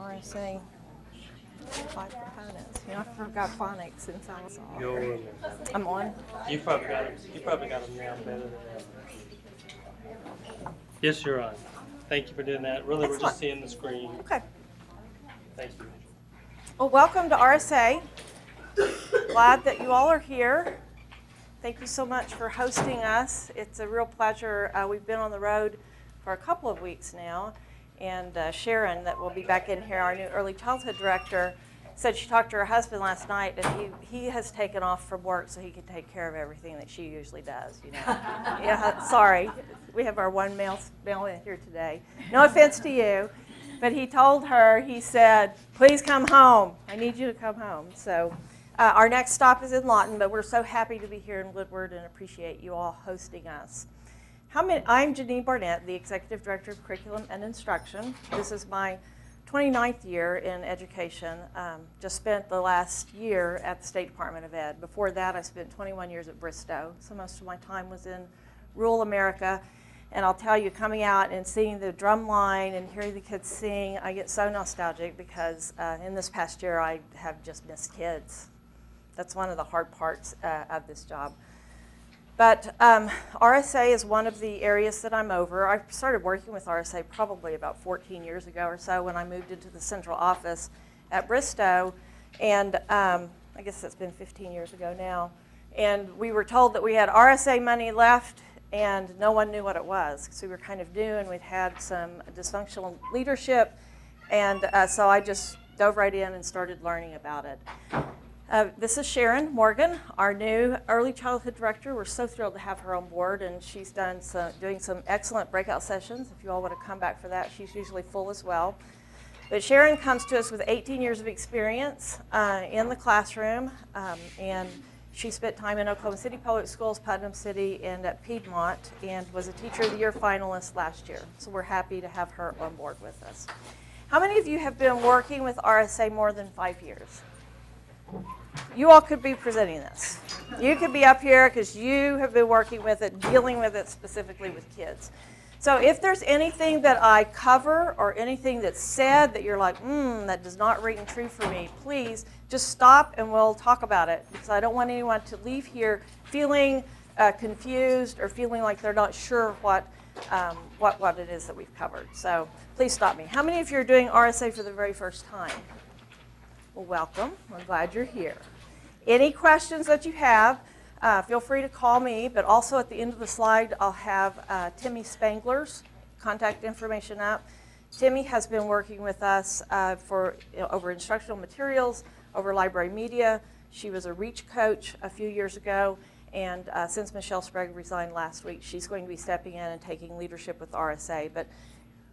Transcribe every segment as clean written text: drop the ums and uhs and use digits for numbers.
RSA 5 components. You know, I forgot phonics since I was on. You'll remember. I'm on. You probably got them. You probably got them now better than ever. Yes, you're on. Thank you for doing that. Really, we're Excellent. just seeing the screen. Okay. Thank you. Well, welcome to RSA. Glad that you all are here. Thank you so much for hosting us. It's a real pleasure. We've been on the road for a couple of weeks now, and Sharon, that will be back in here, our new early childhood director, said she talked to her husband last night, and he has taken off from work so he can take care of everything that she usually does. You know, yeah. Sorry, we have our one male in here today. No offense to you, but he told her. He said, "Please come home. I need you to come home." So. Our next stop is in Lawton, but we're so happy to be here in Woodward and appreciate you all hosting us. I'm Janine Barnett, the Executive Director of Curriculum and Instruction. This is my 29th year in education. Just spent the last year at the State Department of Ed. Before that, I spent 21 years at Bristow, so most of my time was in rural America. And I'll tell you, coming out and seeing the drum line and hearing the kids sing, I get so nostalgic because in this past year, I have just missed kids. That's one of the hard parts of this job. But RSA is one of the areas that I'm over. I started working with RSA probably about 14 years ago or so when I moved into the central office at Bristow. And I guess that's been 15 years ago now. And we were told that we had RSA money left and no one knew what it was. So we were kind of new and we'd had some dysfunctional leadership. And so I just dove right in and started learning about it. This is Sharon Morgan, our new early childhood director. We're so thrilled to have her on board, and she's doing some excellent breakout sessions. If you all want to come back for that, she's usually full as well. But Sharon comes to us with 18 years of experience in the classroom, and she spent time in Oklahoma City Public Schools, Putnam City, and at Piedmont, and was a Teacher of the Year finalist last year. So we're happy to have her on board with us. How many of you have been working with RSA more than 5 years? You all could be presenting this. You could be up here because you have been working with it, dealing with it specifically with kids. So if there's anything that I cover or anything that's said that you're like, that does not ring true for me, please just stop and we'll talk about it, because I don't want anyone to leave here feeling confused or feeling like they're not sure what it is that we've covered. So please stop me. How many of you are doing RSA for the very first time? Well, welcome. I'm glad you're here. Any questions that you have, feel free to call me, but also at the end of the slide, I'll have Timmy Spangler's contact information up. Timmy has been working with us over instructional materials, over library media. She was a REACH coach a few years ago, and since Michelle Sprague resigned last week, she's going to be stepping in and taking leadership with RSA. But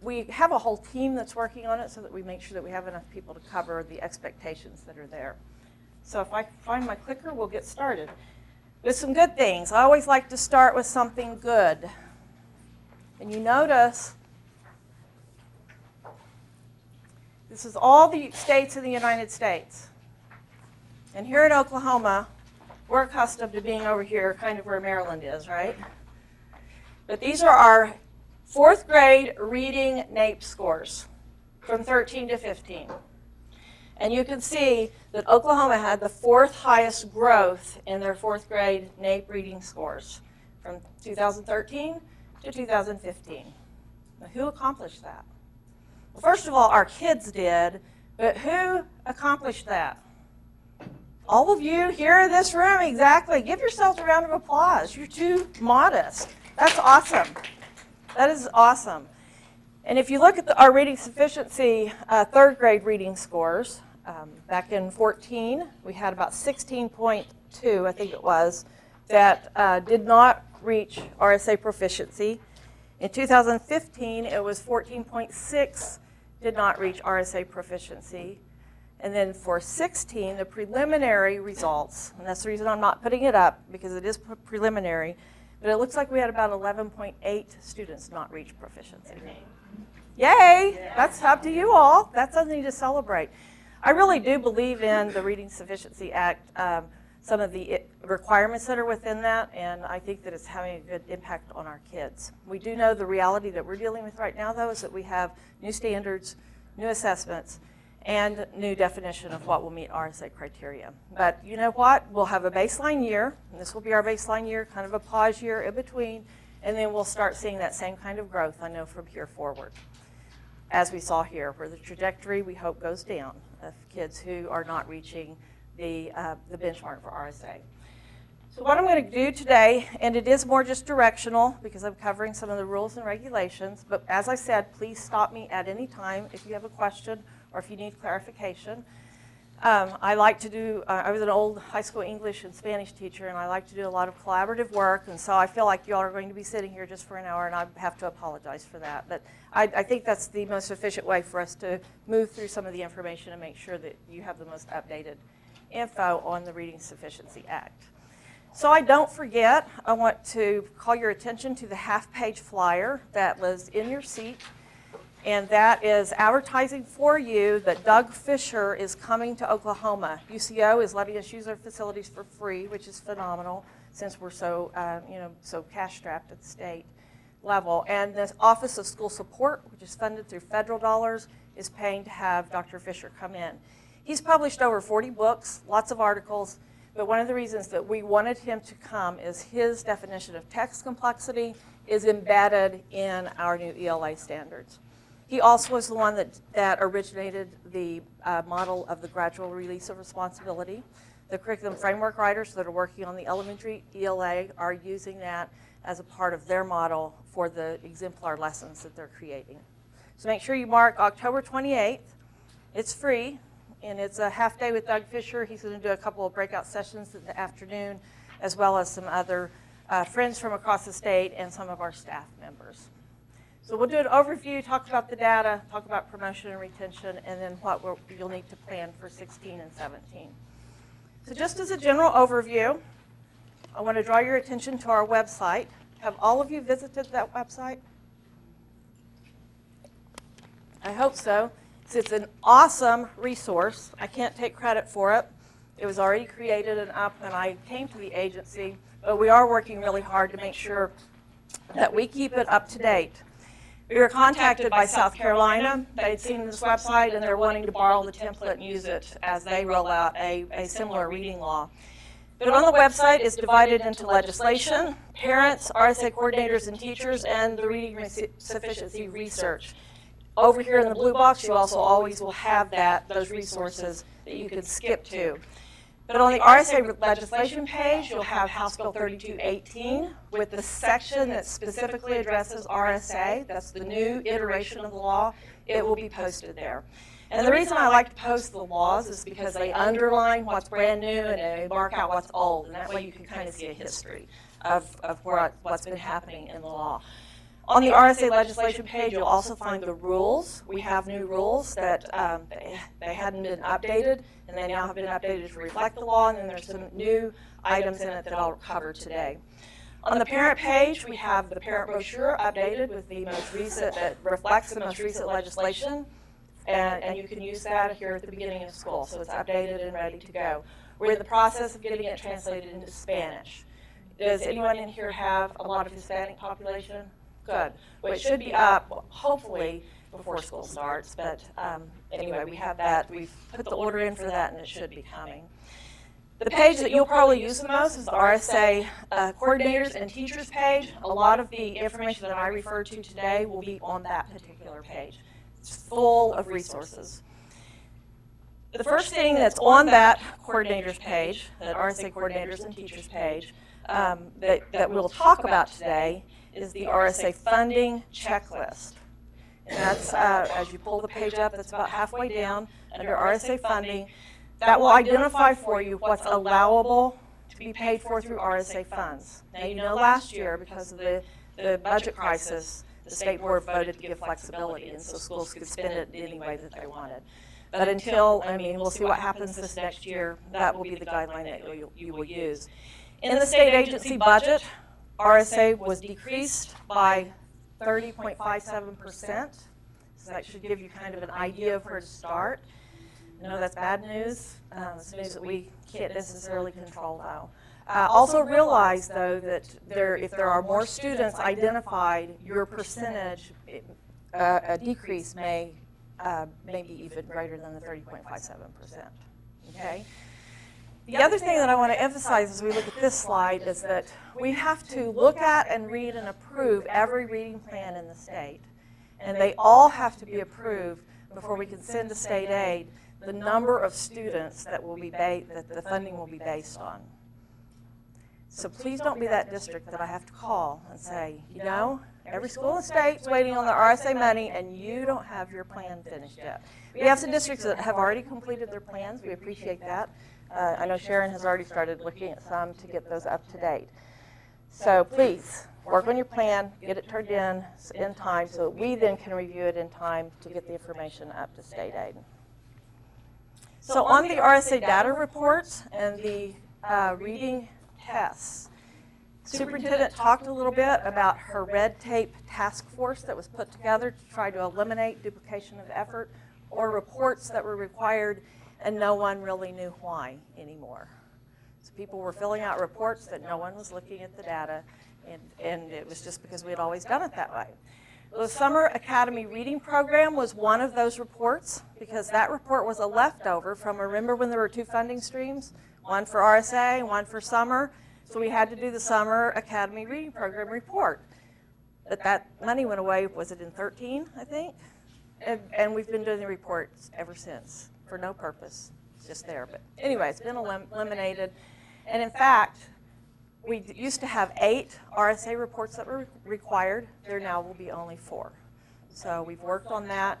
we have a whole team that's working on it so that we make sure that we have enough people to cover the expectations that are there. So if I find my clicker, we'll get started. With some good things. I always like to start with something good. And you notice this is all the states in the United States. And here in Oklahoma, we're accustomed to being over here, kind of where Maryland is, right? But these are our 4th grade reading NAEP scores from 13 to 15. And you can see that Oklahoma had the 4th highest growth in their 4th grade NAEP reading scores from 2013 to 2015. Now, who accomplished that? Well, first of all, our kids did, but who accomplished that? All of you here in this room, exactly. Give yourselves a round of applause. You're too modest. That's awesome. That is awesome. And if you look at our reading sufficiency 3rd grade reading scores, back in 14, we had about 16.2, I think it was, that did not reach RSA proficiency. In 2015, it was 14.6 did not reach RSA proficiency. And then for 16, the preliminary results, and that's the reason I'm not putting it up, because it is preliminary, but it looks like we had about 11.8 students not reach proficiency. Yay! That's up to you all. That's something to celebrate. I really do believe in the Reading Sufficiency Act, some of the requirements that are within that, and I think that it's having a good impact on our kids. We do know the reality that we're dealing with right now, though, is that we have new standards, new assessments, and new definition of what will meet RSA criteria. But you know what? We'll have a baseline year, and this will be our baseline year, kind of a pause year in between, and then we'll start seeing that same kind of growth, I know, from here forward, as we saw here, where the trajectory, we hope, goes down of kids who are not reaching the benchmark for RSA. So what I'm going to do today, and it is more just directional because I'm covering some of the rules and regulations, but as I said, please stop me at any time if you have a question or if you need clarification. I like to do, I was an old high school English and Spanish teacher, and I like to do a lot of collaborative work, and so I feel like you all are going to be sitting here just for an hour, and I have to apologize for that. But I think that's the most efficient way for us to move through some of the information and make sure that you have the most updated info on the Reading Sufficiency Act. So I don't forget, I want to call your attention to the half-page flyer that was in your seat, and that is advertising for you that Doug Fisher is coming to Oklahoma. UCO is letting us use our facilities for free, which is phenomenal since we're so, so cash-strapped at the state level. And the Office of School Support, which is funded through federal dollars, is paying to have Dr. Fisher come in. He's published over 40 books, lots of articles. But one of the reasons that we wanted him to come is his definition of text complexity is embedded in our new ELA standards. He also was the one that originated the model of the gradual release of responsibility. The curriculum framework writers that are working on the elementary ELA are using that as a part of their model for the exemplar lessons that they're creating. So make sure you mark October 28th. It's free. And it's a half day with Doug Fisher. He's going to do a couple of breakout sessions in the afternoon, as well as some other friends from across the state and some of our staff members. So we'll do an overview, talk about the data, talk about promotion and retention, and then what you'll need to plan for 16 and 17. So just as a general overview, I want to draw your attention to our website. Have all of you visited that website? I hope so. It's an awesome resource. I can't take credit for it. It was already created and up when I came to the agency, but we are working really hard to make sure that we keep it up to date. We were contacted by South Carolina. They'd seen this website and they're wanting to borrow the template and use it as they roll out a similar reading law. But on the website, it's divided into legislation, parents, RSA coordinators and teachers, and the reading sufficiency research. Over here in the blue box, you also always will have those resources that you can skip to. But on the RSA legislation page, you'll have House Bill 3218 with the section that specifically addresses RSA. That's the new iteration of the law. It will be posted there. And the reason I like to post the laws is because they underline what's brand new and they mark out what's old. And that way you can kind of see a history of what's been happening in the law. On the RSA legislation page, you'll also find the rules. We have new rules that they hadn't been updated, and they now have been updated to reflect the law, and then there's some new items in it that I'll cover today. On the parent page, we have the parent brochure updated with the most recent, that reflects the most recent legislation, and you can use that here at the beginning of school, so it's updated and ready to go. We're in the process of getting it translated into Spanish. Does anyone in here have a lot of Hispanic population? Good. Well, it should be up, hopefully, before school starts. But anyway, we have that. We've put the order in for that, and it should be coming. The page that you'll probably use the most is the RSA coordinators and teachers page. A lot of the information that I referred to today will be on that particular page. It's full of resources. The first thing that's on that coordinators page, that RSA coordinators and teachers page, that we'll talk about today is the RSA funding checklist. And that's, as you pull the page up, that's about halfway down under RSA funding. That will identify for you what's allowable to be paid for through RSA funds. Now, you know last year, because of the budget crisis, the state board voted to give flexibility, and so schools could spend it any way that they wanted. But until, we'll see what happens this next year, that will be the guideline that you will use. In the state agency budget, RSA was decreased by 30.57%, so that should give you kind of an idea of where to start. I know that's bad news. It's news that we can't necessarily control, though. Also realize, though, that if there are more students identified, your percentage, a decrease may maybe even greater than the 30.57%. Okay? The other thing that I want to emphasize as we look at this slide is that we have to look at and read and approve every reading plan in the state. And they all have to be approved before we can send to state aid the number of students that the funding will be based on. So please don't be that district that I have to call and say, you know, every school in the state's waiting on the RSA money and you don't have your plan finished yet. We have some districts that have already completed their plans. We appreciate that. I know Sharon has already started looking at some to get those up to date. So please, work on your plan, get it turned in time so that we then can review it in time to get the information up to state aid. So on the RSA data reports and the reading tests, Superintendent talked a little bit about her red tape task force that was put together to try to eliminate duplication of effort or reports that were required and no one really knew why anymore. So people were filling out reports that no one was looking at the data, and it was just because we had always done it that way. The Summer Academy Reading Program was one of those reports because that report was a leftover from, remember when there were two funding streams, one for RSA and one for summer, so we had to do the Summer Academy Reading Program report. But that money went away, was it in 13, I think? And we've been doing the reports ever since for no purpose. It's just there. But anyway, it's been eliminated. And in fact, we used to have 8 RSA reports that were required. There now will be only 4. So we've worked on that.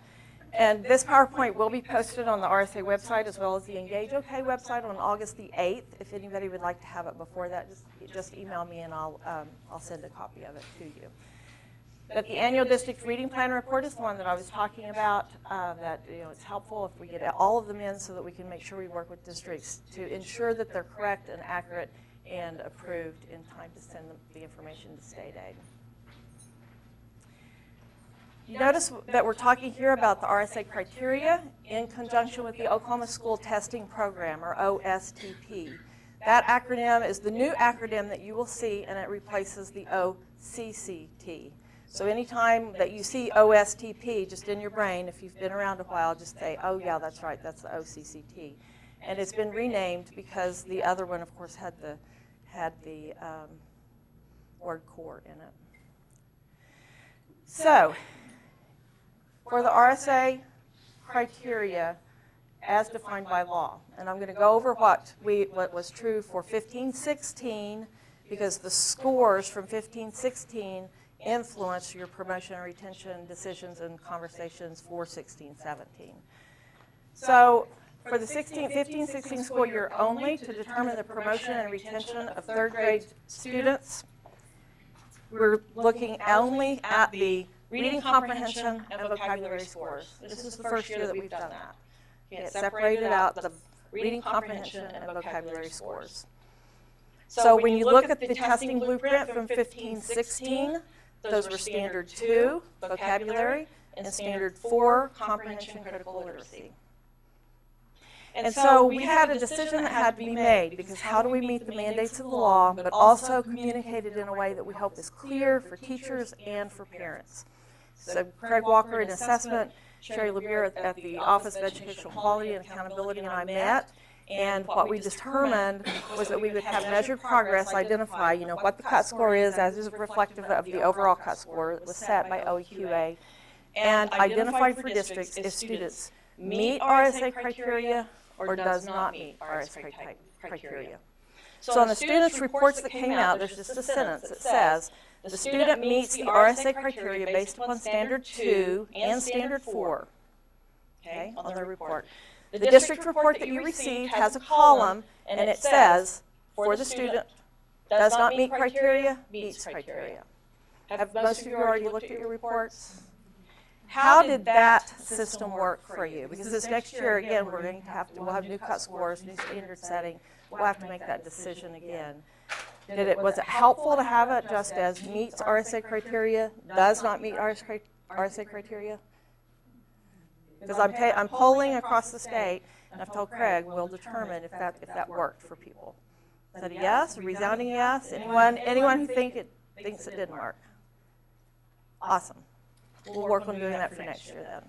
And this PowerPoint will be posted on the RSA website as well as the Engage OK website on August the 8th. If anybody would like to have it before that, just email me and I'll send a copy of it to you. But the annual district reading plan report is the one that I was talking about, that it's helpful if we get all of them in so that we can make sure we work with districts to ensure that they're correct and accurate and approved in time to send the information to state aid. You notice that we're talking here about the RSA criteria in conjunction with the Oklahoma School Testing Program, or OSTP. That acronym is the new acronym that you will see, and it replaces the OCCT. So anytime that you see OSTP just in your brain, if you've been around a while, just say, oh yeah, that's right, that's the OCCT. And it's been renamed because the other one, of course, had the word core in it. So, for the RSA criteria as defined by law, and I'm going to go over what was true for 15-16 because the scores from 15-16 influence your promotion and retention decisions and conversations for 16-17. So for the 15-16 school year only, to determine the promotion and retention of third grade students, we're looking only at the reading comprehension and vocabulary scores. This is the first year that we've done that. It separated out the reading comprehension and vocabulary scores. So when you look at the testing blueprint from 15-16, those were standard 2, vocabulary, and standard 4, comprehension critical literacy. And so we had a decision that had to be made because how do we meet the mandates of the law, but also communicate it in a way that we hope is clear for teachers and for parents. So Craig Walker in assessment, Sherry LeBeer at the Office of Educational Quality and Accountability and I met, and what we determined was that we would have measured progress, identify, what the cut score is as is reflective of the overall cut score that was set by OEQA, and identify for districts if students meet RSA criteria or does not meet RSA criteria. So on the students' reports that came out, there's just a sentence that says, the student meets the RSA criteria based upon standard 2 and standard 4, okay, on their report. The district report that you received has a column, and it says, for the student, does not meet criteria, meets criteria. Have most of you already looked at your reports? How did that system work for you? Because this next year, again, we'll have new cut scores, new standard setting. We'll have to make that decision again. Was it helpful to have it just as meets RSA criteria, does not meet RSA criteria? Because I'm polling across the state, and I've told Craig we'll determine if that worked for people. Is that a yes, a resounding yes? Anyone who thinks it didn't work? Awesome. We'll work on doing that for next year then.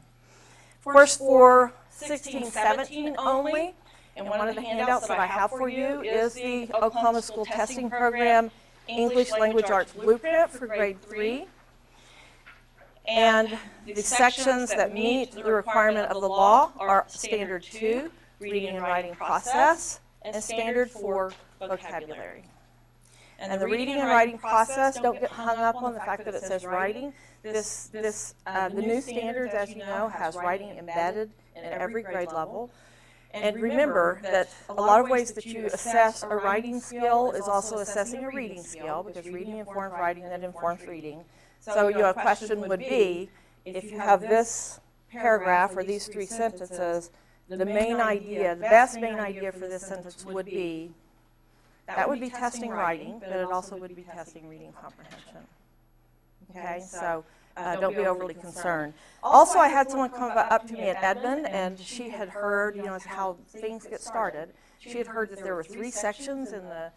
course, for 16-17 only, and one of the handouts that I have for you is the Oklahoma School Testing Program English Language Arts Blueprint for grade 3. And the sections that meet the requirement of the law are Standard 2, Reading and Writing Process, and Standard 4, Vocabulary. And the reading and writing process, don't get hung up on the fact that it says writing. The new standards, as you know, has writing embedded in every grade level. And remember that a lot of ways that you assess a writing skill is also assessing a reading skill, because reading informs writing that informs reading. So your question would be, if you have this paragraph or these 3 sentences, the main idea, the best main idea for this sentence would be, that would be testing writing, but it also would be testing reading comprehension. Okay, so don't be overly concerned. Also, I had someone come up to me at Edmond, and she had heard, how things get started. She had heard that there were 3 sections in the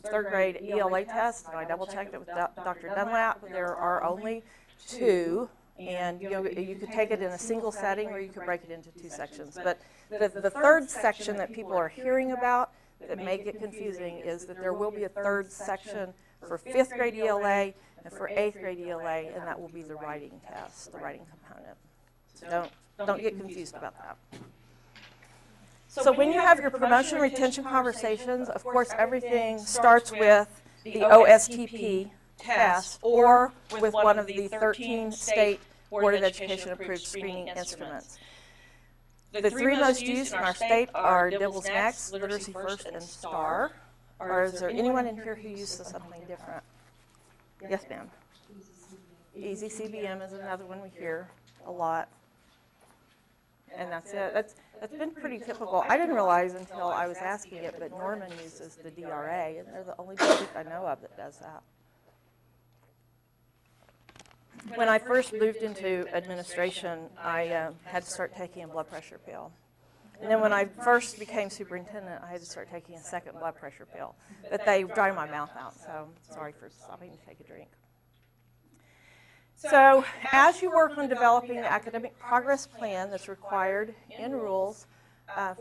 3rd grade ELA test, and I double-checked it with Dr. Dunlap. There are only 2, and you could take it in a single setting, or you could break it into 2 sections. But the 3rd section that people are hearing about that may get confusing is that there will be a 3rd section for 5th grade ELA and for 8th grade ELA, and that will be the writing test, the writing component. So don't get confused about that. So when you have your promotion retention conversations, of course, everything starts with the OSTP test or with one of the 13 state Board of Education approved screening instruments. The 3 most used in our state are Dibbles Next, Literacy First, and STAR. Or is there anyone in here who uses something different? Yes, ma'am. Easy CBM is another one we hear a lot. And that's it. That's been pretty typical. I didn't realize until I was asking it, but Norman uses the DRA, and they're the only district I know of that does that. When I first moved into administration, I had to start taking a blood pressure pill. And then when I first became superintendent, I had to start taking a 2nd blood pressure pill. But they dry my mouth out, so sorry for stopping to take a drink. So as you work on developing the academic progress plan that's required in rules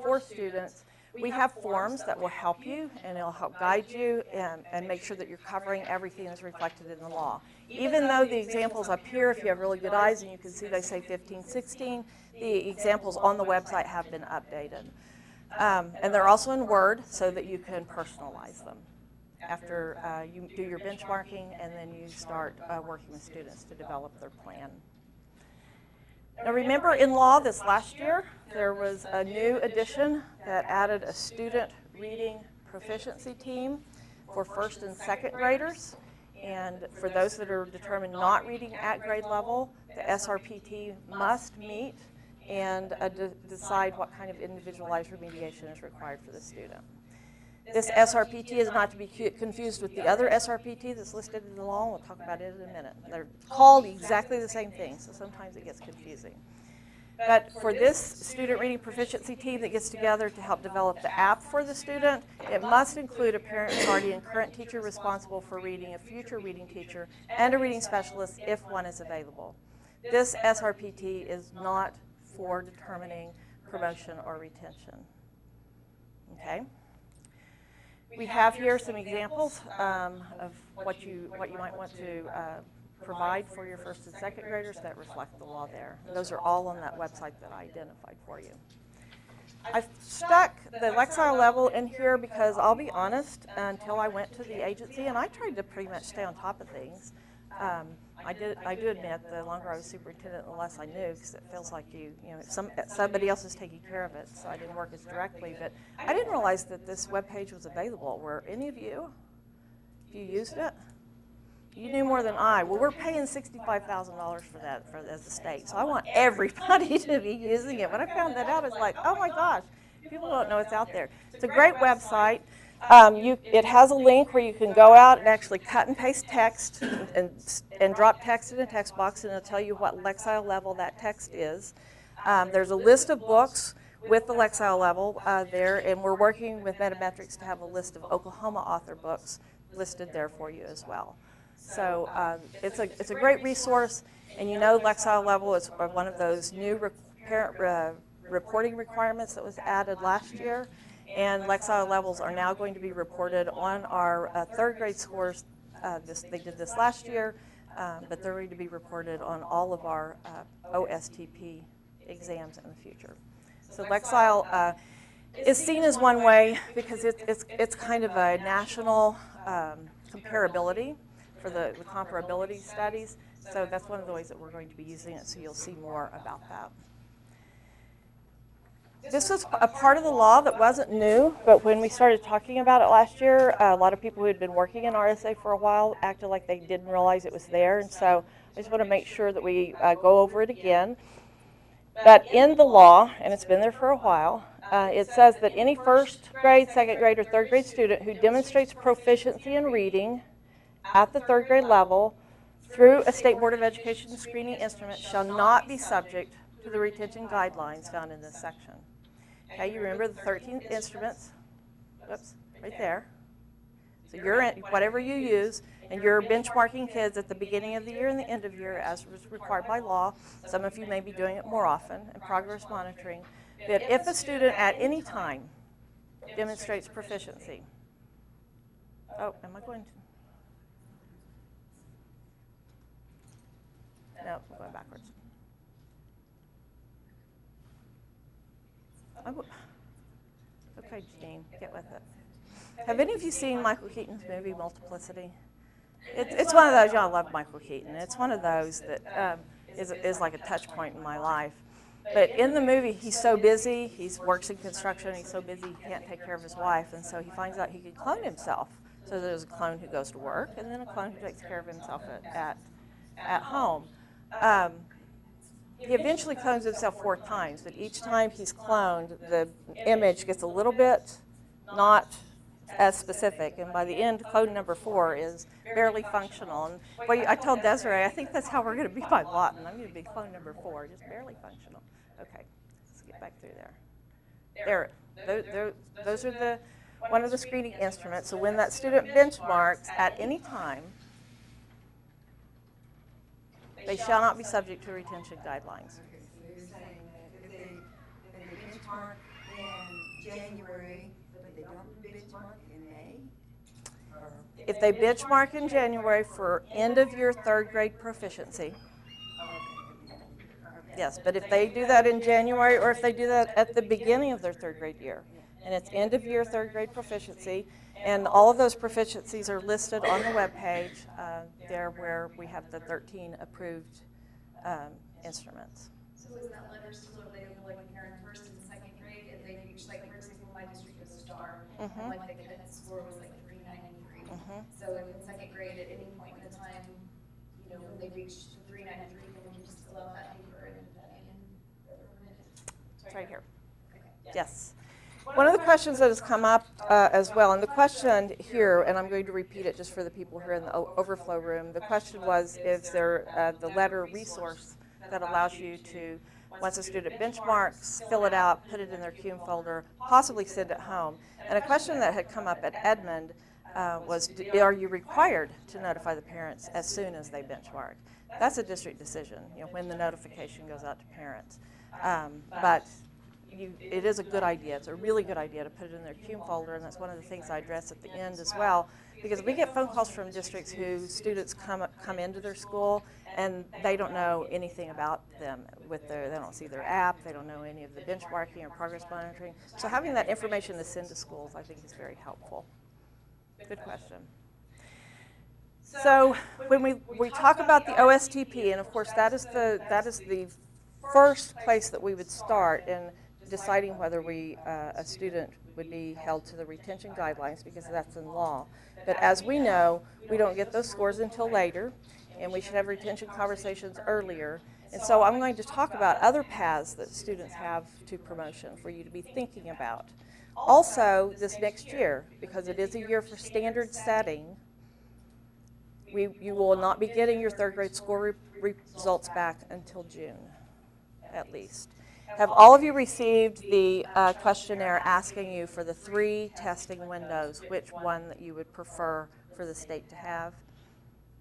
for students, we have forms that will help you, and it'll help guide you and make sure that you're covering everything that's reflected in the law. Even though the examples up here, if you have really good eyes and you can see they say 15, 16, the examples on the website have been updated. And they're also in Word so that you can personalize them after you do your benchmarking, and then you start working with students to develop their plan. Now remember, in law this last year, there was a new addition that added a student reading proficiency team for 1st and 2nd graders. And for those that are determined not reading at grade level, the SRPT must meet and decide what kind of individualized remediation is required for the student. This SRPT is not to be confused with the other SRPT that's listed in the law. We'll talk about it in a minute. They're called exactly the same thing, so sometimes it gets confusing. But for this student reading proficiency team that gets together to help develop the app for the student, it must include a parent, guardian, current teacher responsible for reading, a future reading teacher, and a reading specialist if one is available. This SRPT is not for determining promotion or retention. Okay? We have here some examples of what you might want to provide for your 1st and 2nd graders that reflect the law there. Those are all on that website that I identified for you. I've stuck the Lexile level in here because I'll be honest, until I went to the agency, and I tried to pretty much stay on top of things. I do admit the longer I was superintendent, the less I knew, because it feels like somebody else is taking care of it, so I didn't work as directly. But I didn't realize that this webpage was available. Were any of you? If you used it? You knew more than I. Well, we're paying $65,000 for that as a state, so I want everybody to be using it. When I found that out, I was like, oh my gosh, people don't know it's out there. It's a great website. It has a link where you can go out and actually cut and paste text and drop text in a text box, and it'll tell you what Lexile level that text is. There's a list of books with the Lexile level there, and we're working with Metametrics to have a list of Oklahoma author books listed there for you as well. So it's a great resource, and Lexile level is one of those new parent reporting requirements that was added last year, and Lexile levels are now going to be reported on our third grade scores. They did this last year, but they're going to be reported on all of our OSTP exams in the future. So Lexile is seen as one way because it's kind of a national comparability for the comparability studies. So that's one of the ways that we're going to be using it, so you'll see more about that. This was a part of the law that wasn't new, but when we started talking about it last year, a lot of people who had been working in RSA for a while acted like they didn't realize it was there, and so I just want to make sure that we go over it again. But in the law, and it's been there for a while, it says that any first grade, second grade, or third grade student who demonstrates proficiency in reading at the third grade level through a State Board of Education screening instrument shall not be subject to the retention guidelines found in this section. Okay, you remember the 13 instruments, whoops, right there. So you're in, whatever you use, and you're benchmarking kids at the beginning of the year and the end of year as required by law. Some of you may be doing it more often, and progress monitoring. But if a student at any time demonstrates proficiency, oh, am I going to? No, I'm going backwards. Okay, Jean, get with it. Have any of you seen Michael Keaton's movie, Multiplicity? It's one of those, y'all love Michael Keaton. It's one of those that is like a touch point in my life. But in the movie, he's so busy, he works in construction, he's so busy he can't take care of his wife, and so he finds out he can clone himself. So there's a clone who goes to work, and then a clone who takes care of himself at home. He eventually clones himself 4 times, but each time he's cloned, the image gets a little bit not as specific, and by the end, clone number 4 is barely functional. And boy, I told Desiree, I think that's how we're going to be by Lawton. I'm going to be clone number 4, just barely functional. Okay, let's get back through there. Those are one of the screening instruments. So when that student benchmarks at any time, they shall not be subject to retention guidelines. Okay, so you're saying that if they benchmark in January, but they don't benchmark in May? If they benchmark in January for end of year third grade proficiency, yes, but if they do that in January or if they do that at the beginning of their third grade year, and it's end of year third grade proficiency, and all of those proficiencies are listed on the webpage there where we have the 13 approved instruments. So is that letter still available like when you're in first and second grade and they reach, like, for example, my district was a star, and like the cadet score was like 393. So if in second grade at any point in the time, you know, when they reach 393, then we can just fill out that paper and that in the minutes. It's right here. Okay. Yes. One of the questions that has come up as well, and the question here, and I'm going to repeat it just for the people who are in the overflow room, the question was, is there the letter resource that allows you to, once a student benchmarks, fill it out, put it in their cume folder, possibly send it home. And a question that had come up at Edmond was, are you required to notify the parents as soon as they benchmark? That's a district decision, you know, when the notification goes out to parents. But it is a good idea. It's a really good idea to put it in their cume folder, and that's one of the things I address at the end as well, because we get phone calls from districts whose students come into their school and they don't know anything about them. They don't see their app, they don't know any of the benchmarking or progress monitoring. So having that information to send to schools, I think, is very helpful. Good question. So when we talk about the OSTP, and of course that is the first place that we would start in deciding whether a student would be held to the retention guidelines, because that's in law. But as we know, we don't get those scores until later, and we should have retention conversations earlier. And so I'm going to talk about other paths that students have to promotion for you to be thinking about. Also, this next year, because it is a year for standard setting, you will not be getting your third grade score results back until June, at least. Have all of you received the questionnaire asking you for the 3 testing windows, which one that you would prefer for the state to have?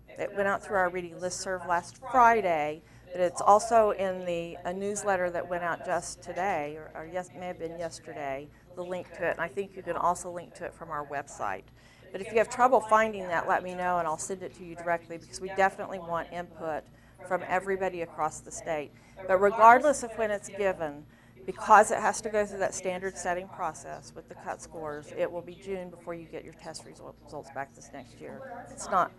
It went out through our reading listserv last Friday, But it's also in a newsletter that went out just today, or yes, may have been yesterday, the link to it. And I think you can also link to it from our website. But if you have trouble finding that, let me know and I'll send it to you directly, because we definitely want input from everybody across the state. But regardless of when it's given, because it has to go through that standard setting process with the cut scores, it will be June before you get your test results back this next year. It's not.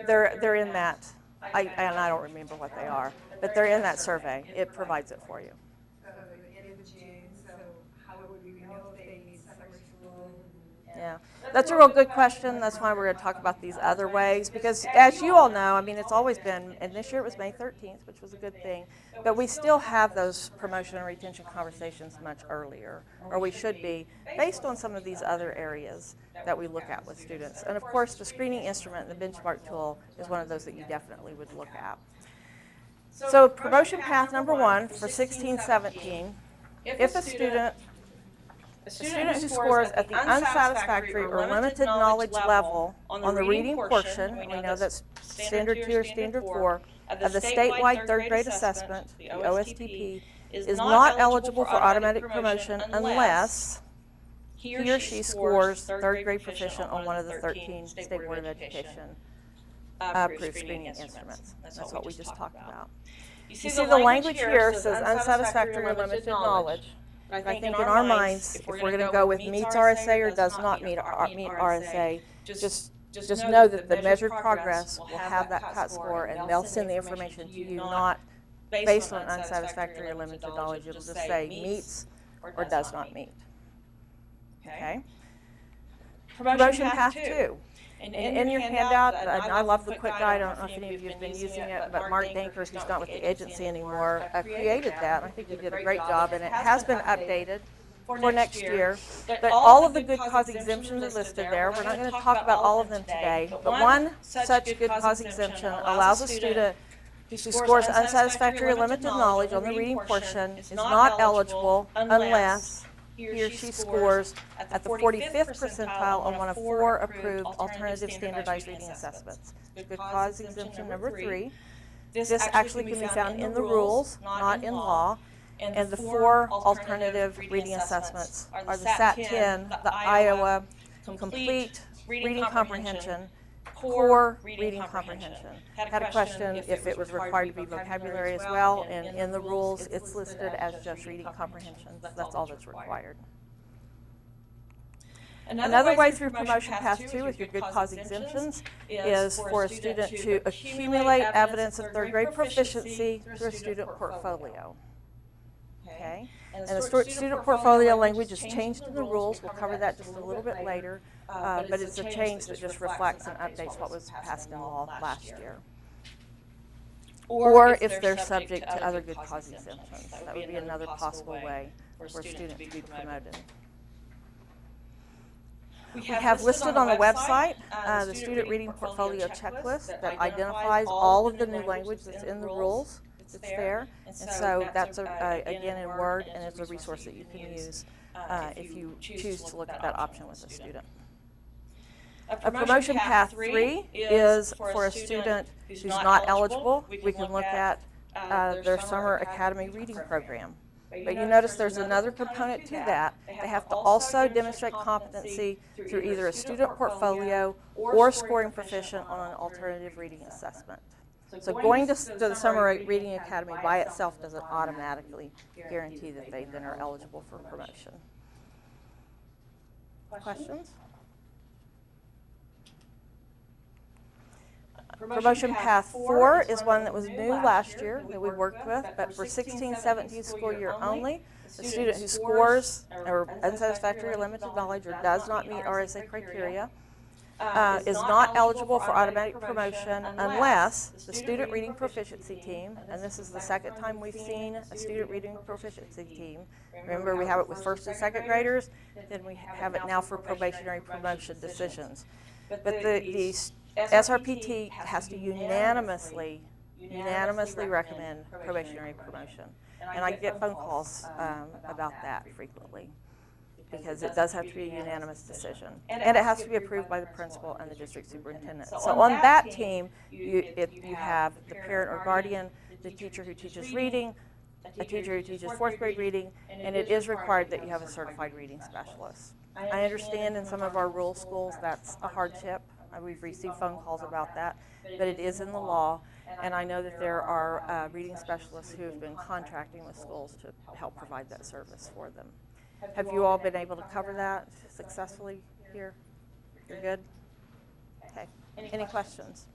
They're in that. And I don't remember what they are, but they're in that survey. It provides it for you. End of June, so how would we know if they need summer school? Yeah, that's a real good question. That's why we're going to talk about these other ways, because as you all know, I mean, it's always been, and this year it was May 13th, which was a good thing, but we still have those promotion and retention conversations much earlier, or we should be, based on some of these other areas that we look at with students. And of course, the screening instrument and the benchmark tool is one of those that you definitely would look at. So promotion path number 1 for 16-17, if a student who scores at the unsatisfactory or limited knowledge level on the reading portion, we know that's standard 2 or standard 4, of the statewide third grade assessment, the OSTP, is not eligible for automatic promotion unless he or she scores third grade proficient on one of the 13 State Board of Education approved screening instruments. That's what we just talked about. You see the language here says unsatisfactory or limited knowledge. I think in our minds, if we're going to go with meets RSA or does not meet RSA, just know that the measured progress will have that cut score, and they'll send the information to you not based on unsatisfactory or limited knowledge. It'll just say meets or does not meet. Okay? Promotion path 2. And in your handout, and I love the quick guide, I don't know if any of you have been using it, but Mark Dankers, who's not with the agency anymore, created that. I think he did a great job, and it has been updated for next year. But all of the good cause exemptions are listed there. We're not going to talk about all of them today, but one such good cause exemption allows a student who scores unsatisfactory or limited knowledge on the reading portion is not eligible unless he or she scores at the 45th percentile on one of 4 approved alternative standardized reading assessments. Good cause exemption number 3. This actually can be found in the rules, not in law. And the 4 alternative reading assessments are the SAT-10, the Iowa Complete Reading Comprehension, Core Reading Comprehension. Had a question if it was required to be vocabulary as well, and in the rules it's listed as just reading comprehension. That's all that's required. Another way through promotion path 2 with your good cause exemptions is for a student to accumulate evidence of third grade proficiency through a student portfolio. Okay? And the student portfolio language is changed in the rules. We'll cover that just a little bit later, but it's a change that just reflects and updates what was passed in law last year. Or if they're subject to other good cause exemptions. That would be another possible way for a student to be promoted. We have listed on the website the student reading portfolio checklist that identifies all of the new language that's in the rules. It's there, and so that's again in Word, and it's a resource that you can use if you choose to look at that option with a student. A promotion path 3 is for a student who's not eligible. We can look at their summer academy reading program. But you notice there's another component to that. They have to also demonstrate competency through either a student portfolio or scoring proficient on an alternative reading assessment. So going to the Summer Reading Academy by itself doesn't automatically guarantee that they then are eligible for promotion. Questions? Promotion path 4 is one that was new last year that we worked with, but for 16-17 school year only, the student who scores or unsatisfactory or limited knowledge or does not meet RSA criteria is not eligible for automatic promotion unless the student reading proficiency team, and this is the second time we've seen a student reading proficiency team. Remember, we have it with first and second graders, then we have it now for probationary promotion decisions. But the SRPT has to unanimously recommend probationary promotion. And I get phone calls about that frequently. because it does have to be a unanimous decision. And it has to be approved by the principal and the district superintendent. So on that team, you have the parent or guardian, the teacher who teaches reading, a teacher who teaches fourth grade reading, and it is required that you have a certified reading specialist. I understand in some of our rural schools that's a hardship. We've received phone calls about that, but it is in the law, and I know that there are reading specialists who have been contracting with schools to help provide that service for them. Have you all been able to cover that successfully here? You're good? Okay. Any questions?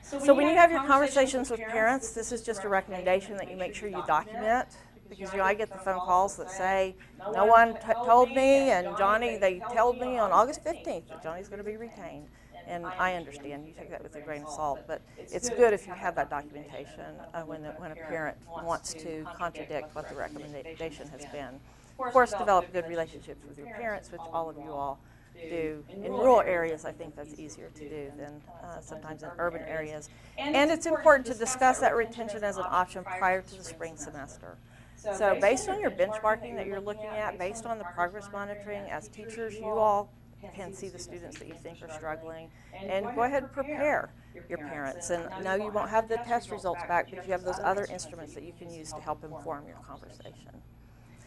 So when you have your conversations with parents, this is just a recommendation that you make sure you document, because I get the phone calls that say, no one told me, and Johnny, they told me on August 15th that Johnny's going to be retained. And I understand, you take that with a grain of salt, but it's good if you have that documentation when a parent wants to contradict what the recommendation has been. Of course, develop good relationships with your parents, which all of you all do. In rural areas, I think that's easier to do than sometimes in urban areas. And it's important to discuss that retention as an option prior to the spring semester. So based on your benchmarking that you're looking at, based on the progress monitoring, as teachers, you all can see the students that you think are struggling, and go ahead and prepare your parents. And no, you won't have the test results back, but you have those other instruments that you can use to help inform your conversation.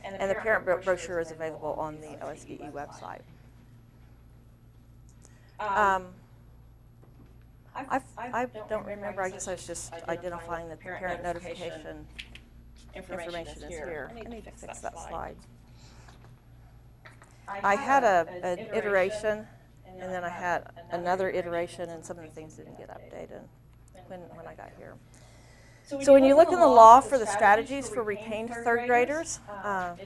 And the parent brochure is available on the OSDE website. I don't remember, I guess I was just identifying that the parent notification information is here. I need to fix that slide. I had an iteration, and then I had another iteration, and some of the things didn't get updated when I got here. So when you look in the law for the strategies for retained third graders,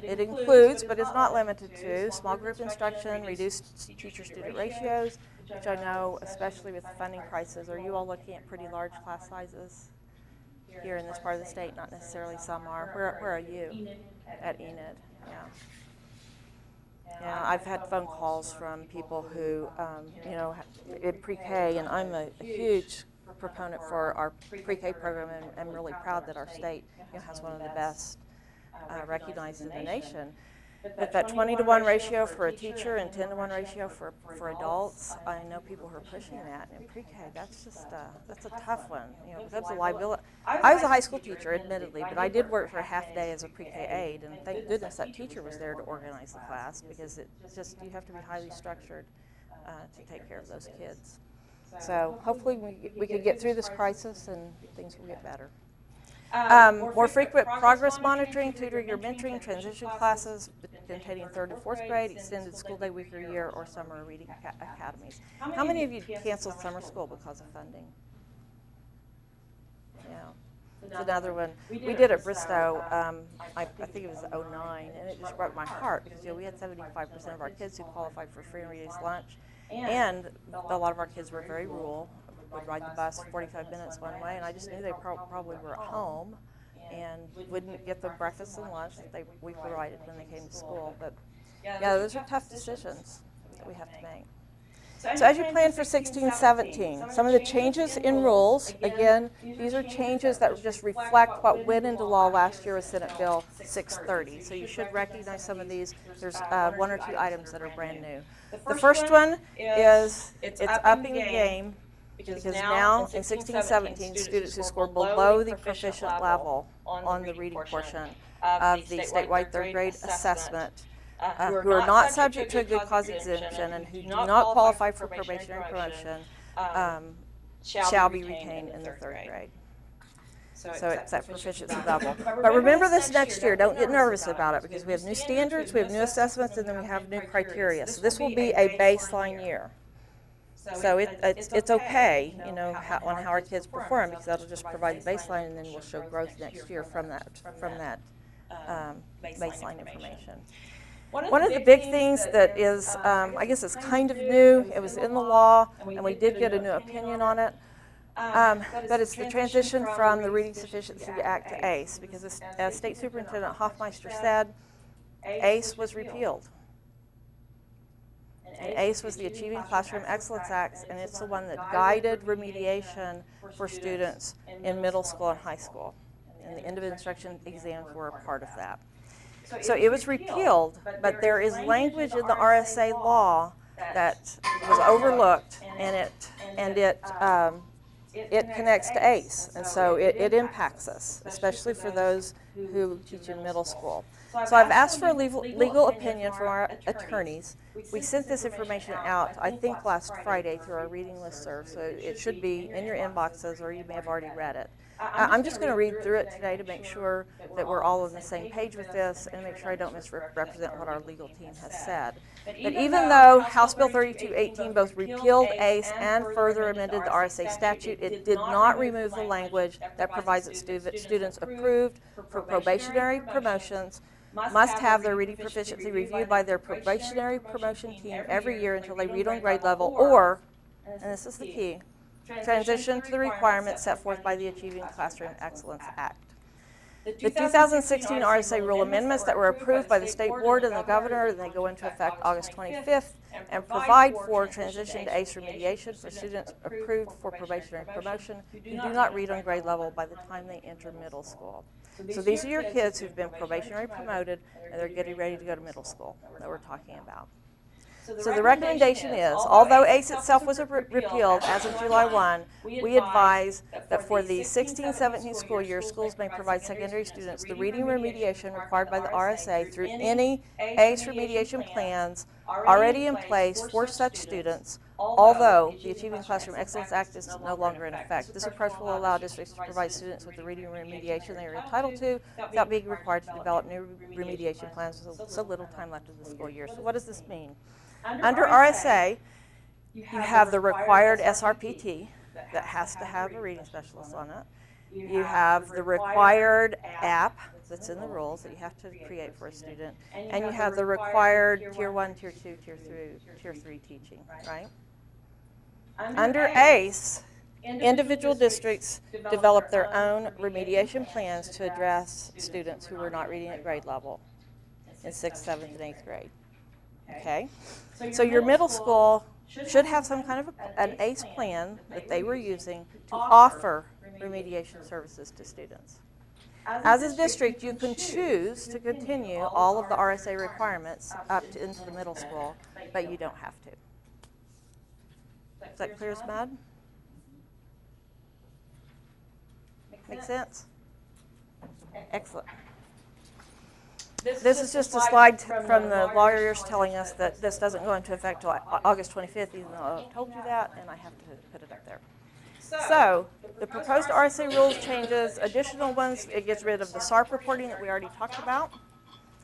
it includes, but is not limited to, small group instruction, reduced teacher-student ratios, which I know, especially with the funding crisis, are you all looking at pretty large class sizes here in this part of the state? Not necessarily some are. Where are you? At Enid, yeah. Yeah, I've had phone calls from people who, in pre-K, and I'm a huge proponent for our pre-K program, and I'm really proud that our state has one of the best recognized in the nation. But that 20-to-1 ratio for a teacher and 10-to-1 ratio for adults, I know people who are pushing that in pre-K. That's just that's a tough one. That's a liability. I was a high school teacher, admittedly, but I did work for a half day as a pre-K aide, and thank goodness that teacher was there to organize the class, because you have to be highly structured to take care of those kids. So hopefully we can get through this crisis and things will get better. More frequent progress monitoring, tutoring or mentoring, transition classes containing 3rd to 4th grade, extended school day, week or year, or summer reading academies. How many of you canceled summer school because of funding? Yeah, it's another one. We did at Bristow, I think it was 2009, and it just broke my heart, because we had 75% of our kids who qualified for free and reduced lunch, and a lot of our kids were very rural. Would ride the bus 45 minutes one way, and I just knew they probably were at home and wouldn't get the breakfast and lunch that we provided when they came to school. But yeah, those are tough decisions that we have to make. So as you plan for 16-17, some of the changes in rules, again, these are changes that just reflect what went into law last year with Senate Bill 630. So you should recognize some of these. There's 1 or 2 items that are brand new. The first one is it's upping the game, because now in 16-17, students who score below the proficient level on the reading portion of the statewide 3rd grade assessment, who are not subject to a good cause exemption and who do not qualify for probationary promotion, shall be retained in the 3rd grade. So it's that proficiency level. But remember this next year. Don't get nervous about it, because we have new standards, we have new assessments, and then we have new criteria. So this will be a baseline year. So it's okay, on how our kids perform, because that'll just provide the baseline, and then we'll show growth next year from that baseline information. One of the big things that is, I guess it's kind of new, it was in the law, and we did get a new opinion on it, but it's the transition from the Reading Sufficiency Act to ACE, because as State Superintendent Hoffmeister said, ACE was repealed. And ACE was the Achieving Classroom Excellence Act, and it's the one that guided remediation for students in middle school and high school. and the end of instruction exams were a part of that. So it was repealed, but there is language in the RSA law that was overlooked, and it connects to ACE, and so it impacts us, especially for those who teach in middle school. So I've asked for a legal opinion from our attorneys. We sent this information out, I think, last Friday through our reading listserv, so it should be in your inboxes, or you may have already read it. I'm just going to read through it today to make sure that we're all on the same page with this and make sure I don't misrepresent what our legal team has said. But even though House Bill 3218 both repealed ACE and further amended the RSA statute, it did not remove the language that provides that students approved for probationary promotions must have their reading proficiency reviewed by their probationary promotion team every year until they read on grade level, or, and this is the key, transition to the requirements set forth by the Achieving Classroom Excellence Act. The 2016 RSA rule amendments that were approved by the state board and the governor, and they go into effect August 25th, and provide for transition to ACE remediation for students approved for probationary promotion who do not read on grade level by the time they enter middle school. So these are your kids who've been probationary promoted and they're getting ready to go to middle school that we're talking about. So the recommendation is, although ACE itself was repealed as of July 1, we advise that for the 16-17 school year, schools may provide secondary students the reading remediation required by the RSA through any ACE remediation plans already in place for such students, although the Achieving Classroom Excellence Act is no longer in effect. This approach will allow districts to provide students with the reading remediation they are entitled to without being required to develop new remediation plans with so little time left in the school year. So what does this mean? Under RSA, you have the required SRPT that has to have a reading specialist on it. You have the required app that's in the rules that you have to create for a student. And you have the required Tier 1, Tier 2, Tier 3 teaching, right? Under ACE, individual districts develop their own remediation plans to address students who are not reading at grade level in 6th, 7th, and 8th grade. Okay, so your middle school should have some kind of an ACE plan that they were using to offer remediation services to students. As a district, you can choose to continue all of the RSA requirements up to into the middle school, but you don't have to. Is that clear as mud? Make sense? Excellent. This is just a slide from the lawyers telling us that this doesn't go into effect until August 25th, even though I told you that, and I have to put it up there. So the proposed RSA rules changes, additional ones, it gets rid of the SARP reporting that we already talked about.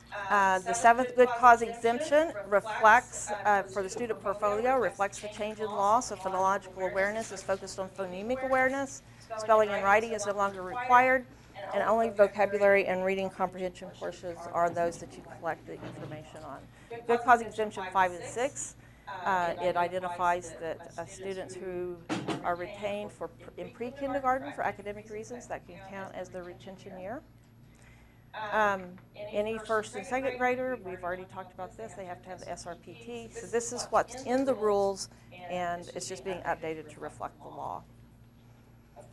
The 7th good cause exemption reflects, for the student portfolio, reflects the change in law, so phonological awareness is focused on phonemic awareness. Spelling and writing is no longer required, and only vocabulary and reading comprehension portions are those that you collect the information on. Good cause exemption 5 and 6, it identifies that students who are retained in pre-kindergarten for academic reasons, that can count as their retention year. Any first and second grader, we've already talked about this, they have to have the SRPT. So this is what's in the rules, and it's just being updated to reflect the law.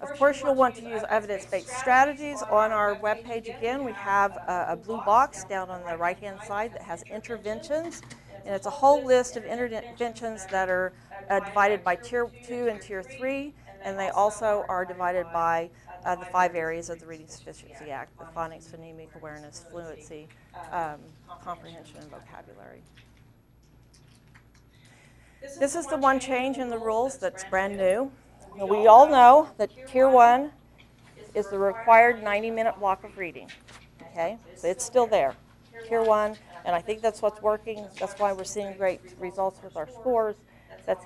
Of course, you'll want to use evidence-based strategies. On our webpage, again, we have a blue box down on the right-hand side that has interventions, and it's a whole list of interventions that are divided by Tier 2 and Tier 3, and they also are divided by the 5 areas of the Reading Sufficiency Act: the phonics, phonemic awareness, fluency, comprehension, and vocabulary. This is the one change in the rules that's brand new. Now, we all know that Tier 1 is the required 90-minute block of reading, okay? So it's still there, Tier 1, and I think that's what's working. That's why we're seeing great results with our scores. That's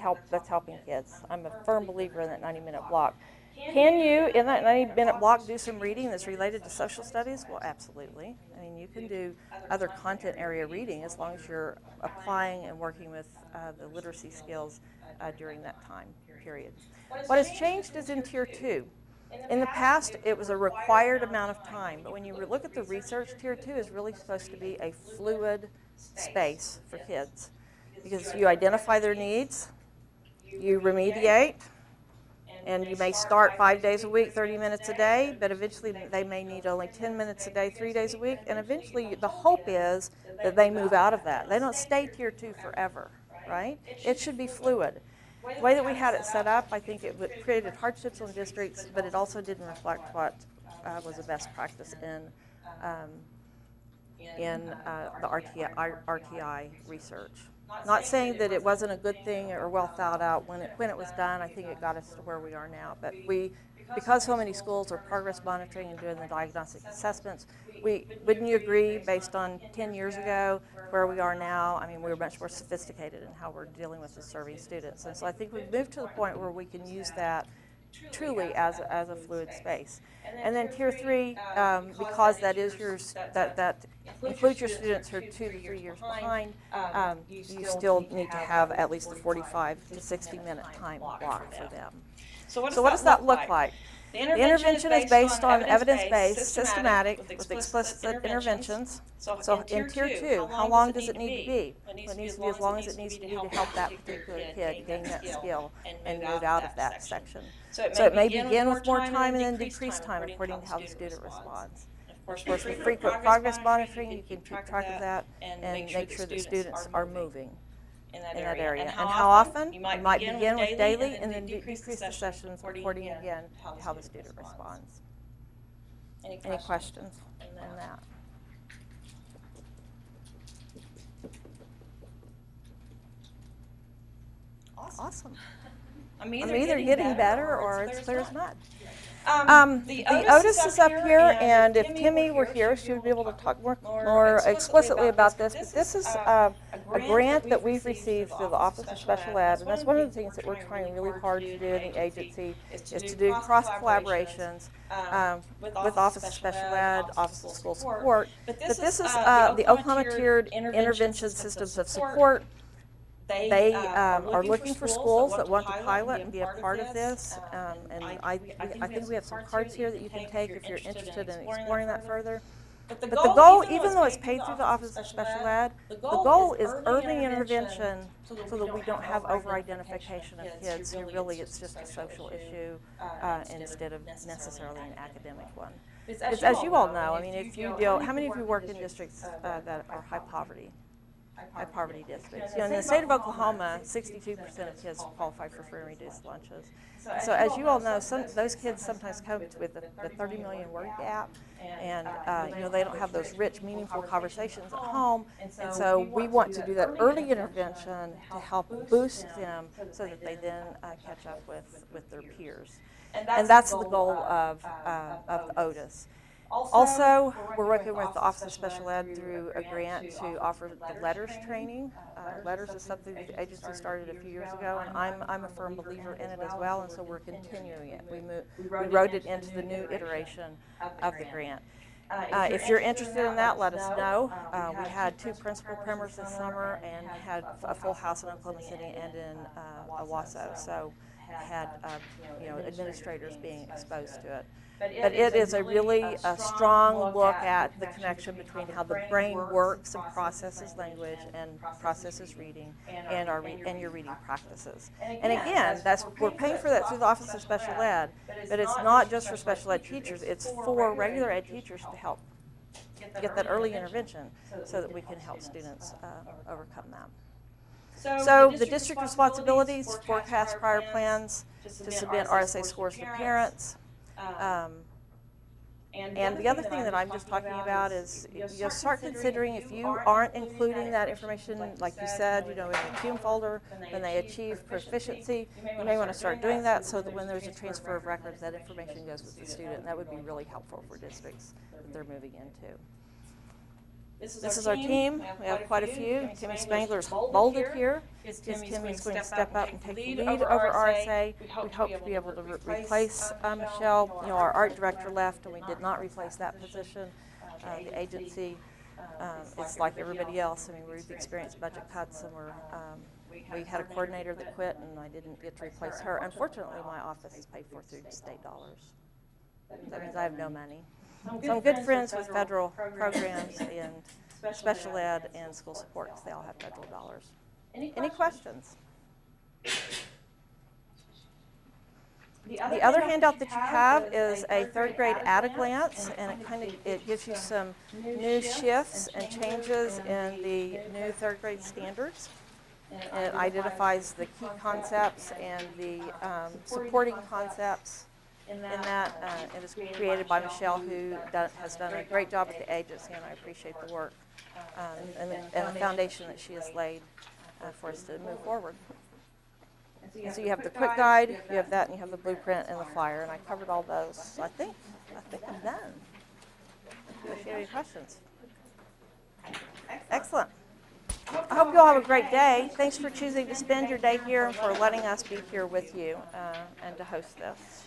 helping kids. I'm a firm believer in that 90-minute block. Can you, in that 90-minute block, do some reading that's related to social studies? Well, absolutely. I mean, you can do other content area reading as long as you're applying and working with the literacy skills during that time period. What has changed is in Tier 2. In the past, it was a required amount of time, but when you look at the research, Tier 2 is really supposed to be a fluid space for kids, because you identify their needs, you remediate, And you may start 5 days a week, 30 minutes a day, but eventually they may need only 10 minutes a day, 3 days a week, and eventually the hope is that they move out of that. They don't stay Tier 2 forever, right? It should be fluid. The way that we had it set up, I think it created hardships on districts, but it also didn't reflect what was the best practice in the RTI research. Not saying that it wasn't a good thing or well thought out when it was done. I think it got us to where we are now. But because so many schools are progress monitoring and doing the diagnostic assessments, wouldn't you agree, based on 10 years ago, where we are now? I mean, we're much more sophisticated in how we're dealing with the serving students. And so I think we've moved to the point where we can use that truly as a fluid space. And then Tier 3, because that is that includes your students who are 2 to 3 years behind, you still need to have at least the 45 to 60-minute time block for them. So what does that look like? The intervention is based on evidence-based, systematic, with explicit interventions. So in Tier 2, how long does it need to be? Well, it needs to be as long as it needs to be to help that particular kid gain that skill and move out of that section. So it may begin with more time and then decrease time according to how the student responds. Of course, with frequent progress monitoring, you can keep track of that and make sure that students are moving in that area. And how often? You might begin with daily and then decrease the sessions according, again, to how the student responds. Any questions on that? Awesome. I'm either getting better or it's clear as mud. The Otis is up here, and if Timmy were here, she would be able to talk more explicitly about this. But this is a grant that we've received through the Office of Special Ed, and that's one of the things that we're trying really hard to do in the agency, is to do cross collaborations with Office of Special Ed, Office of School Support. But this is the Oklahoma Tiered Intervention Systems of Support. They are looking for schools that want to pilot and be a part of this, and I think we have some cards here that you can take if you're interested in exploring that further. But the goal, even though it's paid through the Office of Special Ed, the goal is early intervention so that we don't have over-identification of kids who really it's just a social issue instead of necessarily an academic one. Because as you all know, I mean, if you deal, how many of you work in districts that are high poverty districts? You know, in the state of Oklahoma, 62% of kids qualify for free and reduced lunches. So as you all know, those kids sometimes cope with the 30 million word gap, and you know, they don't have those rich, meaningful conversations at home. And so we want to do that early intervention to help boost them so that they then catch up with their peers. And that's the goal of the Otis. Also, we're working with the Office of Special Ed through a grant to offer the letters training. Letters is something that the agency started a few years ago, and I'm a firm believer in it as well, and so we're continuing it. We wrote it into the new iteration of the grant. If you're interested in that, let us know. We had 2 principal primers this summer and had a full house in Oklahoma City and in Owasso, so had you know, administrators being exposed to it. But it is a really strong look at the connection between how the brain works and processes language and processes reading and your reading practices. And again, we're paying for that through the Office of Special Ed, but it's not just for special ed teachers, it's for regular ed teachers to help get that early intervention so that we can help students overcome that. So the district responsibilities, forecast prior plans, to submit RSA scores to parents. And the other thing that I'm just talking about is you start considering if you aren't including that information, like you said, you know, in the CUME folder, when they achieve proficiency, you may want to start doing that so that when there's a transfer of records, that information goes with the student. That would be really helpful for districts that they're moving into. This is our team. We have quite a few. Timmy Spangler's bolded here. Timmy's going to step up and take the lead over RSA. We hope to be able to replace Michelle. You know, our art director left, and we did not replace that position. The agency is like everybody else. I mean, we've experienced budget cuts, and we had a coordinator that quit, and I didn't get to replace her. Unfortunately, my office is paid for through state dollars. That means I have no money. So I'm good friends with federal programs and special ed and school support because they all have federal dollars. Any questions? The other handout that you have is a third grade at a glance, and it gives you some new shifts and changes in the new third grade standards. It identifies the key concepts and the supporting concepts in that. It is created by Michelle, who has done a great job at the agency, and I appreciate the work and the foundation that she has laid for us to move forward. And so you have the quick guide, you have that, and you have the blueprint and the flyer, and I covered all those. So I think I'm done. If you have any questions. Excellent. I hope you all have a great day. Thanks for choosing to spend your day here and for letting us be here with you and to host this.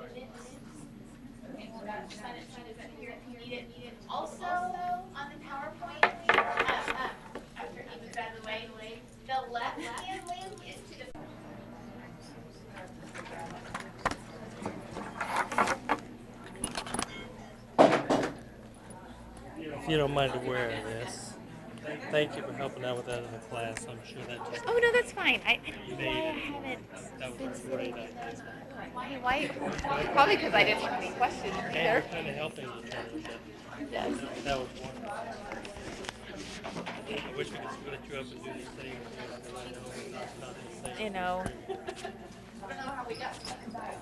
Okay, well, that's fine. It's fine. Is that here if you need it? Also, on the PowerPoint, after he moves out of the way, the left-hand link is to the. If you don't mind aware of this, thank you for helping out with that in the class. I'm sure that just Oh, no, that's fine. I don't know why I made it. haven't That was been a great sitting. idea. Why? Probably because I didn't have any questions And you're either. kind of helping each other. Yes. That was wonderful. I wish we could split you up and do these things. Because I know it's not the same. You know. I don't know how we got to that.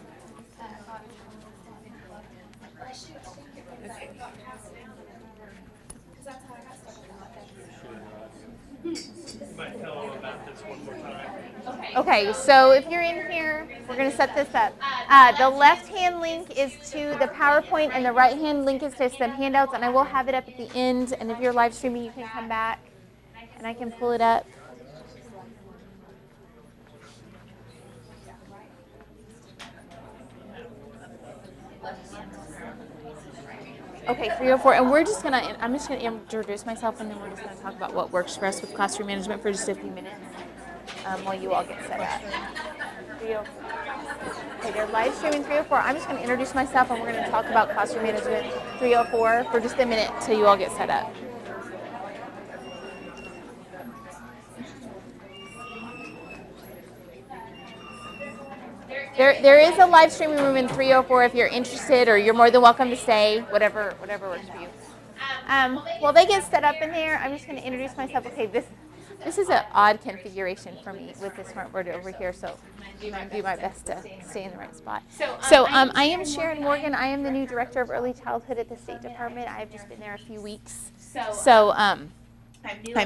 Because that's how I got stuck with You might tell them about this one more time. Okay, so if you're in here, we're going to set this up. The left-hand link is to the PowerPoint, and the right-hand link is to some handouts, and I will have it up at the end. And if you're live streaming, you can come back, and I can pull it up. Okay, 304, and I'm just gonna introduce myself, and then we're just gonna talk about what works for us with classroom management for just a few minutes while you all get set up. 304. Okay, they're live streaming 304. I'm just gonna introduce myself, and we're gonna talk about classroom management 304 for just a minute till you all get set up. There is a live streaming room in 304 if you're interested, or you're more than welcome to stay, whatever works for you. While they get set up in there, I'm just going to introduce myself. Okay, this is an odd configuration for me with this smartboard over here, so I'm going to do my best to stay in the right spot. So I am Sharon Morgan. I am the new director of early childhood at the State Department. I have just been there a few weeks. So I'm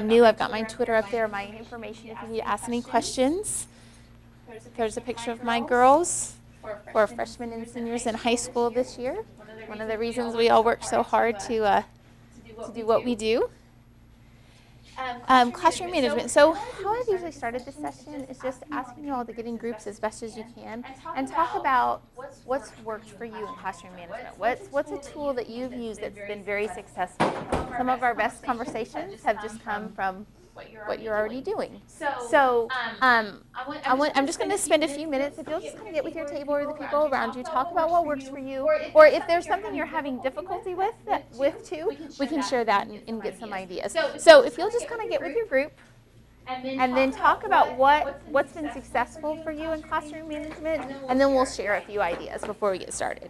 new. I've got my Twitter up there, my information if you need to ask any questions. There's a picture of my girls who are freshmen and seniors in high school this year. One of the reasons we all work so hard to do what we do. Classroom management. So how I've usually started this session is just asking you all to get in groups as best as you can and talk about what's worked for you in classroom management. What's a tool that you've used that's been very successful? Some of our best conversations have just come from what you're already doing. So I'm just going to spend a few minutes. If you'll just kind of get with your table or the people around you, talk about what works for you, or if there's something you're having difficulty with too, we can share that and get some ideas. So if you'll just kind of get with your group and then talk about what's been successful for you in classroom management, and then we'll share a few ideas before we get started.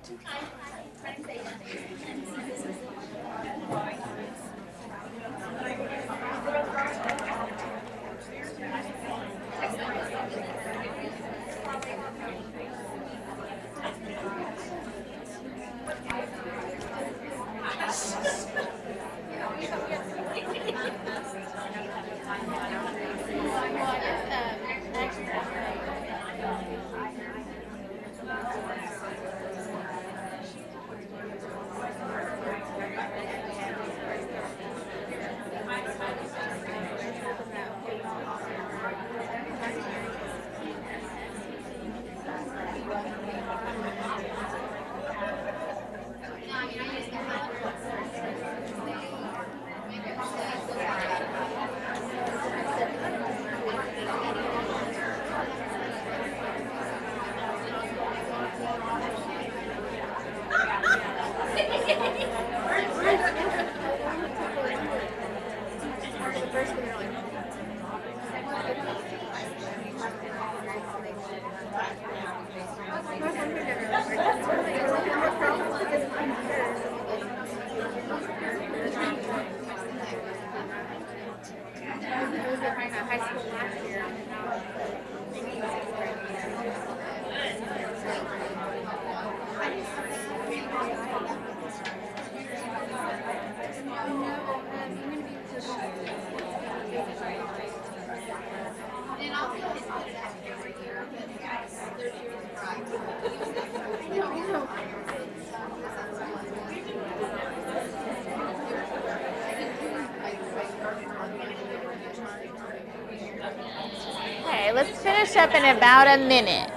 Okay, let's finish up in about a minute.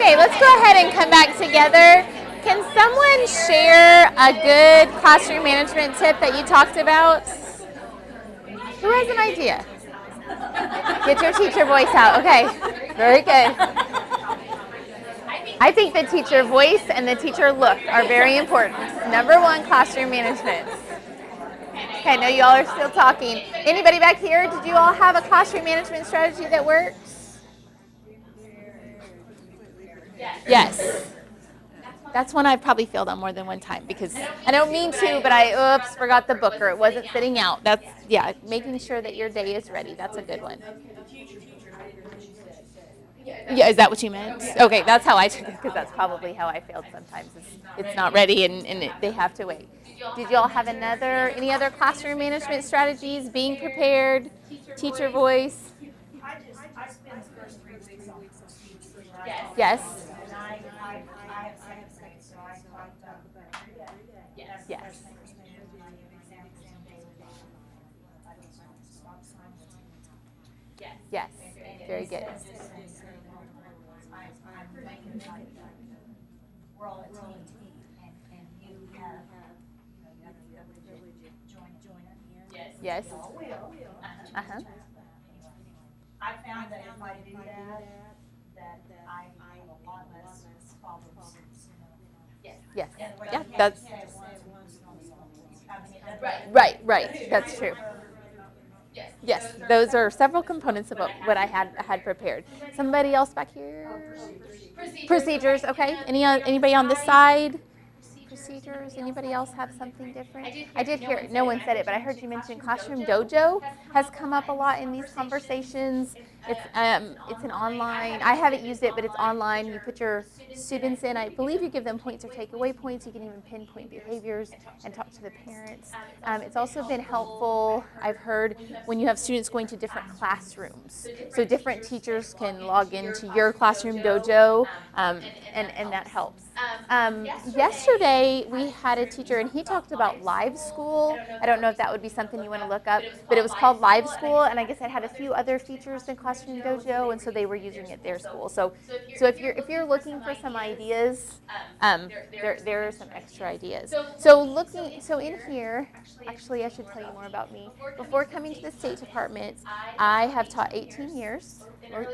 Okay, let's go ahead and come back together. Can someone share a good classroom management tip that you talked about? Who has an idea? Get your teacher voice out. Okay, very good. I think the teacher voice and the teacher look are very important. Number one, classroom management. Okay, I know you all are still talking. Anybody back here, did you all have a classroom management strategy that works? Yes. That's one I've probably failed on more than one time because I don't mean to, but I forgot the book or it wasn't sitting out. That's, yeah, making sure that your day is ready. That's a good one. Yeah, is that what you meant? Okay, that's how I took it because that's probably how I failed sometimes. It's not ready and they have to wait. Did you all have any other classroom management strategies? Being prepared, teacher voice? I spend the first 3 weeks on students. Yes. And I have second grade, so I talk about every day. That's the Yes. first thing. I don't stop signs. Yes. Very good. We're all a team, and you have the ability to join in. Yes. Y'all will. Uh-huh. I found that if I do that I have a lot less problems. Yes. And what Yeah, you that's say once, I mean, it doesn't- right. That's true. Yes, those are several components of what I had prepared. Somebody else back here? Procedures, okay. Anybody on this side? Procedures. Anybody else have something different? I did hear, no one said it, but I heard you mention Classroom Dojo has come up a lot in these conversations. It's an online, I haven't used it, but it's online. You put your students in. I believe you give them points or takeaway points. You can even pinpoint behaviors and talk to the parents. It's also been helpful, I've heard, when you have students going to different classrooms. So different teachers can log into your Classroom Dojo, and that helps. Yesterday, we had a teacher, and he talked about live school. I don't know if that would be something you want to look up, but it was called Live School, and I guess it had a few other features than Classroom Dojo, and so they were using it at their school. So if you're looking for some ideas, there are some extra ideas. So in here, actually, I should tell you more about me. Before coming to the State Department, I have taught 18 years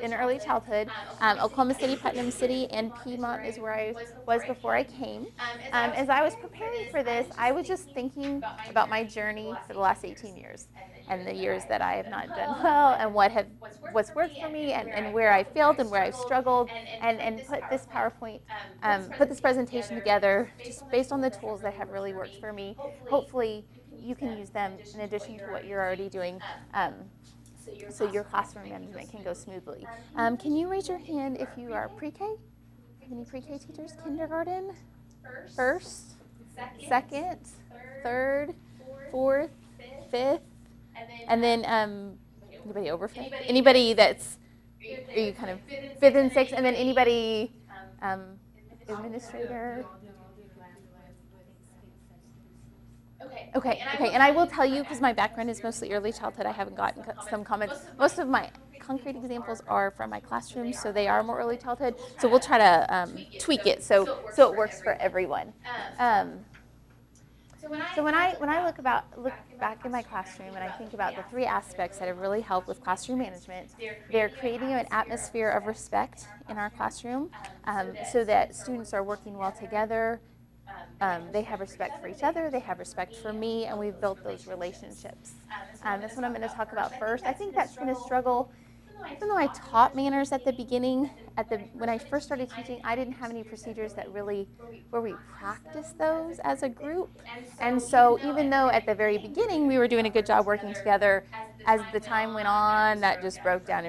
in early childhood. Oklahoma City, Putnam City, and Piedmont is where I was before I came. As I was preparing for this, I was just thinking about my journey for the last 18 years and the years that I have not done well and what's worked for me and where I failed and where I've struggled and put this PowerPoint, put this presentation together just based on the tools that have really worked for me. Hopefully you can use them in addition to what you're already doing. So your classroom management can go smoothly. Can you raise your hand if you are pre-K? Any pre-K teachers? Kindergarten? First? Second? Third? Fourth? Fifth? And then anybody over fifth? Anybody that's, are you kind of fifth and sixth? And then anybody administrator? Okay, and I will tell you, because my background is mostly early childhood, I haven't gotten some comments. Most of my concrete examples are from my classroom, so they are more early childhood. So we'll try to tweak it so it works for everyone. So when I look back in my classroom and I think about the 3 aspects that have really helped with classroom management, they're creating an atmosphere of respect in our classroom so that students are working well together. They have respect for each other, they have respect for me, and we've built those relationships. That's what I'm going to talk about first. I think that's been a struggle. Even though I taught manners at the beginning, when I first started teaching, I didn't have any procedures where we practiced those as a group. And so even though at the very beginning we were doing a good job working together, as the time went on, that just broke down.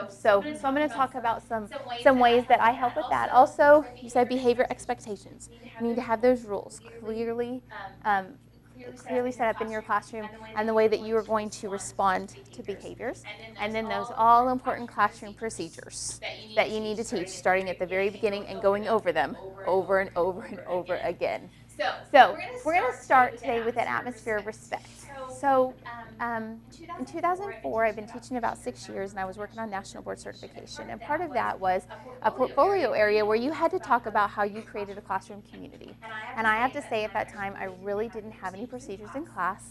So I'm going to talk about some ways that I help with that. Also, you said behavior expectations. You need to have those rules clearly set up in your classroom and the way that you are going to respond to behaviors. And then those all important classroom procedures that you need to teach starting at the very beginning and going over them over and over and over again. So we're going to start today with an atmosphere of respect. So in 2004, I've been teaching about 6 years, and I was working on national board certification. And part of that was a portfolio area where you had to talk about how you created a classroom community. And I have to say, at that time, I really didn't have any procedures in class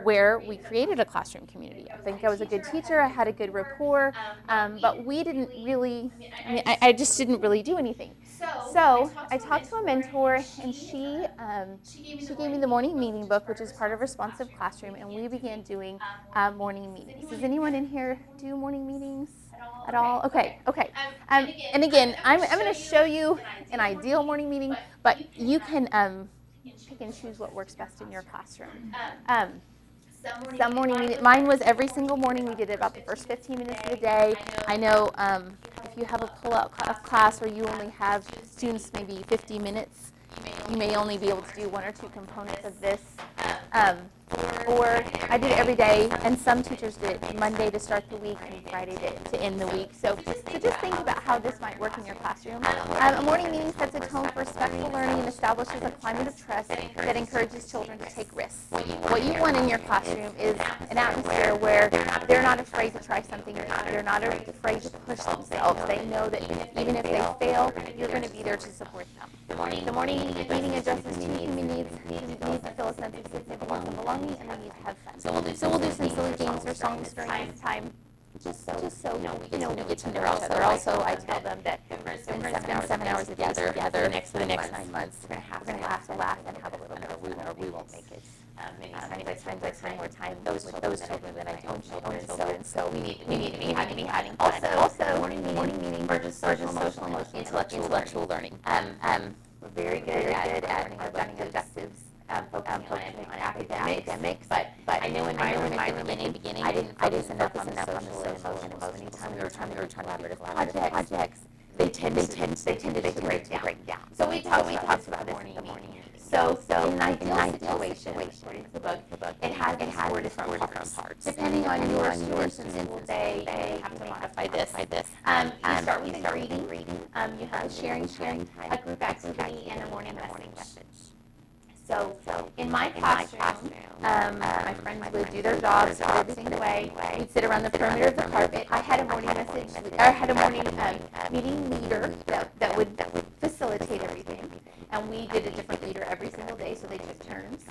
where we created a classroom community. I think I was a good teacher, I had a good rapport, but we didn't really, I just didn't really do anything. So I talked to a mentor, and she gave me the morning meeting book, which is part of Responsive Classroom, and we began doing morning meetings. Does anyone in here do morning meetings at all? Okay. And again, I'm going to show you an ideal morning meeting, but you can pick and choose what works best in your classroom. Some morning meeting, mine was every single morning. We did it about the first 15 minutes of the day. I know if you have a pull-out class where you only have students maybe 50 minutes, you may only be able to do 1 or 2 components of this. Or I did it every day, and some teachers did it Monday to start the week and Friday to end the week. So just think about how this might work in your classroom. A morning meeting sets a tone for respectful learning and establishes a climate of trust that encourages children to take risks. What you want in your classroom is an atmosphere where they're not afraid to try something new. They're not afraid to push themselves. They know that even if they fail, you're going to be there to support them. The morning meeting addresses 2 human needs to fill a sense of sense of belonging, and they need to have fun. So we'll do some silly games or songs during this time, just so we get to know each other. Also, I tell them that we're going to spend 7 hours together for the next 9 months. We're going to have to laugh and have a little bit of fun, or we won't make it. Many times I spend more time with those children than I do own children. So we need to be having fun. Also, morning meeting merges social, emotional, intellectual learning. We're very good at running objectives. Focusing on academics, but I know in my beginning, I didn't send up on the social and emotional. Anytime we were trying to collaborative projects, they tended to break down. So we talked about this in the morning. So in an ideal situation, according to the book, it has 4 different parts. Depending on your students in the day, you have to modify this. You start with reading. You have sharing time, a group activity, and a morning message. So in my classroom, my friends would do their jobs, put everything away. We'd sit around the perimeter of the carpet. I had a morning meeting leader that would facilitate everything. And we did a different leader every single day, so they took turns.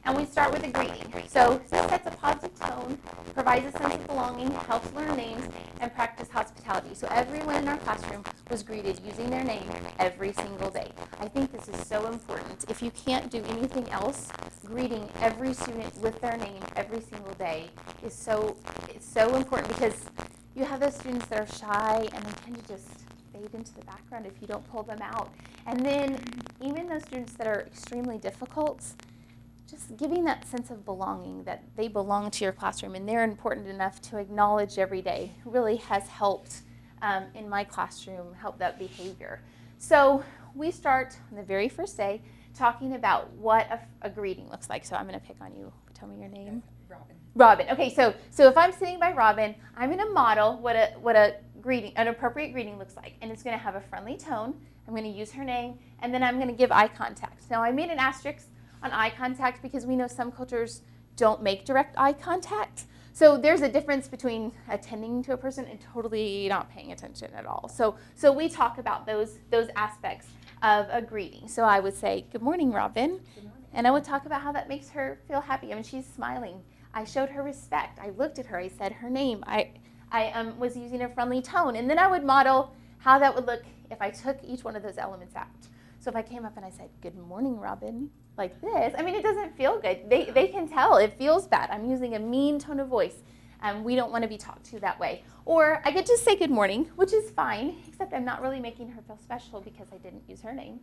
And we start with a greeting. So this sets a positive tone, provides a sense of belonging, helps learn names, and practice hospitality. So everyone in our classroom was greeted using their name every single day. I think this is so important. If you can't do anything else, greeting every student with their name every single day is so important, because you have those students that are shy and they tend to just fade into the background if you don't pull them out. And then even those students that are extremely difficult, just giving that sense of belonging, that they belong to your classroom and they're important enough to acknowledge every day, really has helped in my classroom, help that behavior. So we start on the very first day talking about what a greeting looks like. So I'm going to pick on you. Tell me your name. Robin. Okay, so if I'm sitting by Robin, I'm going to model what a greeting, an appropriate greeting looks like, and it's going to have a friendly tone. I'm going to use her name, and then I'm going to give eye contact. Now I made an asterisk on eye contact because we know some cultures don't make direct eye contact. So there's a difference between attending to a person and totally not paying attention at all. So we talk about those aspects of a greeting. So I would say, "Good morning, Robin." Good morning. And I would talk about how that makes her feel happy. I mean, she's smiling. I showed her respect. I looked at her. I said her name. I was using a friendly tone. And then I would model how that would look if I took each one of those elements out. So if I came up and I said, "Good morning, Robin," like this, I mean, it doesn't feel good. They can tell. It feels bad. I'm using a mean tone of voice. We don't want to be talked to that way. Or I could just say good morning, which is fine, except I'm not really making her feel special because I didn't use her name.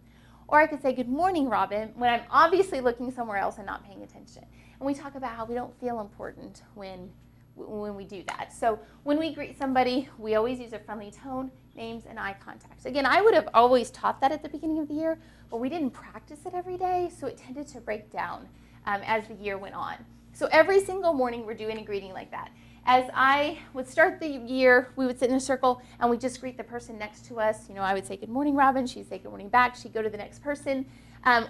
Or I could say good morning, Robin, when I'm obviously looking somewhere else and not paying attention. And we talk about how we don't feel important when we do that. So when we greet somebody, we always use a friendly tone, names, and eye contact. Again, I would have always taught that at the beginning of the year, but we didn't practice it every day, so it tended to break down as the year went on. So every single morning, we're doing a greeting like that. As I would start the year, we would sit in a circle, and we'd just greet the person next to us. You know, I would say, "Good morning, Robin." She'd say, "Good morning" back. She'd go to the next person.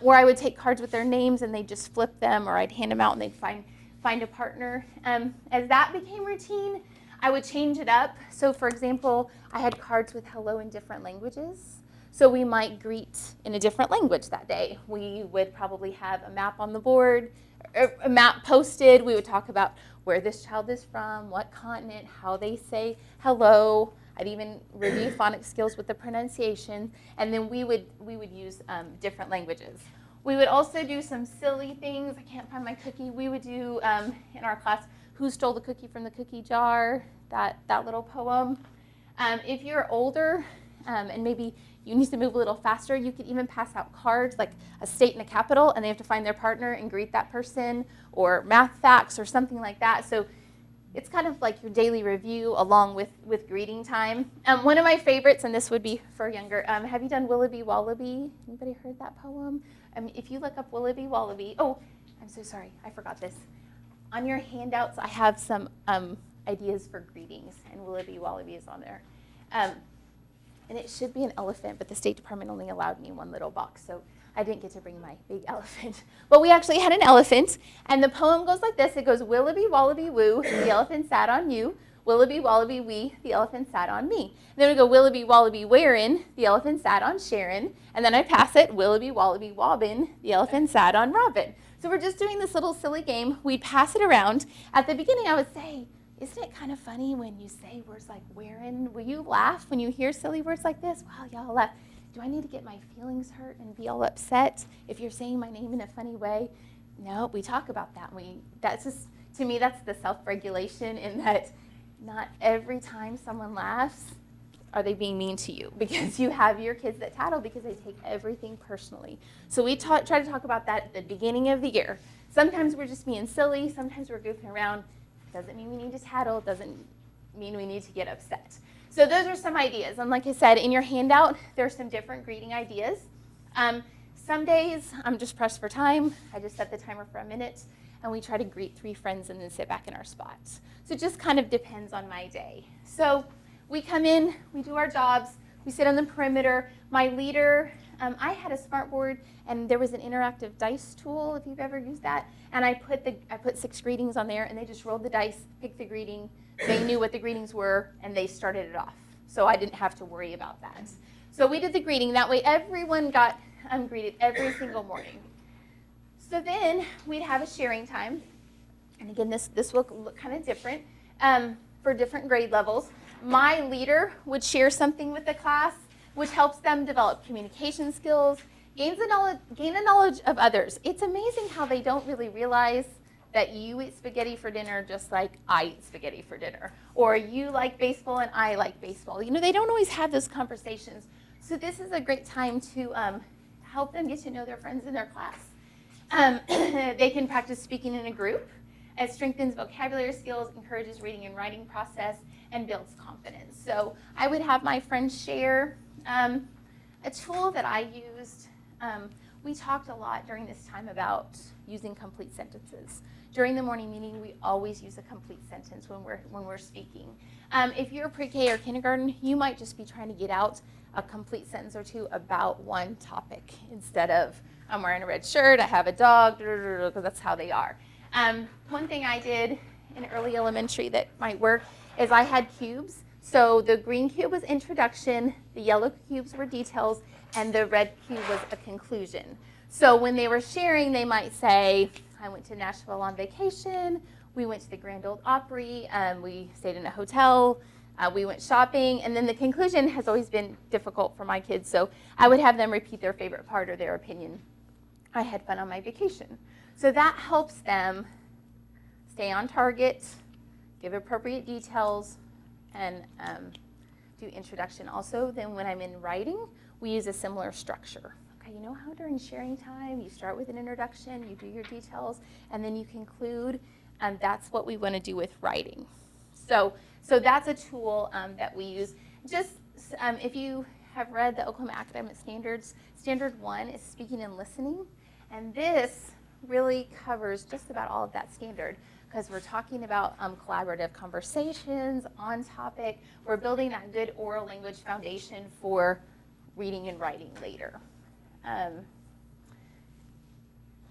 Or I would take cards with their names and they'd just flip them, or I'd hand them out and they'd find a partner. As that became routine, I would change it up. So for example, I had cards with hello in different languages. So we might greet in a different language that day. We would probably have a map on the board, or a map posted. We would talk about where this child is from, what continent, how they say hello. I'd even review phonics skills with the pronunciation, and then we would use different languages. We would also do some silly things. I can't find my cookie. We would do in our class, Who Stole the Cookie from the Cookie Jar, that little poem. If you're older and maybe you need to move a little faster, you could even pass out cards like a state and a capital, and they have to find their partner and greet that person, or math facts or something like that. So it's kind of like your daily review along with greeting time. One of my favorites, and this would be for younger, have you done Willoughby Wallaby? Anybody heard that poem? If you look up Willoughby Wallaby, oh, I'm so sorry, I forgot this. On your handouts, I have some ideas for greetings, and Willoughby Wallaby is on there. And it should be an elephant, but the State Department only allowed me one little box, so I didn't get to bring my big elephant. But we actually had an elephant, and the poem goes like this. It goes, Willoughby, Wallaby, woo, the elephant sat on you. Willoughby, Wallaby, wee, the elephant sat on me. And then we go, Willoughby, Wallaby, wherein, the elephant sat on Sharon. And then I pass it, Willoughby, Wallaby, wobbin, the elephant sat on Robin. So we're just doing this little silly game. We'd pass it around. At the beginning, I would say, isn't it kind of funny when you say words like wherein? Will you laugh when you hear silly words like this? Wow, y'all laugh. Do I need to get my feelings hurt and be all upset if you're saying my name in a funny way? No, we talk about that. That's just, to me, that's the self-regulation, in that not every time someone laughs are they being mean to you, because you have your kids that tattle because they take everything personally. So we try to talk about that at the beginning of the year. Sometimes we're just being silly. Sometimes we're goofing around. Doesn't mean we need to tattle. Doesn't mean we need to get upset. So those are some ideas. And like I said, in your handout, there's some different greeting ideas. Some days, I'm just pressed for time. I just set the timer for a minute, and we try to greet 3 friends and then sit back in our spots. So it just kind of depends on my day. So we come in, we do our jobs, we sit on the perimeter. My leader, I had a smart board, and there was an interactive dice tool, if you've ever used that. And I put 6 greetings on there, and they just rolled the dice, picked the greeting. They knew what the greetings were, and they started it off. So I didn't have to worry about that. So we did the greeting. That way everyone got greeted every single morning. So then we'd have a sharing time. And again, this will look kind of different for different grade levels. My leader would share something with the class, which helps them develop communication skills, gain the knowledge of others. It's amazing how they don't really realize that you eat spaghetti for dinner just like I eat spaghetti for dinner. Or you like baseball and I like baseball. You know, they don't always have those conversations. So this is a great time to help them get to know their friends in their class. They can practice speaking in a group. It strengthens vocabulary skills, encourages reading and writing process, and builds confidence. So I would have my friends share a tool that I used. We talked a lot during this time about using complete sentences. During the morning meeting, we always use a complete sentence when we're speaking. If you're pre-K or kindergarten, you might just be trying to get out a complete sentence or two about one topic instead of, I'm wearing a red shirt, I have a dog, because that's how they are. One thing I did in early elementary that might work is I had cubes. So the green cube was introduction, the yellow cubes were details, and the red cube was a conclusion. So when they were sharing, they might say, I went to Nashville on vacation, we went to the Grand Ole Opry, we stayed in a hotel, we went shopping, and then the conclusion has always been difficult for my kids, so I would have them repeat their favorite part or their opinion. I had fun on my vacation. So that helps them stay on target, give appropriate details, and do introduction. Also, then when I'm in writing, we use a similar structure. Okay, you know how during sharing time, you start with an introduction, you do your details, and then you conclude, and that's what we want to do with writing. So that's a tool that we use. Just if you have read the Oklahoma Academic Standards, Standard 1 is speaking and listening, and this really covers just about all of that standard, because we're talking about collaborative conversations on topic. We're building that good oral language foundation for reading and writing later.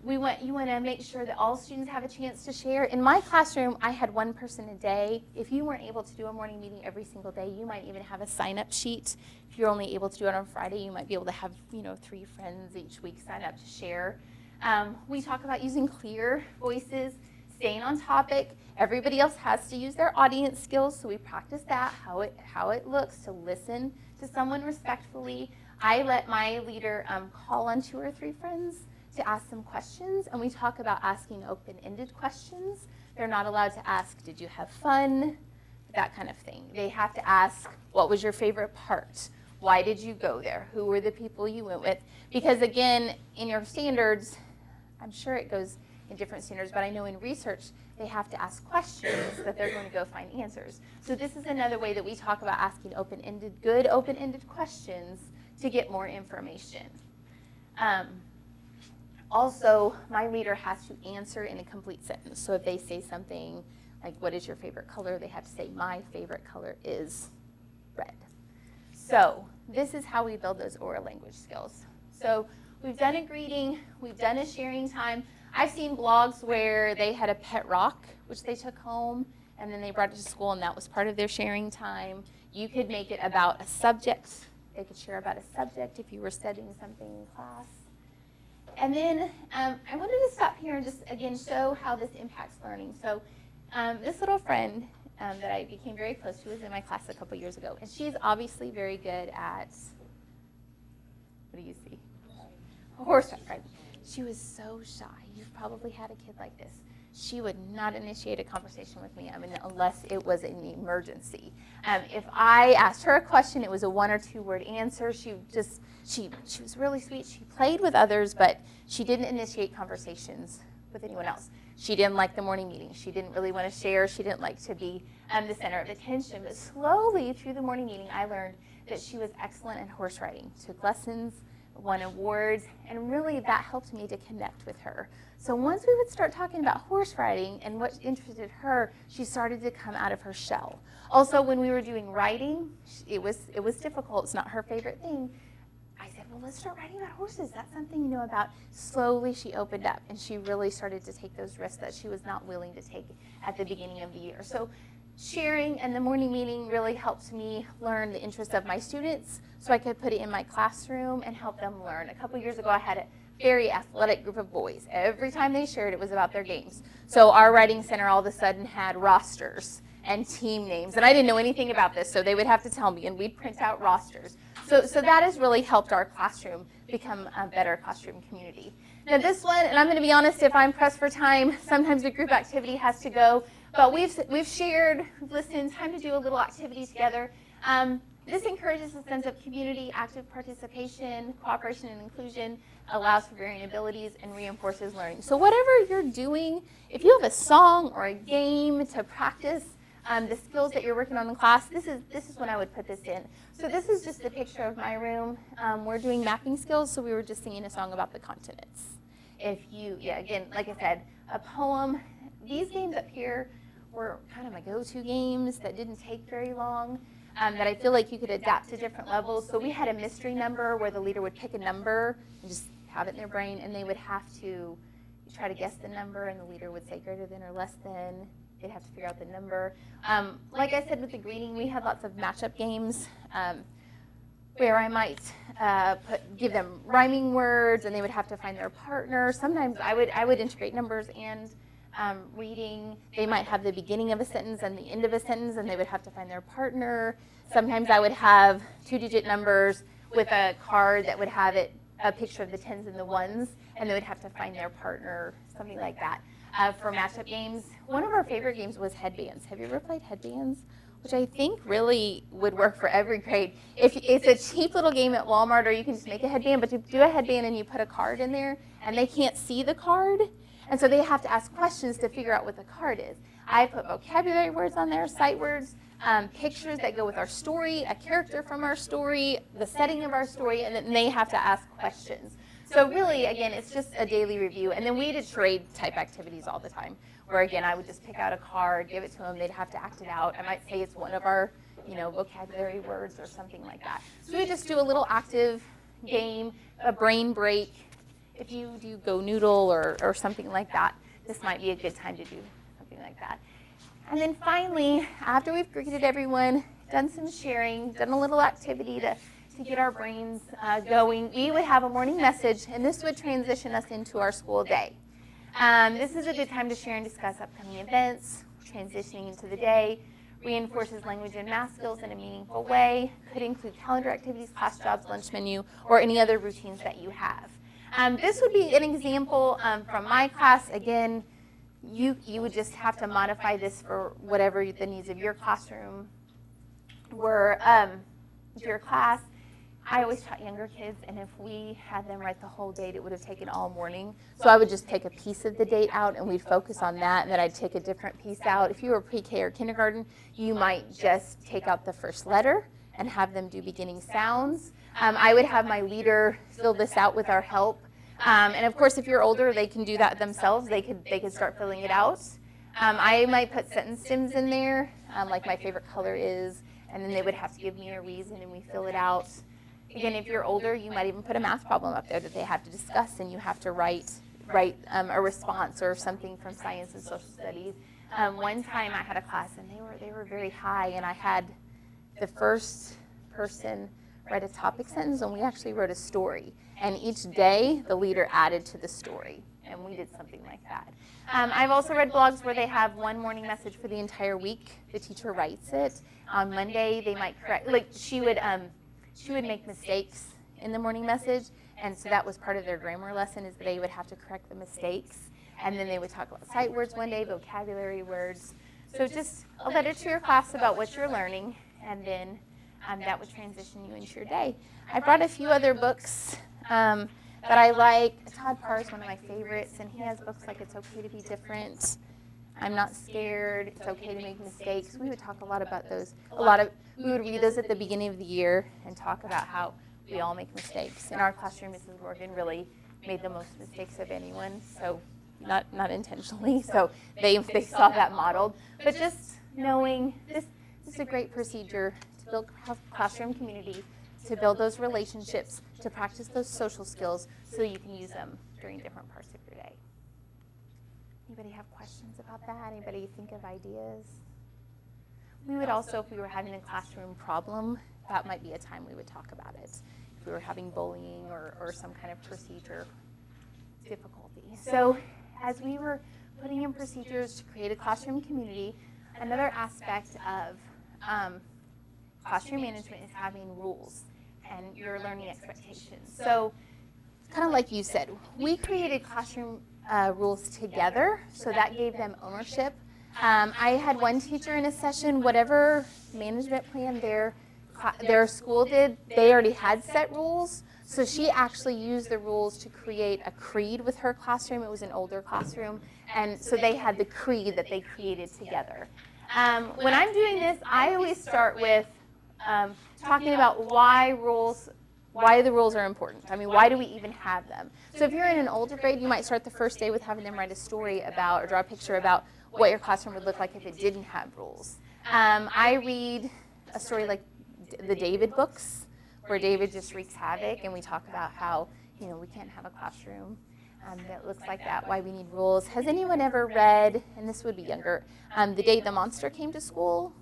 you want to make sure that all students have a chance to share. In my classroom, I had one person a day. If you weren't able to do a morning meeting every single day, you might even have a sign-up sheet. If you're only able to do it on Friday, you might be able to have 3 friends each week sign up to share. We talk about using clear voices, staying on topic. Everybody else has to use their audience skills, so we practice that, how it looks to listen to someone respectfully. I let my leader call on 2 or 3 friends to ask some questions, and we talk about asking open-ended questions. They're not allowed to ask, did you have fun? That kind of thing. They have to ask, what was your favorite part? Why did you go there? Who were the people you went with? Because again, in your standards, I'm sure it goes in different standards, but I know in research, they have to ask questions that they're going to go find answers. So this is another way that we talk about asking good open-ended questions to get more information. Also, my leader has to answer in a complete sentence. So if they say something like, what is your favorite color? They have to say, my favorite color is red. So this is how we build those oral language skills. So we've done a greeting, we've done a sharing time. I've seen blogs where they had a pet rock, which they took home, and then they brought it to school, and that was part of their sharing time. You could make it about a subject. They could share about a subject if you were studying something in class. And then I wanted to stop here and just, again, show how this impacts learning. So this little friend that I became very close to was in my class a couple years ago. And she's obviously very good at, what do you see? Horseback riding. She was so shy. You've probably had a kid like this. She would not initiate a conversation with me, unless it was an emergency. If I asked her a question, it was a 1 or 2 word answer. She was really sweet. She played with others, but she didn't initiate conversations with anyone else. She didn't like the morning meeting. She didn't really want to share. She didn't like to be the center of attention. But slowly through the morning meeting, I learned that she was excellent at horse riding. Took lessons, won awards, and really that helped me to connect with her. So once we would start talking about horse riding and what interested her, she started to come out of her shell. Also, when we were doing writing, it was difficult. It's not her favorite thing. I said, well, let's start writing about horses. That's something you know about. Slowly, she opened up, and she really started to take those risks that she was not willing to take at the beginning of the year. So sharing and the morning meeting really helped me learn the interests of my students so I could put it in my classroom and help them learn. A couple years ago, I had a very athletic group of boys. Every time they shared, it was about their games. So our writing center all of a sudden had rosters and team names. And I didn't know anything about this, so they would have to tell me, and we'd print out rosters. So that has really helped our classroom become a better classroom community. Now this one, and I'm going to be honest, if I'm pressed for time, sometimes the group activity has to go. But we've shared, listened, time to do a little activity together. This encourages a sense of community, active participation, cooperation and inclusion, allows for varying abilities, and reinforces learning. So whatever you're doing, if you have a song or a game to practice the skills that you're working on in class, this is when I would put this in. So this is just a picture of my room. We're doing mapping skills, so we were just singing a song about the continents. Again, like I said, a poem. These games up here were kind of my go-to games that didn't take very long. That I feel like you could adapt to different levels. So we had a mystery number where the leader would pick a number and just have it in their brain, and they would have to try to guess the number, and the leader would say greater than or less than. They'd have to figure out the number. Like I said with the greeting, we had lots of matchup games where I might give them rhyming words, and they would have to find their partner. Sometimes I would integrate numbers and reading. They might have the beginning of a sentence and the end of a sentence, and they would have to find their partner. Sometimes I would have 2-digit numbers with a card that would have a picture of the 10s and the 1s, and they would have to find their partner, something like that. For matchup games, one of our favorite games was headbands. Have you ever played headbands? Which I think really would work for every grade. If it's a cheap little game at Walmart, or you can just make a headband, but you do a headband and you put a card in there, and they can't see the card. And so they have to ask questions to figure out what the card is. I put vocabulary words on there, sight words, pictures that go with our story, a character from our story, the setting of our story, and then they have to ask questions. So really, again, it's just a daily review. And then we did trade type activities all the time, where again, I would just pick out a card, give it to them, they'd have to act it out. I might say it's one of our, vocabulary words or something like that. So we just do a little active game, a brain break, if you do Go Noodle or something like that, this might be a good time to do something like that. And then finally, after we've greeted everyone, done some sharing, done a little activity to get our brains going, we would have a morning message, and this would transition us into our school day. This is a good time to share and discuss upcoming events, transitioning into the day, reinforces language and math skills in a meaningful way, could include calendar activities, class jobs, lunch menu, or any other routines that you have. This would be an example from my class. Again, you would just have to modify this for whatever the needs of your classroom were. Your class, I always taught younger kids, and if we had them write the whole date, it would have taken all morning. So I would just take a piece of the date out, and we'd focus on that, and then I'd take a different piece out. If you were pre-K or kindergarten, you might just take out the first letter and have them do beginning sounds. I would have my leader fill this out with our help. And of course, if you're older, they can do that themselves. They could start filling it out. I might put sentence stems in there, like my favorite color is, and then they would have to give me a reason, and we fill it out. Again, if you're older, you might even put a math problem up there that they have to discuss, and you have to write a response or something from science and social studies. One time I had a class, and they were very high, and I had the first person write a topic sentence, and we actually wrote a story. And each day, the leader added to the story, and we did something like that. I've also read blogs where they have one morning message for the entire week. The teacher writes it. On Monday, they might correct, like she would make mistakes in the morning message, and so that was part of their grammar lesson, is that they would have to correct the mistakes. And then they would talk about sight words one day, vocabulary words. So just a letter to your class about what you're learning, and then that would transition you into your day. I brought a few other books that I like. Todd Parr is one of my favorites, and he has books like It's Okay to Be Different, I'm Not Scared, It's Okay to Make Mistakes. We would talk a lot about those. We would read those at the beginning of the year and talk about how we all make mistakes. In our classroom, Mrs. Morgan really made the most mistakes of anyone, so not intentionally. So they saw that modeled. But just knowing this is a great procedure to build classroom community, to build those relationships, to practice those social skills so you can use them during different parts of your day. Anybody have questions about that? Anybody think of ideas? We would also, if we were having a classroom problem, that might be a time we would talk about it. If we were having bullying or some kind of procedure difficulty. So as we were putting in procedures to create a classroom community, another aspect of classroom management is having rules and your learning expectations. So kind of like you said, we created classroom rules together, so that gave them ownership. I had one teacher in a session, whatever management plan their school did, they already had set rules. So she actually used the rules to create a creed with her classroom. It was an older classroom, and so they had the creed that they created together. When I'm doing this, I always start with talking about why the rules are important. I mean, why do we even have them? So if you're in an older grade, you might start the first day with having them write a story about or draw a picture about what your classroom would look like if it didn't have rules. I read a story like the David books, where David just wreaks havoc, and we talk about how, we can't have a classroom that looks like that, why we need rules. Has anyone ever read, and this would be younger, The Day the Monster Came to School?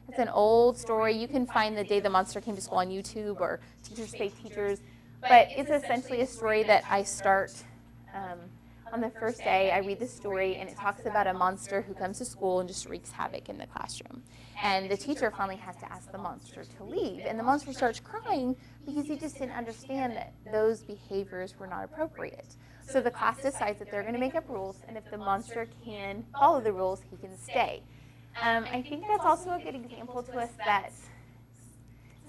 It's an old story. You can find The Day the Monster Came to School on YouTube or Teachers Pay Teachers. But it's essentially a story that I start on the first day. I read the story, and it talks about a monster who comes to school and just wreaks havoc in the classroom. And the teacher finally has to ask the monster to leave. And the monster starts crying because he just didn't understand that those behaviors were not appropriate. So the class decides that they're going to make up rules, and if the monster can follow the rules, he can stay. I think that's also a good example to us that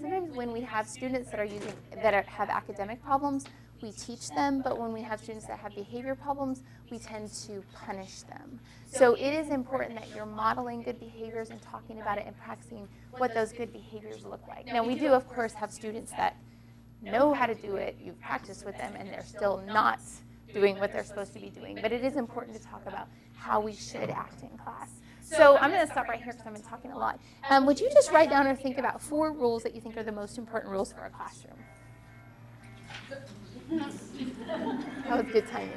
sometimes when we have students that have academic problems, we teach them, but when we have students that have behavior problems, we tend to punish them. So it is important that you're modeling good behaviors and talking about it and practicing what those good behaviors look like. Now, we do, of course, have students that know how to do it, you've practiced with them, and they're still not doing what they're supposed to be doing. But it is important to talk about how we should act in class. So I'm going to stop right here because I've been talking a lot. Would you just write down or think about 4 rules that you think are the most important rules for a classroom? That was good timing.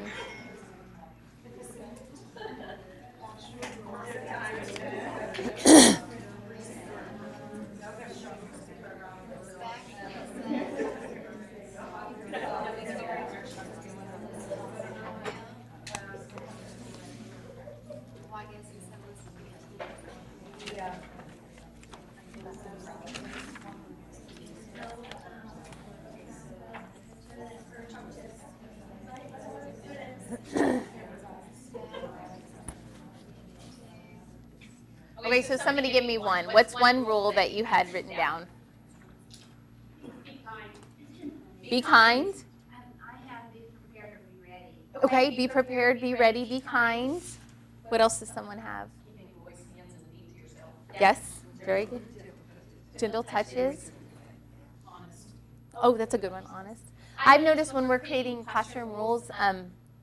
Okay, so somebody give me one. What's one rule that you had written down? Be kind. I have be prepared to be ready. Okay, be prepared, be ready, be kind. What else does someone have? Keeping your voice, hands, and feet to yourself. Yes, very good. Gentle touches. Honest. Oh, that's a good one, honest. I've noticed when we're creating classroom rules,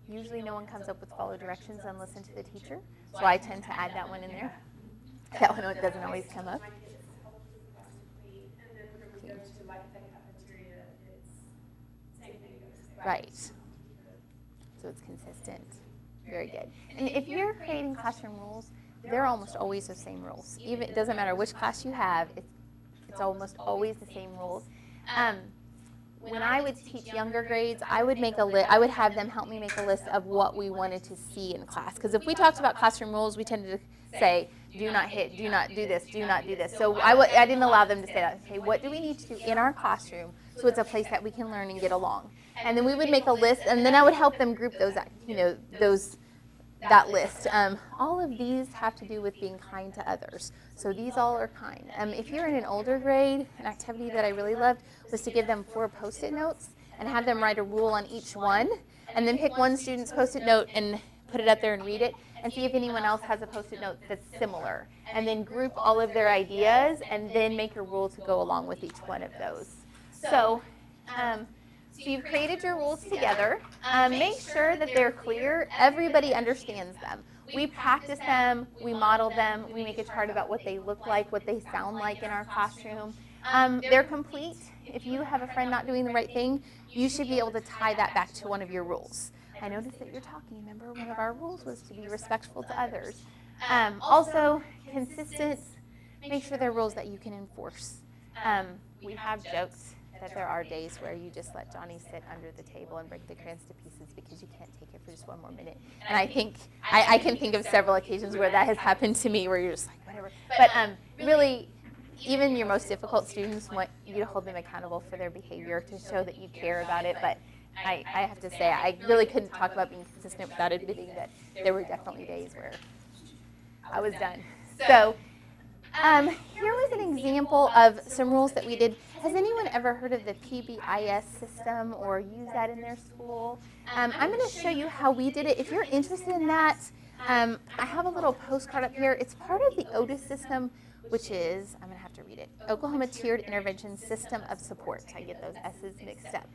usually no one comes up with follow directions and listen to the teacher. So I tend to add that one in there. That one doesn't always come up. My kids help with the class clean, and then when we go to like the cafeteria, it's same thing goes there. Right. So it's consistent. Very good. And if you're creating classroom rules, they're almost always the same rules. Even it doesn't matter which class you have, it's almost always the same rules. When I would teach younger grades, I would make I would have them help me make a list of what we wanted to see in class. Because if we talked about classroom rules, we tended to say, do not hit, do not do this, do not do this. So I didn't allow them to say that. Okay, what do we need to do in our classroom so it's a place that we can learn and get along? And then we would make a list, and then I would help them group those, that list. All of these have to do with being kind to others. So these all are kind. If you're in an older grade, an activity that I really loved was to give them 4 Post-it notes and have them write a rule on each one, and then pick one student's Post-it note and put it up there and read it, and see if anyone else has a Post-it note that's similar. And then group all of their ideas, and then make a rule to go along with each one of those. So you've created your rules together. Make sure that they're clear. Everybody understands them. We practice them, we model them, we make a chart about what they look like, what they sound like in our classroom. They're complete. If you have a friend not doing the right thing, you should be able to tie that back to one of your rules. I noticed that you're talking. Remember, one of our rules was to be respectful to others. Also, consistent. Make sure they're rules that you can enforce. We have joked that there are days where you just let Johnny sit under the table and break the crayons to pieces because you can't take it for just one more minute. And I think I can think of several occasions where that has happened to me, where you're just like, whatever. But really, even your most difficult students want you to hold them accountable for their behavior to show that you care about it. But I have to say, I really couldn't talk about being consistent without admitting that there were definitely days where I was done. So here was an example of some rules that we did. Has anyone ever heard of the PBIS system or used that in their school? I'm going to show you how we did it. If you're interested in that, I have a little postcard up here. It's part of the OTIS system, which is, I'm going to have to read it, Oklahoma Tiered Intervention System of Support. I get those S's mixed up.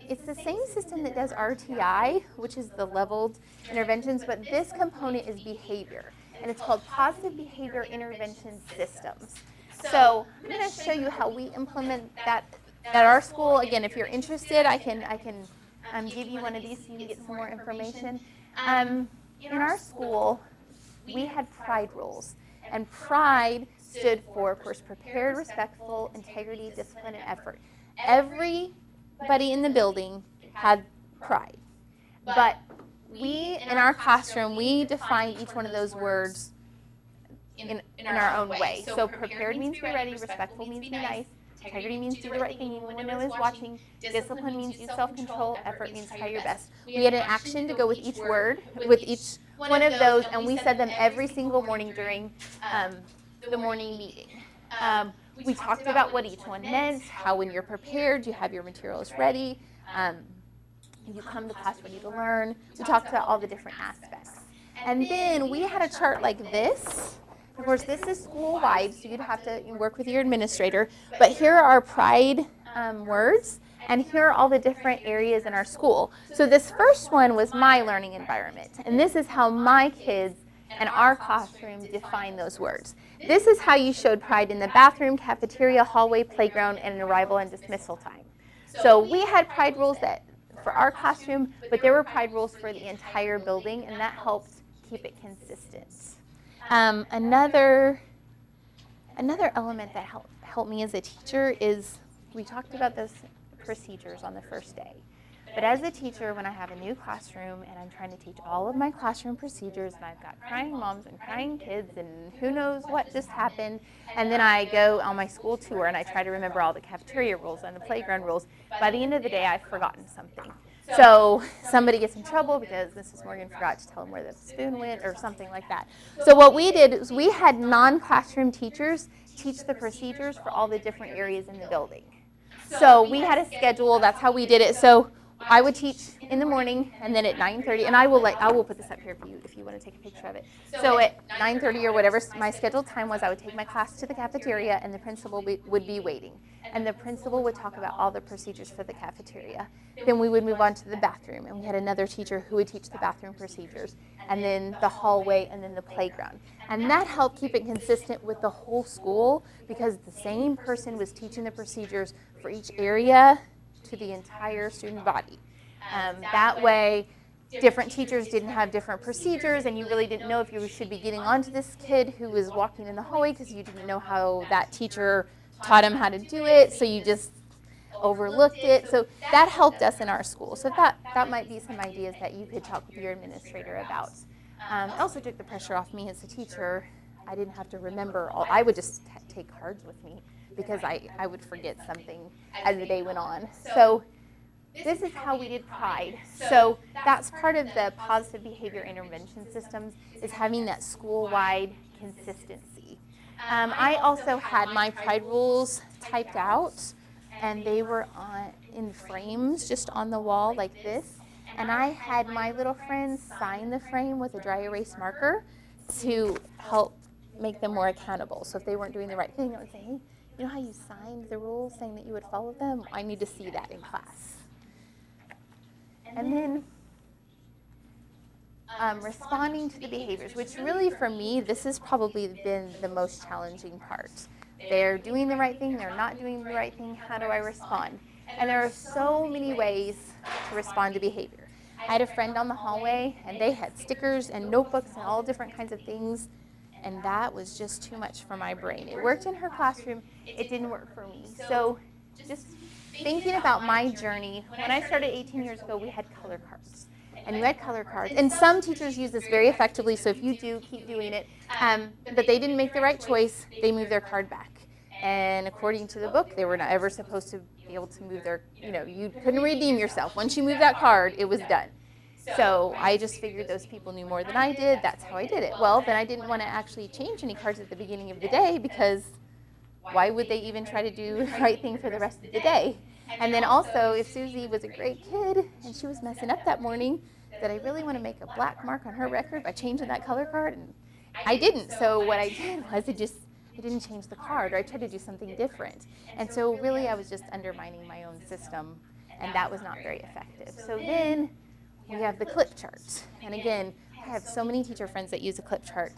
It's the same system that does RTI, which is the leveled interventions, but this component is behavior, and it's called Positive Behavior Intervention Systems. So I'm going to show you how we implement that at our school. Again, if you're interested, I can give you one of these so you can get some more information. In our school, we had PRIDE rules, and PRIDE stood for, of course, prepared, respectful, integrity, discipline, and effort. Everybody in the building had PRIDE, but we, in our classroom, we defined each one of those words in our own way. So prepared means be ready, respectful means be nice, integrity means do the right thing even when no one is watching, discipline means use self-control, effort means try your best. We had an action to go with each word, with each one of those, and we said them every single morning during the morning meeting. We talked about what each one meant, how when you're prepared, you have your materials ready, you come to class ready to learn. We talked about all the different aspects. And then we had a chart like this. Of course, this is school-wide, so you'd have to work with your administrator. But here are our PRIDE words, and here are all the different areas in our school. So this first one was my learning environment, and this is how my kids and our classroom define those words. This is how you showed PRIDE in the bathroom, cafeteria, hallway, playground, and arrival and dismissal time. So we had PRIDE rules that for our classroom, but there were pride rules for the entire building, and that helped keep it consistent. Another element that helped me as a teacher is we talked about those procedures on the first day. But as a teacher, when I have a new classroom and I'm trying to teach all of my classroom procedures, and I've got crying moms and crying kids and who knows what just happened, and then I go on my school tour and I try to remember all the cafeteria rules and the playground rules, by the end of the day I've forgotten something. So somebody gets in trouble because Mrs. Morgan forgot to tell them where the spoon went or something like that. So what we did is we had non-classroom teachers teach the procedures for all the different areas in the building. So we had a schedule, that's how we did it. So I would teach in the morning, and then at 9:30, and I will put this up here if you want to take a picture of it. So at 9:30 or whatever my scheduled time was, I would take my class to the cafeteria, and the principal would be waiting. And the principal would talk about all the procedures for the cafeteria. Then we would move on to the bathroom, and we had another teacher who would teach the bathroom procedures, and then the hallway, and then the playground. And that helped keep it consistent with the whole school because the same person was teaching the procedures for each area to the entire student body. That way, different teachers didn't have different procedures, and you really didn't know if you should be getting onto this kid who was walking in the hallway because you didn't know how that teacher taught him how to do it, so you just overlooked it. So that helped us in our school. So that might be some ideas that you could talk with your administrator about. It also took the pressure off me as a teacher. I didn't have to remember all. I would just take cards with me because I would forget something as the day went on. So this is how we did pride. So that's part of the positive behavior intervention systems, is having that school-wide consistency. I also had my pride rules typed out, and they were in frames just on the wall like this. And I had my little friends sign the frame with a dry erase marker to help make them more accountable. So if they weren't doing the right thing, I would say, hey, you know how you signed the rules saying that you would follow them? I need to see that in class. And then responding to the behaviors, which really for me, this has probably been the most challenging part. They're doing the right thing, they're not doing the right thing, how do I respond? And there are so many ways to respond to behavior. I had a friend on the hallway, and they had stickers and notebooks and all different kinds of things, and that was just too much for my brain. It worked in her classroom, it didn't work for me. So just thinking about my journey, when I started 18 years ago, we had color cards. And you had color cards. And some teachers use this very effectively, so if you do, keep doing it. But they didn't make the right choice, they moved their card back. And according to the book, they were not ever supposed to be able to move their, you couldn't redeem yourself. Once you moved that card, it was done. So I just figured those people knew more than I did. That's how I did it. Well, then I didn't want to actually change any cards at the beginning of the day, because why would they even try to do the right thing for the rest of the day? And then also, if Susie was a great kid and she was messing up that morning, did I really want to make a black mark on her record by changing that color card? And I didn't. So what I did was I didn't change the card, or I tried to do something different. And so really I was just undermining my own system, and that was not very effective. So then we have the clip chart. And again, I have so many teacher friends that use a clip chart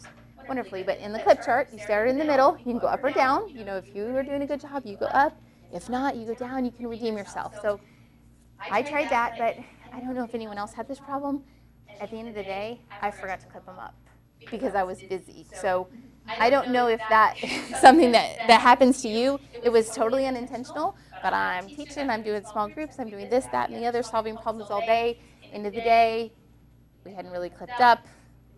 wonderfully, but in the clip chart, you start in the middle, you can go up or down. If you are doing a good job, you go up. If not, you go down, you can redeem yourself. So I tried that, but I don't know if anyone else had this problem. At the end of the day, I forgot to clip them up because I was busy. So I don't know if that's something that happens to you. It was totally unintentional, but I'm teaching, I'm doing small groups, I'm doing this, that, and the other, solving problems all day. End of the day, we hadn't really clipped up.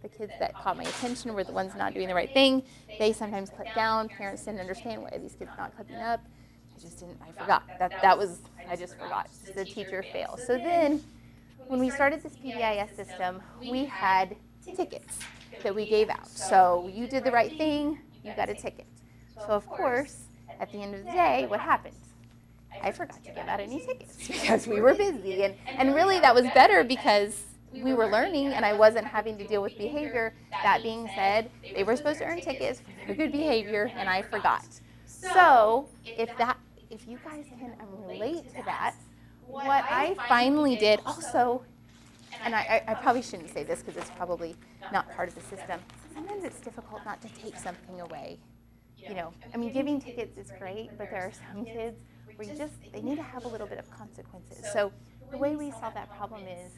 The kids that caught my attention were the ones not doing the right thing. They sometimes clipped down. Parents didn't understand why these kids not clipping up. I forgot. I just forgot. Just a teacher fail. So then, when we started this PBIS system, we had tickets that we gave out. So you did the right thing, you got a ticket. So of course, at the end of the day, what happened? I forgot to give out any tickets because we were busy. And really that was better because we were learning and I wasn't having to deal with behavior. That being said, they were supposed to earn tickets for their good behavior, and I forgot. So if you guys can relate to that, what I finally did also, and I probably shouldn't say this because it's probably not part of the system, sometimes it's difficult not to take something away. Giving tickets is great, but there are some kids where they need to have a little bit of consequences. So the way we solve that problem is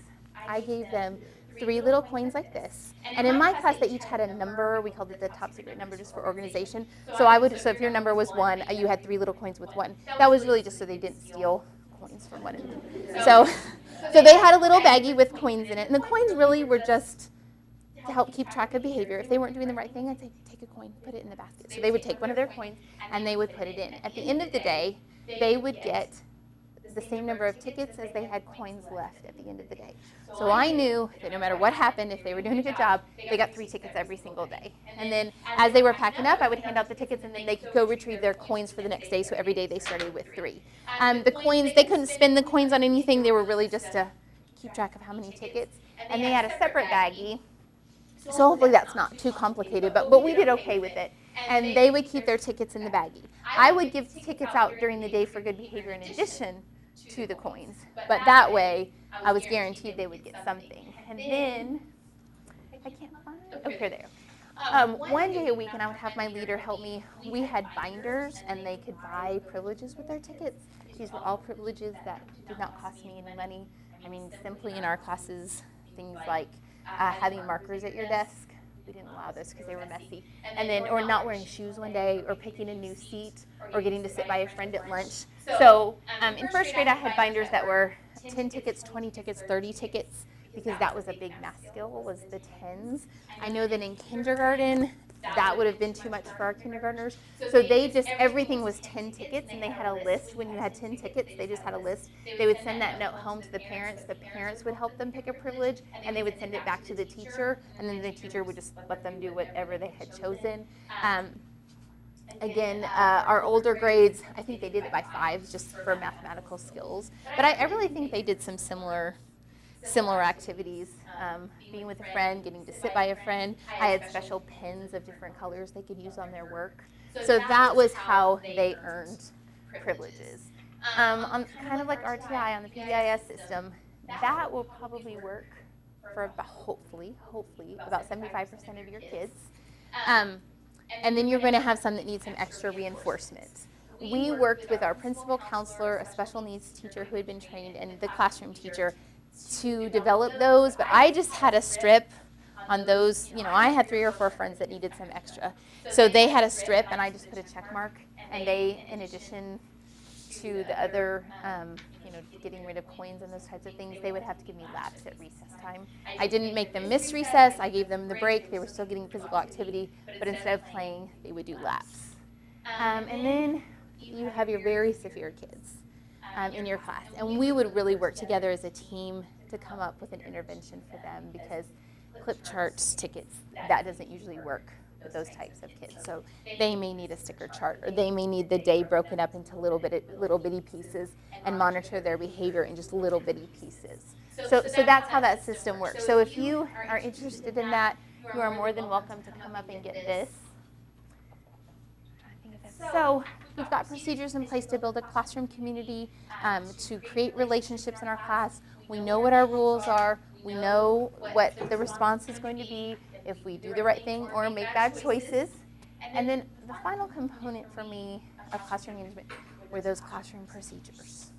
I gave them 3 little coins like this. And in my class, they each had a number. We called it the top secret number just for organization. So if your number was 1, you had 3 little coins with 1. That was really just so they didn't steal coins from one another. So they had a little baggie with coins in it. And the coins really were just to help keep track of behavior. If they weren't doing the right thing, I'd say, take a coin, put it in the basket. So they would take one of their coins and they would put it in. At the end of the day, they would get the same number of tickets as they had coins left at the end of the day. So I knew that no matter what happened, if they were doing a good job, they got 3 tickets every single day. And then as they were packing up, I would hand out the tickets, and then they could go retrieve their coins for the next day. So every day they started with 3. The coins, they couldn't spend the coins on anything. They were really just to keep track of how many tickets. And they had a separate baggie. So hopefully that's not too complicated, but we did okay with it. And they would keep their tickets in the baggie. I would give tickets out during the day for good behavior in addition to the coins. But that way, I was guaranteed they would get something. And then, I can't find it. Oh, here they are. One day a week, and I would have my leader help me. We had binders, and they could buy privileges with their tickets. These were all privileges that did not cost me any money. I mean, simply in our classes, things like having markers at your desk. We didn't allow this because they were messy. And then, or not wearing shoes one day, or picking a new seat, or getting to sit by a friend at lunch. So in first grade, I had binders that were 10 tickets, 20 tickets, 30 tickets, because that was a big math skill, was the 10s. I know that in kindergarten, that would have been too much for our kindergartners. So they just, everything was 10 tickets, and they had a list. When you had 10 tickets, they just had a list. They would send that note home to the parents. The parents would help them pick a privilege, and they would send it back to the teacher, and then the teacher would just let them do whatever they had chosen. Again, our older grades, I think they did it by 5s just for mathematical skills. But I really think they did some similar activities, being with a friend, getting to sit by a friend. I had special pens of different colors they could use on their work. So that was how they earned privileges. On kind of like RTI on the PBIS system, that will probably work for about, hopefully, about 75% of your kids. And then you're going to have some that need some extra reinforcement. We worked with our principal counselor, a special needs teacher who had been trained, and the classroom teacher to develop those, but I just had a strip on those. You know, I had 3 or 4 friends that needed some extra. So they had a strip, and I just put a check mark, and they, in addition to the other, getting rid of coins and those types of things, they would have to give me laps at recess time. I didn't make them miss recess. I gave them the break. They were still getting physical activity, but instead of playing, they would do laps. And then you have your very severe kids in your class. And we would really work together as a team to come up with an intervention for them, because clip charts, tickets, that doesn't usually work with those types of kids. So they may need a sticker chart, or they may need the day broken up into little bitty pieces and monitor their behavior in just little bitty pieces. So that's how that system works. So if you are interested in that, you are more than welcome to come up and get this. So we've got procedures in place to build a classroom community, to create relationships in our class. We know what our rules are. We know what the response is going to be if we do the right thing or make bad choices. And then the final component for me of classroom management were those classroom procedures.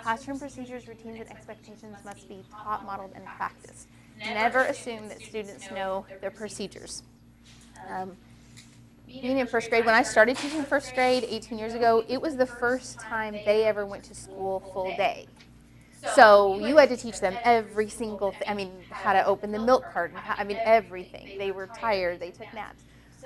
Classroom procedures, routines, and expectations must be taught, modeled, and practiced. Never assume that students know their procedures. Being in first grade, when I started teaching first grade 18 years ago, it was the first time they ever went to school full day. So you had to teach them every single thing. How to open the milk carton, everything. They were tired, they took naps.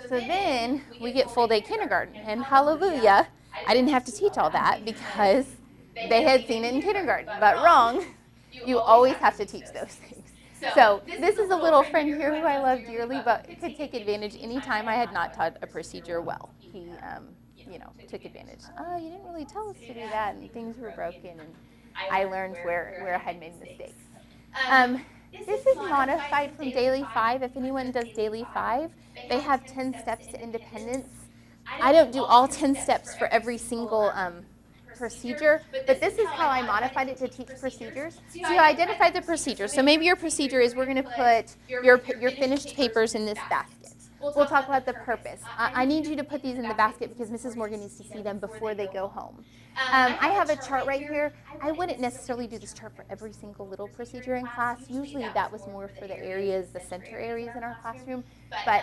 So then we get full day kindergarten, and hallelujah, I didn't have to teach all that because they had seen it in kindergarten. But wrong, you always have to teach those things. So this is a little friend here who I love dearly, but could take advantage anytime I had not taught a procedure well. He, took advantage. Oh, you didn't really tell us to do that, and things were broken, and I learned where I had made mistakes. This is modified from Daily 5. If anyone does Daily 5, they have 10 steps to independence. I don't do all 10 steps for every single procedure, but this is how I modified it to teach procedures. So you identify the procedure. So maybe your procedure is we're going to put your finished papers in this basket. we'll talk about the purpose. I need you to put these in the basket because Mrs. Morgan needs to see them before they go home. I have a chart right here. I wouldn't necessarily do this chart for every single little procedure in class. Usually that was more for the areas, the center areas in our classroom. But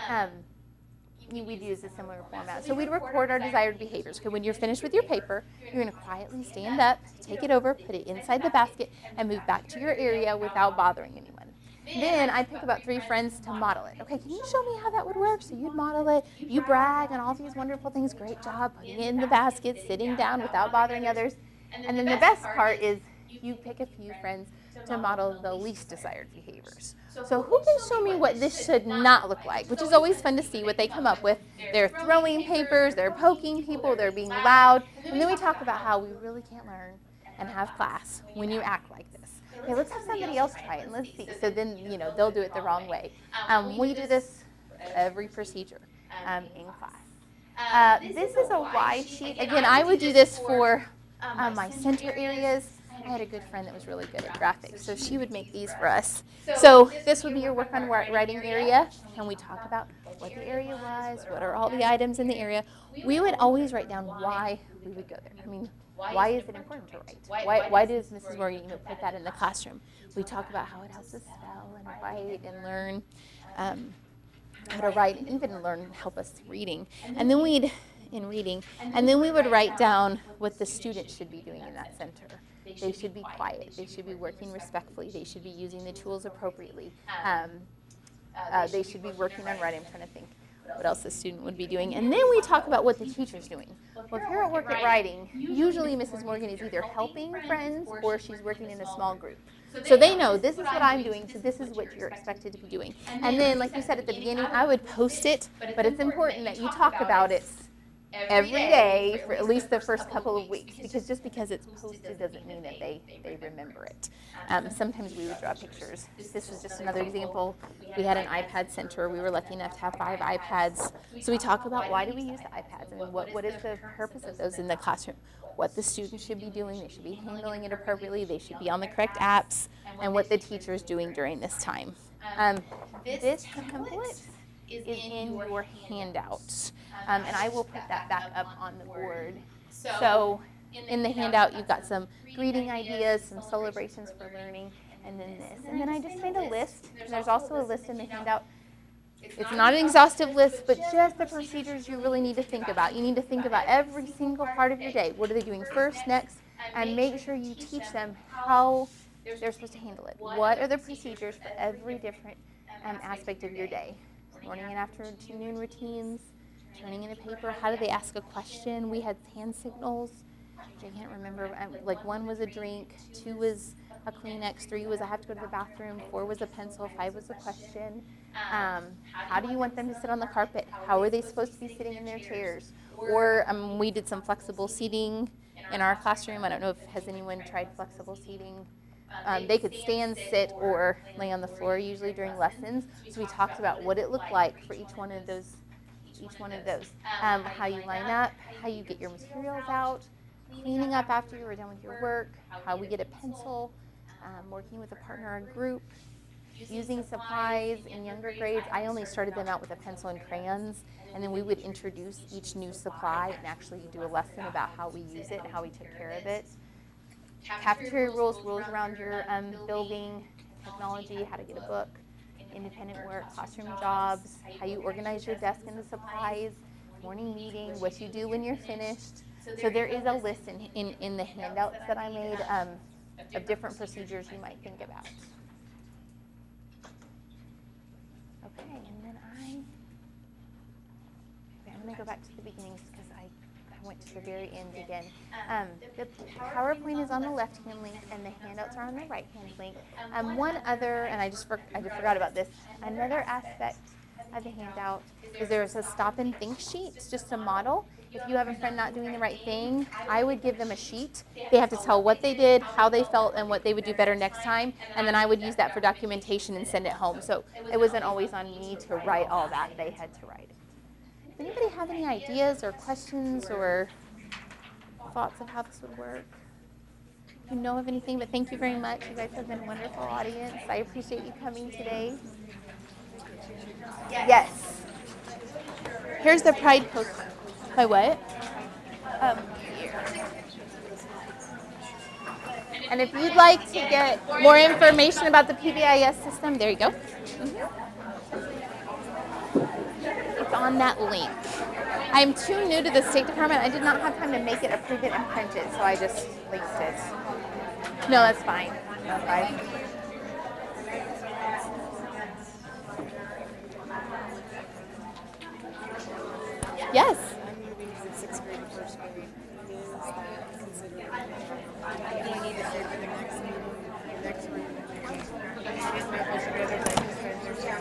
we'd use a similar format. So we'd record our desired behaviors. Okay, when you're finished with your paper, you're going to quietly stand up, take it over, put it inside the basket, and move back to your area without bothering anyone. Then I'd pick about 3 friends to model it. Okay, can you show me how that would work? So you'd model it, you brag on all these wonderful things, great job, putting it in the basket, sitting down without bothering others. And then the best part is you pick a few friends to model the least desired behaviors. So who can show me what this should not look like? Which is always fun to see what they come up with. They're throwing papers, they're poking people, they're being loud. And then we talk about how we really can't learn and have class when you act like this. Okay, let's have somebody else try it and let's see. So then, they'll do it the wrong way. We do this every procedure in class. This is a Y sheet. Again, I would do this for my center areas. I had a good friend that was really good at graphics, so she would make these for us. So this would be your work on writing area, and we talk about what the area was, what are all the items in the area. We would always write down why we would go there. I mean, why is it important to write? Why does Mrs. Morgan put that in the classroom? We talk about how it helps us spell and write and learn how to write, and even help us reading. And then we would write down what the students should be doing in that center. They should be quiet. They should be working respectfully. They should be using the tools appropriately. They should be working on writing. I'm trying to think what else the student would be doing. And then we talk about what the teacher's doing. Well, if you're at work at writing, usually Mrs. Morgan is either helping friends or she's working in a small group. So they know this is what I'm doing, so this is what you're expected to be doing. And then, like you said at the beginning, I would post it, but it's important that you talk about it every day for at least the first couple of weeks, because just because it's posted doesn't mean that they remember it. Sometimes we would draw pictures. This was just another example. We had an iPad center. We were lucky enough to have 5 iPads. So we talk about why do we use the iPads? I mean, what is the purpose of those in the classroom? What the students should be doing. They should be handling it appropriately. They should be on the correct apps, and what the teacher is doing during this time. This template is in your handouts, and I will put that back up on the board. So in the handout, you've got some greeting ideas, some celebrations for learning, and then this. And then I just made a list, and there's also a list in the handout. It's not an exhaustive list, but just the procedures you really need to think about. You need to think about every single part of your day. What are they doing first, next, and make sure you teach them how they're supposed to handle it. What are the procedures for every different aspect of your day? Morning and afternoon routines, turning in a paper. How do they ask a question? We had hand signals. I can't remember. Like 1 was a drink, 2 was a Kleenex, 3 was I have to go to the bathroom, 4 was a pencil, 5 was a question. How do you want them to sit on the carpet? How are they supposed to be sitting in their chairs? Or we did some flexible seating in our classroom. I don't know if has anyone tried flexible seating. They could stand, sit, or lay on the floor usually during lessons. So we talked about what it looked like for each one of those. How you line up, how you get your materials out, cleaning up after you were done with your work, how we get a pencil, working with a partner or group, using supplies in younger grades. I only started them out with a pencil and crayons, and then we would introduce each new supply and actually do a lesson about how we use it and how we took care of it. Cafeteria rules around your building, technology, how to get a book, independent work, classroom jobs, how you organize your desk and the supplies, morning meeting, what you do when you're finished. So there is a list in the handouts that I made of different procedures you might think about. Okay, and then I'm going to go back to the beginnings because I went to the very end again. The PowerPoint is on the left-hand link, and the handouts are on the right-hand link. One other, and I just forgot about this, another aspect of the handout is there's a stop and think sheet. It's just a model. If you have a friend not doing the right thing, I would give them a sheet. They have to tell what they did, how they felt, and what they would do better next time, and then I would use that for documentation and send it home. So it wasn't always on me to write all that. They had to write it. Does anybody have any ideas or questions or thoughts of how this would work? You know of anything, but thank you very much. You guys have been a wonderful audience. I appreciate you coming today. Yes. Here's the Pride poster. By what? Here. And if you'd like to get more information about the PBIS system, there you go. It's on that link. I'm too new to the State Department. I did not have time to make it, approve it, and print it, so I just linked it. No, that's fine. That's fine. Yes. I'm moving from sixth grade to first grade. Is that considered? Do I need to say for the next meeting, the next one? I didn't know if I should go there, because there's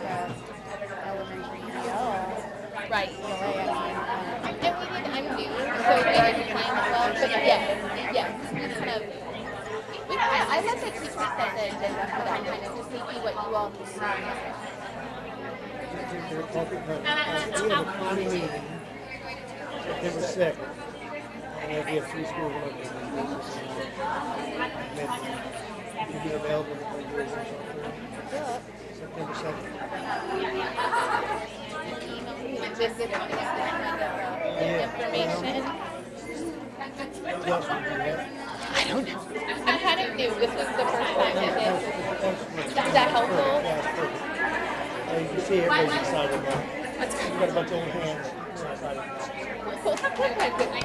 elementary EL. Right. I mean, I'm new, so we didn't plan it well, but yes, we kind of, I let the teachers set the agenda for that kind of just see what you all need. We have a county meeting September 2nd. And we have 3 schools working on business. You'll be available to do it September 2nd. Just this kind of information. What else would you have? I don't know. I'm kind of new. This was the first time I did. Is that helpful? Yeah, it's perfect. You can see everybody's excited about it. You've got a bunch of old hands. We're excited. Cool.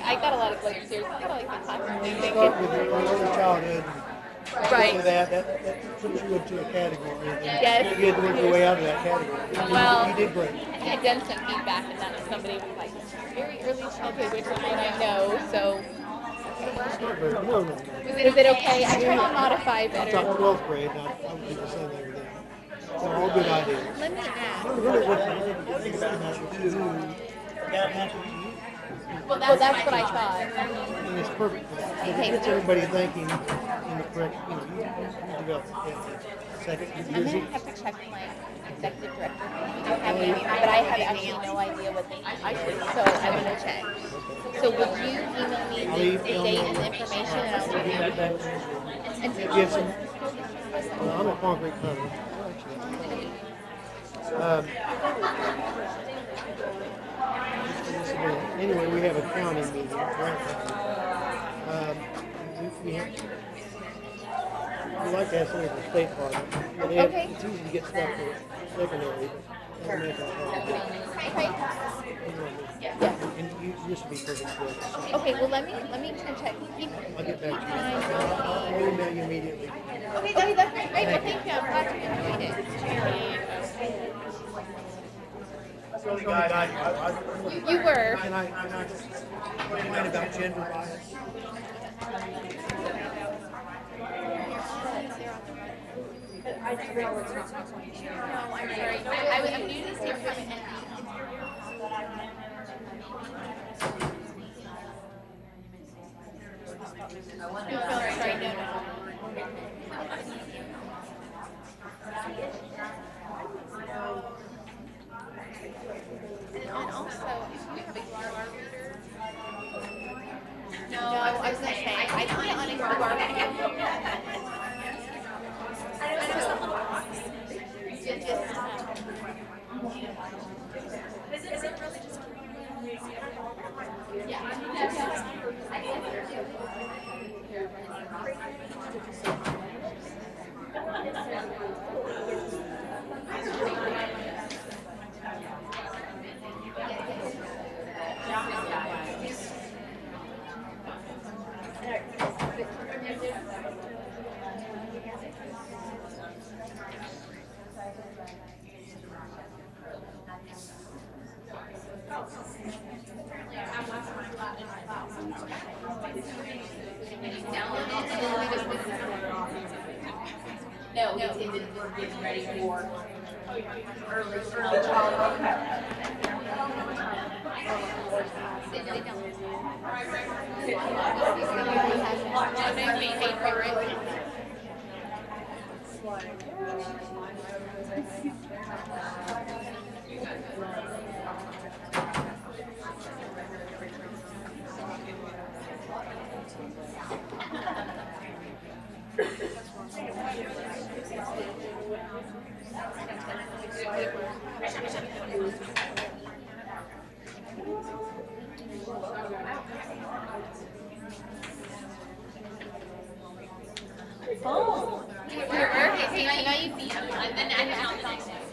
I got a lot of like seriously, I got like the classroom thing. Start with your early childhood. Right. That puts you into a category. And Yes. you had to work your way out of that category. Well, You did great. I had done some feedback and that somebody was like, very early childhood, which is what I know, so. No. Is it okay? I try to modify I better. taught 12th grade, and I would do the same thing with them. They're all good ideas. Let me ask. Really, what you think about that Well, that's what I thought. and it's perfect for that. It Okay. gets everybody thinking in the correct, you develop it. Second, I'm you're busy. gonna have to check my executive director. I don't have any, but I have actually no idea what they do, so I'm gonna check. So would you email me the date and the information and I'll Bring that back. and You have some, well, I'm a concrete cover. Anyway, we have a county meeting. We like to have somebody from the State Department. But Okay. It's easy to get stuff for secondary, but elementary. Yes. And you used to be perfect for it. Okay, well let me check. I'll get back to you. I'll email you immediately. Okay, that's great. Well, thank you. I'm glad you enjoyed it. You were. Can I complain about gender bias? No, I'm sorry. I'm new to this department. Sorry, no. And also, we have a QR reader. No, I was gonna say, I put it on a QR reader. No, it's getting ready for early childhood. phone. Okay, so now you see them, and then I can on the next one.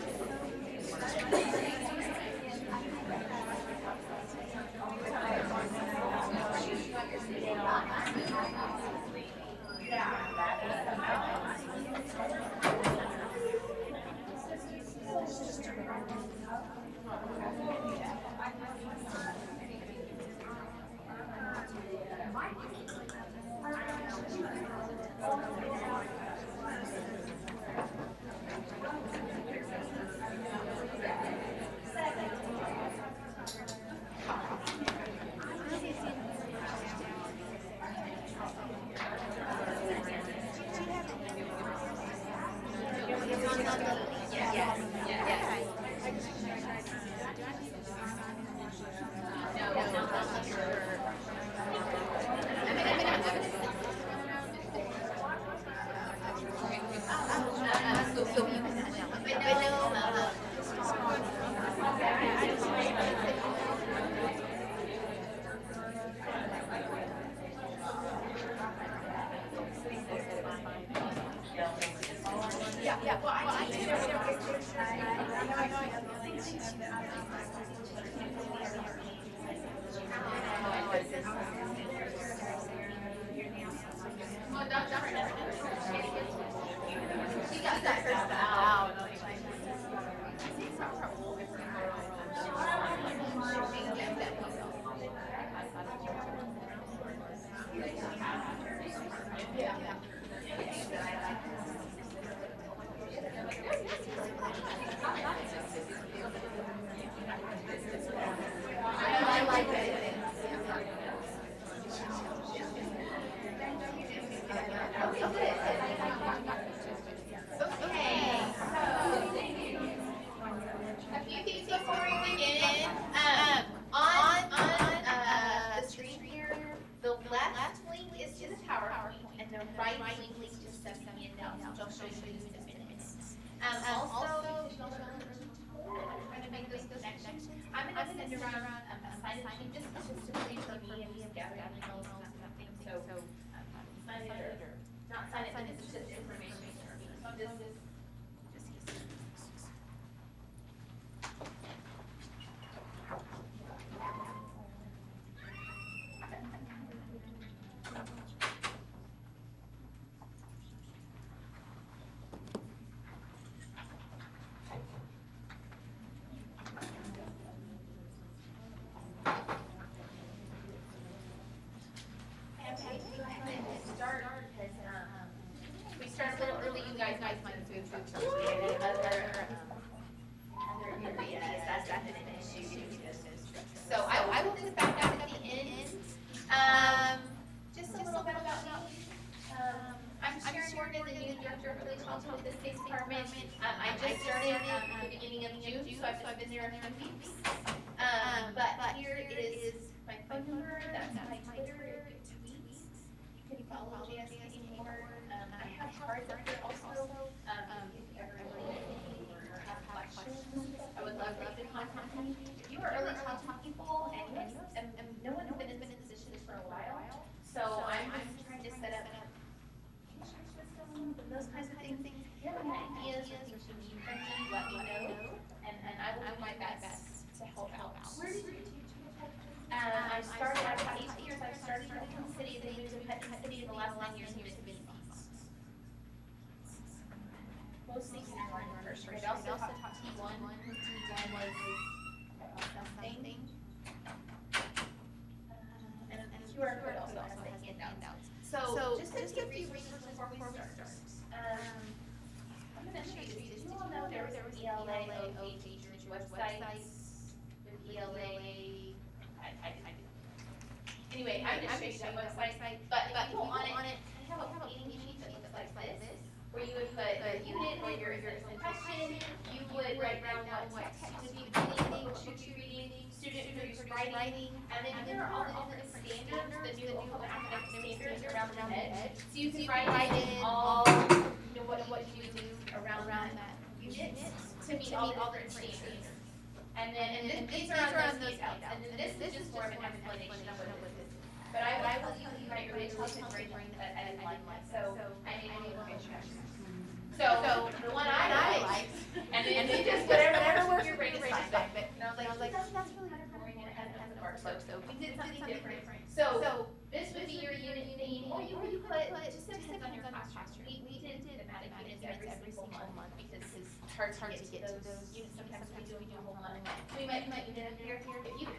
So the one I liked, and then just whatever works your brain assignment. And I was like, that's really kind of boring and it hasn't worked. So we did something different. So this would be your unit theme, or you could put, just depends on your classroom. We did thematic units every single month because it's hard to get to those units. Sometimes we do a whole month. So we might do it here. If you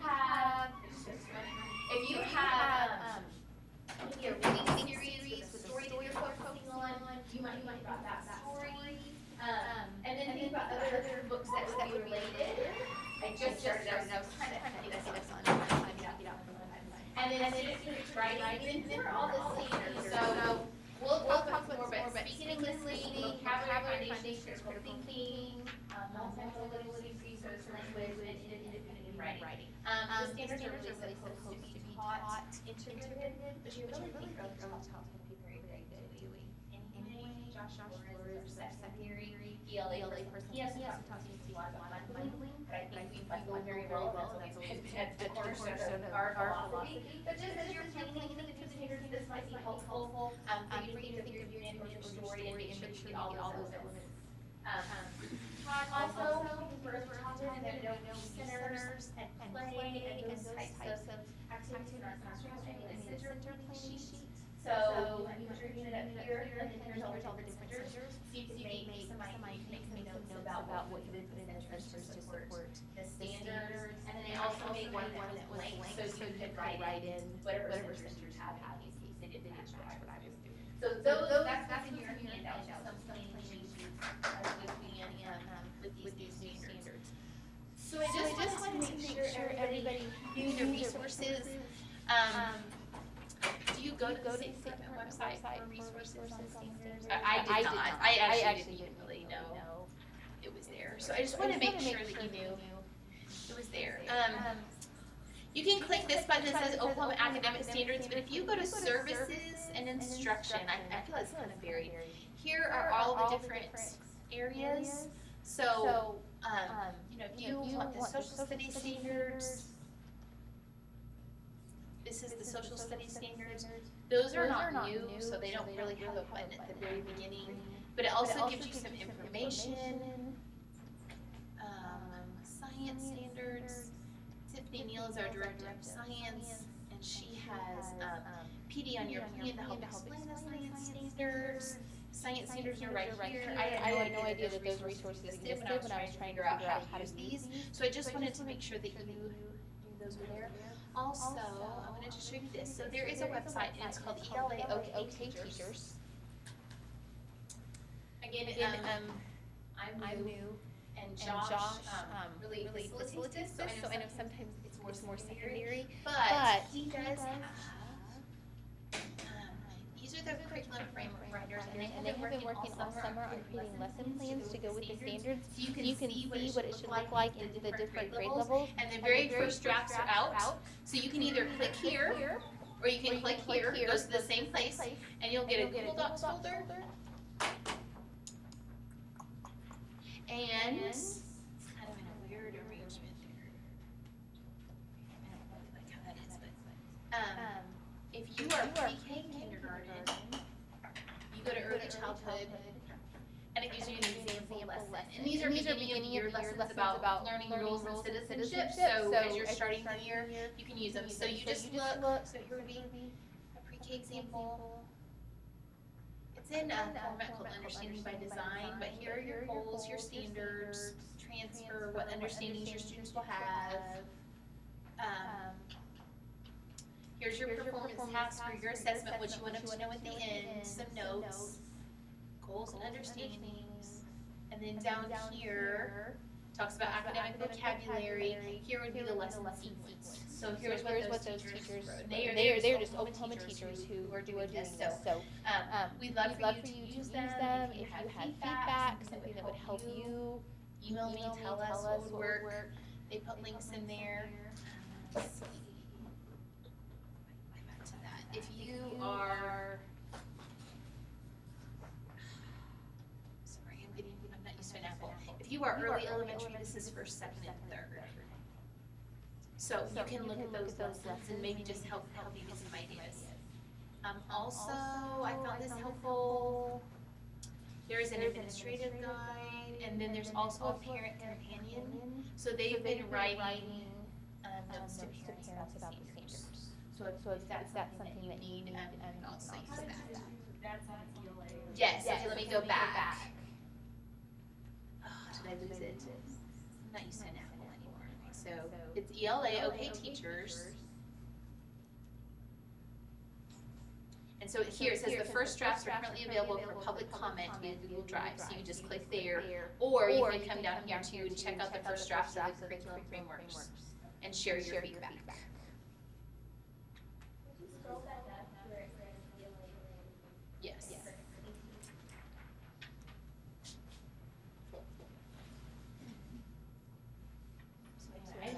have maybe a reading series with a story that you're focusing on, you might think about that story. And then think about other books that would be related. I just started, I was trying to think this on. And then students writing, and then for all the seniors, so we'll talk about more, but speaking and listening, vocabulary foundations, critical thinking, multimodal literacy, research, language, and independent writing. The standards are really supposed to be taught integrated, but you really think early childhood can be very, very good at doing. Anyway, Josh Flores, sex theory, ELA person, he has talked to a lot about bundling, but I think we bundle very well, that's always been at the cornerstone of our philosophy. But just as you're planning the two standards, this might be helpful, for you to think of your unit or your story and make sure you get all those elements. Also, we're talking and there are no centers and play and those types of activities in our classroom. I mean, a center planning sheet. So you put your unit up here, and then here's all the different centers. So you can make some notes about what you would put in the centers to support the standards. And then I also made one that was blank, so you could write in whatever centers have in case they didn't match what I was doing. So that's in your handout, some planning sheets with these standards. So I just wanted to make sure everybody knew the resources. Do you go to the State Department website for resources on standards? I did not. I actually didn't really know it was there. So I just want to make sure that you knew it was there. You can click this button that says Oklahoma Academic Standards, but if you go to Services and Instruction, I feel it's kind of buried. Here are all the different areas. So, if you want the social studies standards, this is the social studies standards. Those are not new, so they don't really have a button at the very beginning. But it also gives you some information. Science standards. Tiffany Neal is our director of science, and she has PD on your plan to help explain the science standards. Science standards are right here. I had no idea that those resources existed when I was trying to figure out how to use these. So I just wanted to make sure that you knew those were there. Also, I wanted to show you this. So there is a website, and it's called ELA OK Teachers. Again, I'm new, and Josh really facilitates this. So I know sometimes it's more secondary, but he does have. These are the curriculum framework writers, and they have been working all summer on creating lesson plans to go with the standards. So you can see what it should look like in the different grade levels. And the very first drafts are out. So you can either click here, or you can click here. It goes to the same place, and you'll get a Google Docs folder. And it's kind of in a weird arrangement there. I don't really like how that is, but if you are pre-K kindergarten, you go to early childhood, and it gives you an example lesson. And these are beginning of year lessons about learning rules and citizenship. So as you're starting the year, you can use them. So you just look. So here would be a pre-K example. It's in a format called Understanding by Design, but here are your goals, your standards, transfer, what understandings your students will have. Here's your performance task for your assessment, what you want them to know at the end, some notes, goals and understandings, and then down here talks about academic vocabulary. Here would be the lesson sequence. So here's what those teachers wrote. They're just Oklahoma teachers who are doing this. So we'd love for you to use them. If you have feedback, something that would help you, email me, tell us what would work. They put links in there. Let's see. Back to that. If you are, sorry, I'm not used to an apple. If you are early elementary, this is for second and third. So you can look at those lessons and maybe just help you get some ideas. Also, I found this helpful. There's an administrative guide, and then there's also a parent companion. So they've been writing notes to parents about the standards. So if that's something that you need, I'll say that. That's on ELA. Yes, okay, let me go back. Oh, did I lose it? I'm not used to an Apple anymore. So it's ELA, OK Teachers. And so here it says the first drafts are currently available for public comment via Google Drive. So you just click there, or you can come down here too and check out the first drafts of the curriculum frameworks and share your feedback. Yes.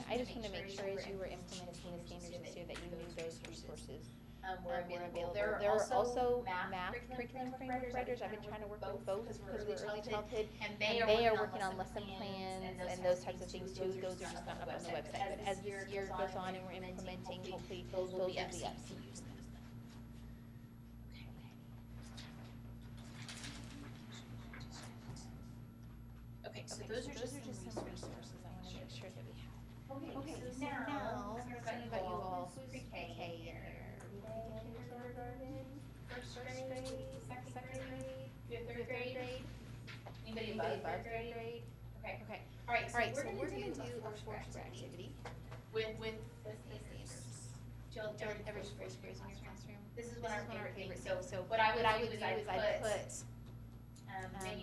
I just want to make sure as you were implementing the standards this year that you knew those resources Were available. There are also math curriculum framework writers. I've been trying to work with both because we're early childhood, and they are working on lesson plans and those types of things too. Those are just not up on the website. But as this year goes on and we're implementing, hopefully those will be up. Okay, so those are just some resources I want to make sure that we have. Okay, So so now, now, talking about you all, who's pre-K here? First grade, second grade, third grade? Anybody above third grade? Okay. All right, so we're gonna do a forced activity with the standards. Jill, every first grade in your classroom. This is one of our favorite things. So what I would do is I'd put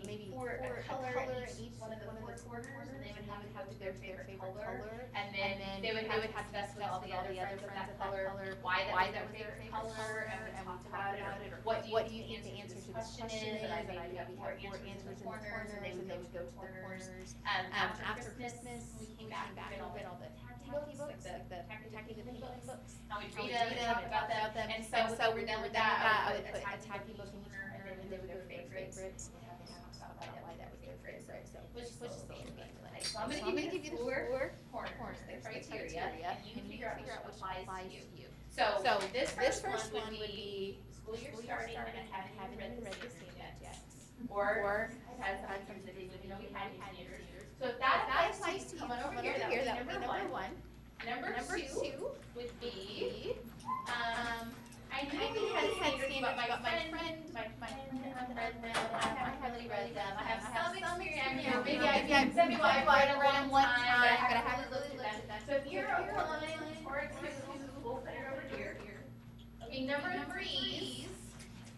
maybe four a color in each one of the four corners, and they would have their favorite color, and then they would have to discuss with all the other friends of that color why that was their favorite color, and talk about it, or what do you think the answer to this question is, and I maybe have four answers in the corners, and they would go to the corners. After Christmas, we came back, we read all the tacky books, like the tacky the paint books, and we'd read them and talk about them, and so we're done with that, I would put a tacky book in each corner, and then they would go favorites. Why that was their favorite, so which is the game. So I'm gonna give you the four corners, the criteria, and you can figure out which applies to you. So this first one would be school year starting and haven't read the standards yet, or has had something that they didn't know we had standards. So if that applies to you, come on over here. That would be number one. Number two would be I knew we had standards, but my friend read them. I haven't really read them. I have some experience. Maybe I read them one time, but I haven't really looked at them. So if you're a one or a two, we'll put it over here. Okay, number threes,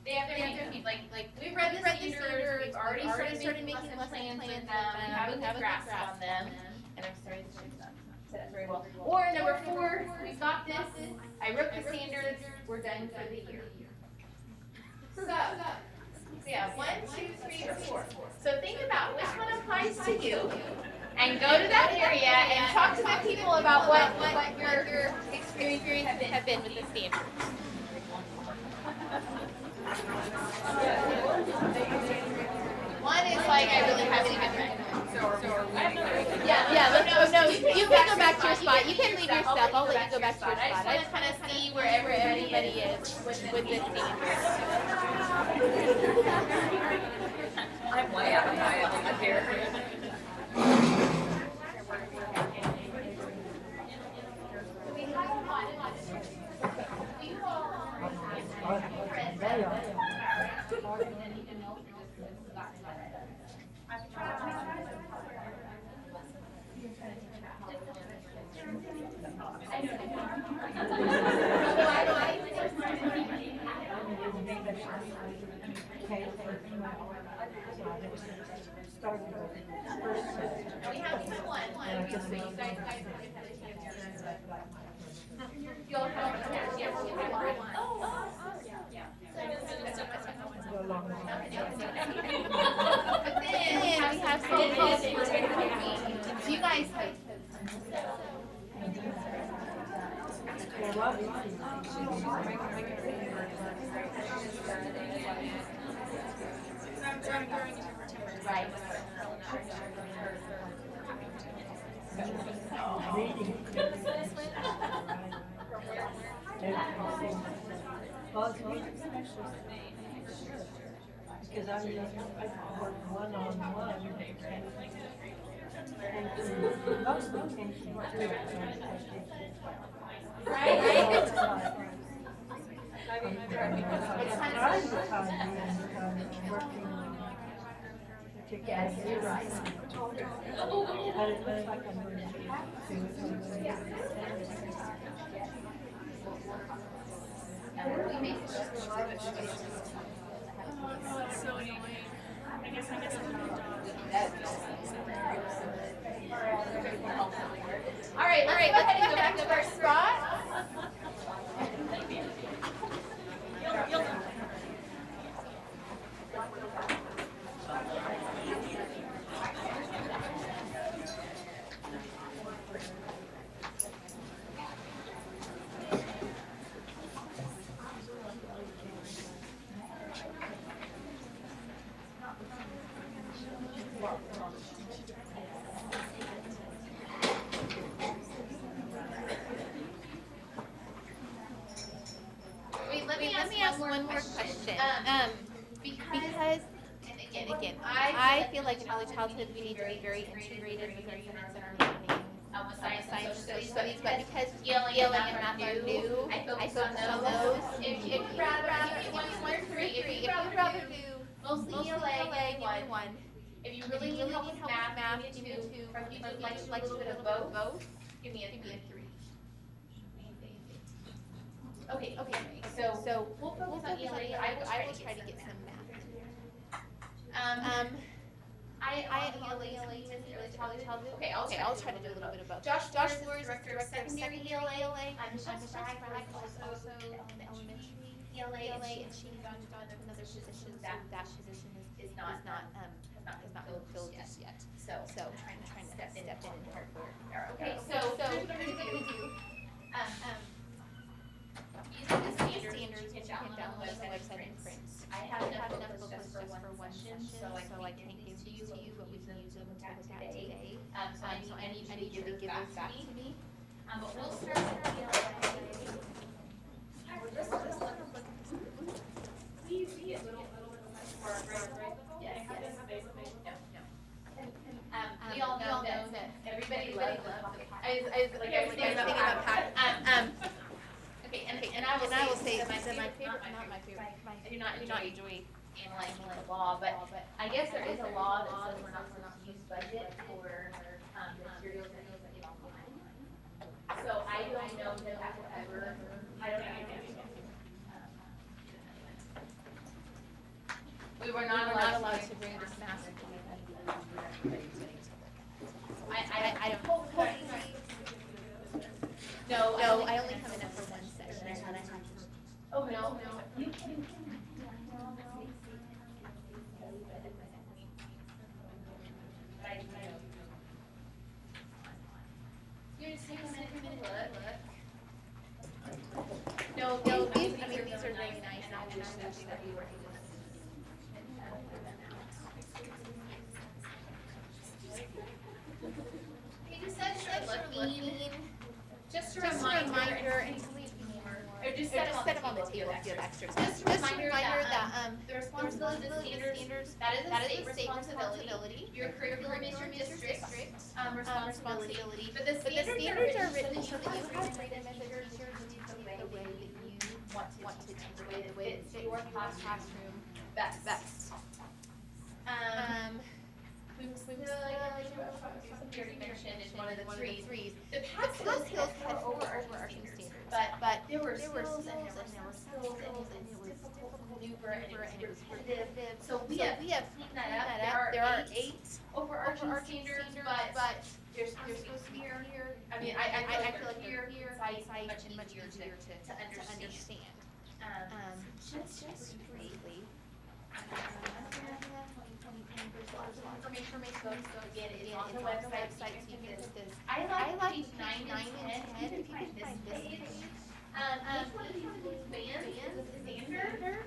they have their name. Like we've read the standards. We've already started making lesson plans with them. We have a grasp on them, and I'm starting to say that very well. Or number four, we've got this. I wrote the standards. We're done for the year. So yeah, 1, 2, 3, or 4. So think about which one applies to you, and go to that area and talk to the people about what your experience have been with the standards. One is like I really haven't even read. No, you can go back to your spot. You can leave your stuff. I'll let you go back to your spot. I just kind of see where everybody is with this standard. I'm way out of my element here. We have one, so you guys have a chance. You'll have a chance. Oh, yeah. But then we have some you guys right. Because I work one-on-one. And mostly attention to Right? I'm the time being working together. You're right. But it looks like I'm going to have to. Oh, it's so annoying. I guess I'm All right, let's go back to our spot. Wait, let me ask one more question. Because and again, I feel like in early childhood we need to be very integrated with our units and our learning. Science and social studies, but because ELA and math are new, I focus on those. If you'd rather do mostly ELA, give me one. If you really need help with math, give me two. Or if you'd like to do a little bit of both, give me a 3. Okay. So we'll focus on ELA. I will try to get some math. I ELA with early childhood. Okay, I'll try to do a little bit of both. Josh Flores is director of secondary ELA. Michelle Sprague also elementary ELA, and she's on another position. That position is not been filled just yet. So trying to step in and hard work. Okay, so here's what we're gonna do. Using the standards, you can download the website and print. I have enough books just for one session, so I can't give to you, but we can use them to look at today. So I need you to give those back to me. But we'll start with the ELA. We all know that everybody loves thinking about pack. Okay, and I will say that my favorite, not my favorite. I do not enjoy analyzing the law, but I guess there is a law that says we're not supposed to use budget for materials that you get online. So I don't know that that will ever. I don't know. We were not allowed to bring this massive. I don't. No, I only come in for one session. Oh, no. You can. You just take a minute to look. No, these are really nice. And that we were able to. Just a reminder, and or just set them on the table if you have extras. Just a reminder that the responsibility of the standards, that is a state responsibility. Your curriculum is your district responsibility. But the standards are written so that you have freedom as a teacher to teach the way that you want to teach, the way that fits your classroom best. We already mentioned is one of the threes. The past skills had overarching standards, but there were skills and there was difficult to maneuver and it was repetitive. So we have cleaned that up. There are 8 overarching standards, but there's supposed to be here. I mean, I feel like here, and much easier to understand. Just briefly. Information again is on the website. So you can get this. I like page 9 and 10. If you can find this page. Each one of these bands is a standard.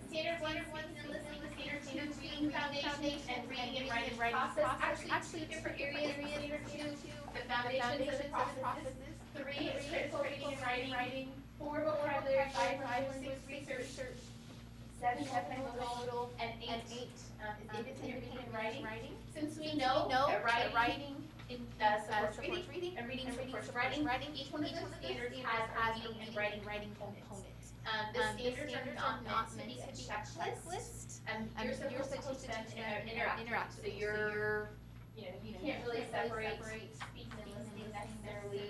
Standard 1 is listening. Standard 2 reading foundation and reading and writing process. Actually different areas. Standard 2 the foundations of the processes. 3 is critical reading and writing. 4 vocabulary. 5 linguistics research. 7 technical, and eight is independent reading and writing. Since we know that writing supports reading and reading supports writing, each one of those standards has a reading and writing component. The standards are not meant to be a checklist. You're supposed to teach them interact. So you can't really separate speaking and listening necessarily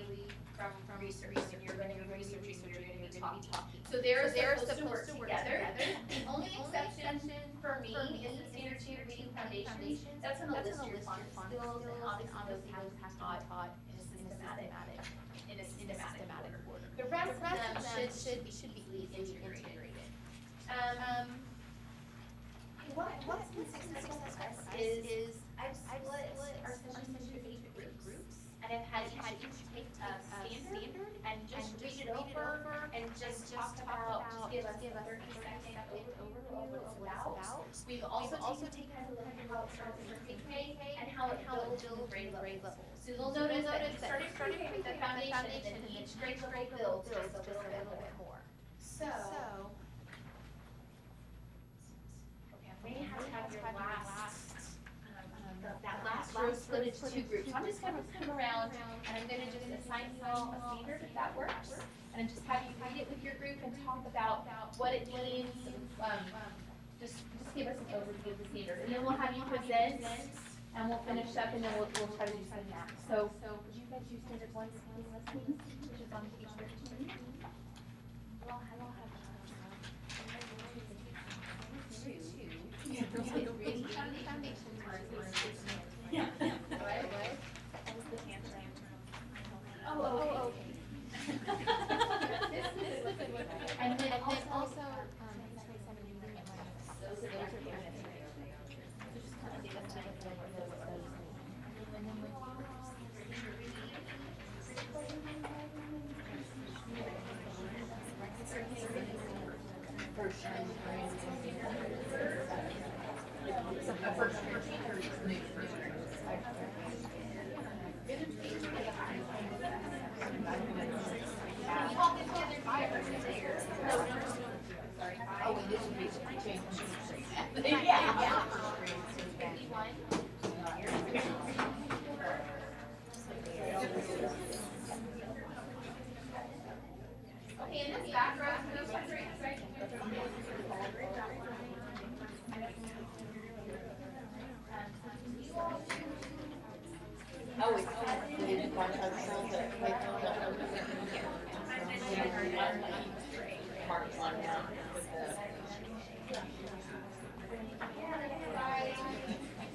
from research. So you're going to be researching, you're going to be talking. So they're supposed to work together. The only exception for me is the standard 2 reading foundations. That's when the list your phonics skills and obviously those have to be taught in a systematic order. The rest of them should be easily integrated. What's been successful for us is I've split our sessions into 8 groups, and I've had each take a standard and just read it over and just talk about, just give us a 30-second overview of what it's about. We've also taken a look at how it starts in pre-K and how it builds grade level. So you'll notice that we started pre-K with the foundation, and then each grade level builds just a little bit more. So may have your that last row split into 2 groups. So I'm just going to come around and I'm going to just assign you all a standard if that works. And just have you read it with your group and talk about what it means. Just give us an overview of the standard. And then we'll have you present and we'll finish up and then we'll try to do some math. So would you guys do standard 1 speaking listening, which is on page 13? We'll have reading foundations. Yeah. What? That was the tantrum. Oh, okay. And then also, those are okay, and this back row, those are great, right? Oh, it's we didn't watch our shows at Playfield. Mark's on now with the.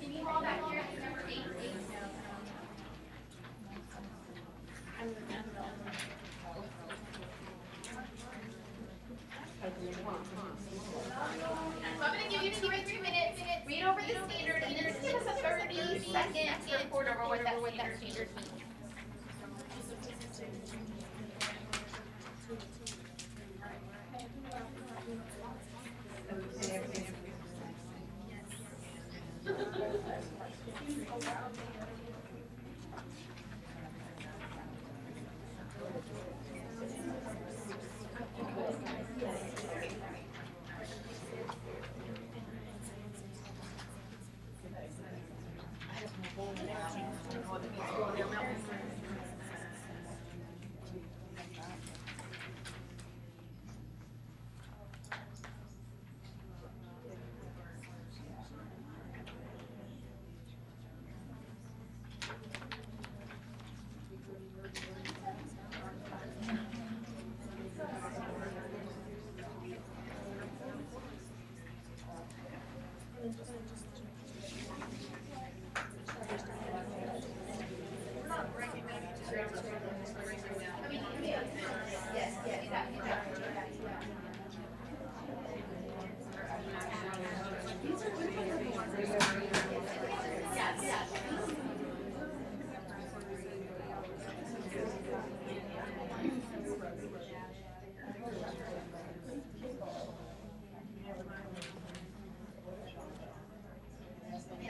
Can you all back here at number 8? So I'm going to give you 2 or 3 minutes, read over the standard, and then just give us a 30-second report over what that standard means.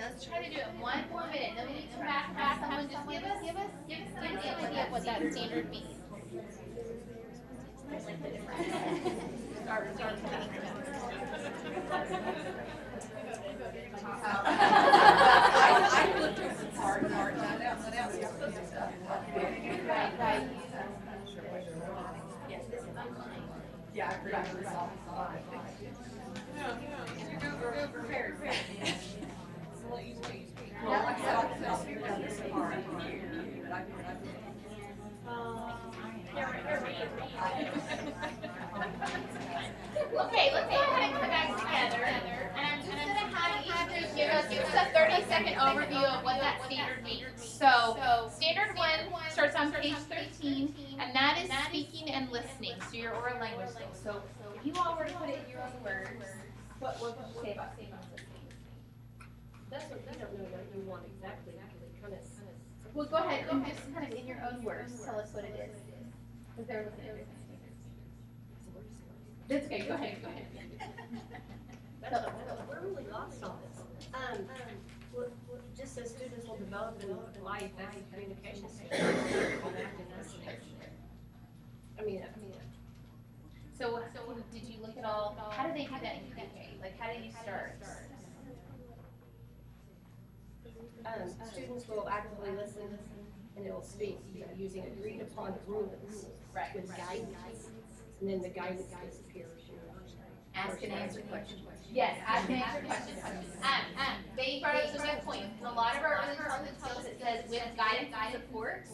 Let's try to do it in 1 more minute. Then we need to come back. Someone just give us an idea of what that standard means. Start. I looked over the part, what else you're supposed to stuff. Right. Yes, this is mine. Yeah, I forgot to resolve this line. You're prepared. So let you speak. Well, like I said, I'll speak on this part here, but I Okay, let's go ahead and come back together. And I'm just gonna have each of you give us a 30-second overview of what that standard means. So, standard 1 starts on page 13, and that is speaking and listening, so your oral language skills. So, if you all were to put it in your own words, what would you say about speaking and listening? That's what we don't know what you want exactly, kind of. Well, go ahead, just kind of in your own words, tell us what it is. Because they're listening. That's okay, go ahead. We're really lost on this. Just as students will develop in life, that's communication skills. I mean. So did you look at all, how do they do that in PK? Like, how do you start? Students will actively listen and they will speak using agreed upon rules Right. with guidance. And then the guidance disappears. Ask and answer questions. Yes, ask and answer questions. They brought up some good points. A lot of our early childhood skills, it says with guidance and support,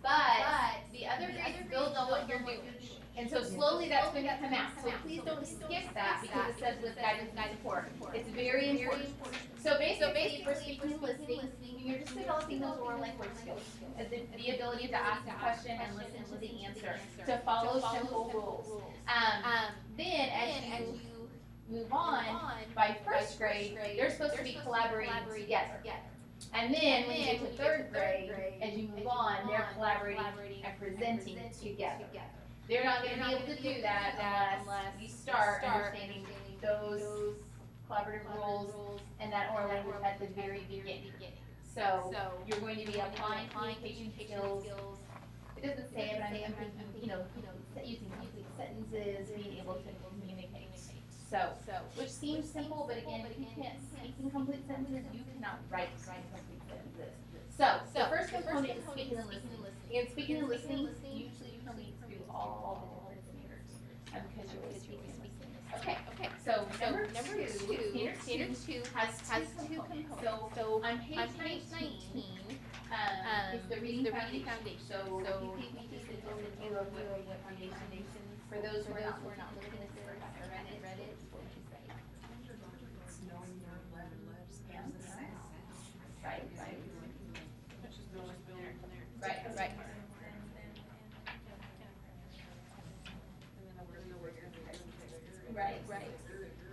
but the other grades build on what you're doing. And so slowly that's going to come out. So please don't skip that because it says with guidance and support. It's very important. So basically for speaking and listening, you're just developing those oral language skills. The ability to ask a question and listen to the answer. To follow simple rules. Then as you move on, by first grade, they're supposed to be collaborating together. And then when you get to third grade, as you move on, they're collaborating and presenting together. They're not going to be able to do that unless you start understanding those collaborative rules and that oral language at the very beginning. So you're going to be applying communication skills. It doesn't say it, but I'm thinking, using complete sentences, being able to communicate. So, which seems simple, but again, if you can't speak in complete sentences, you cannot write complete sentences. So the first component is speaking and listening. And speaking and listening, usually you can lead through all the different standards, because you're always speaking and listening. Okay. So number two, standard two has two components. So on page 19, it's the reading foundation. So you can take an overview of what foundation is. For those who are not looking at this, or read it, what would you say? It's knowing your letters and the sound. Right. Right.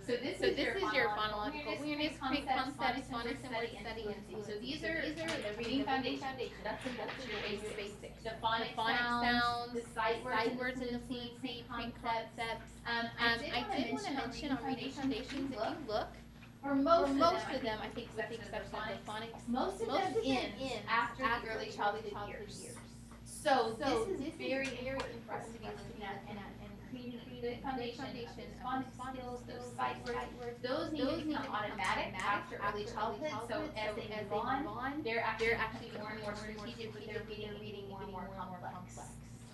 So this is your phonological awareness, concepts, phonics, and word study. So these are the reading foundation. That's your basics. The phonic sounds, the sight words in the CC concepts. I did want to mention on reading foundations, if you look, for most of them, I think with the exception of the phonics, most of them end after the early childhood years. So this is very important for us to be looking at and creating good foundation, phonics skills, those sight words, those need to become automatic after early childhood. So as they move on, they're actually more and more strategic with their reading more and more complex.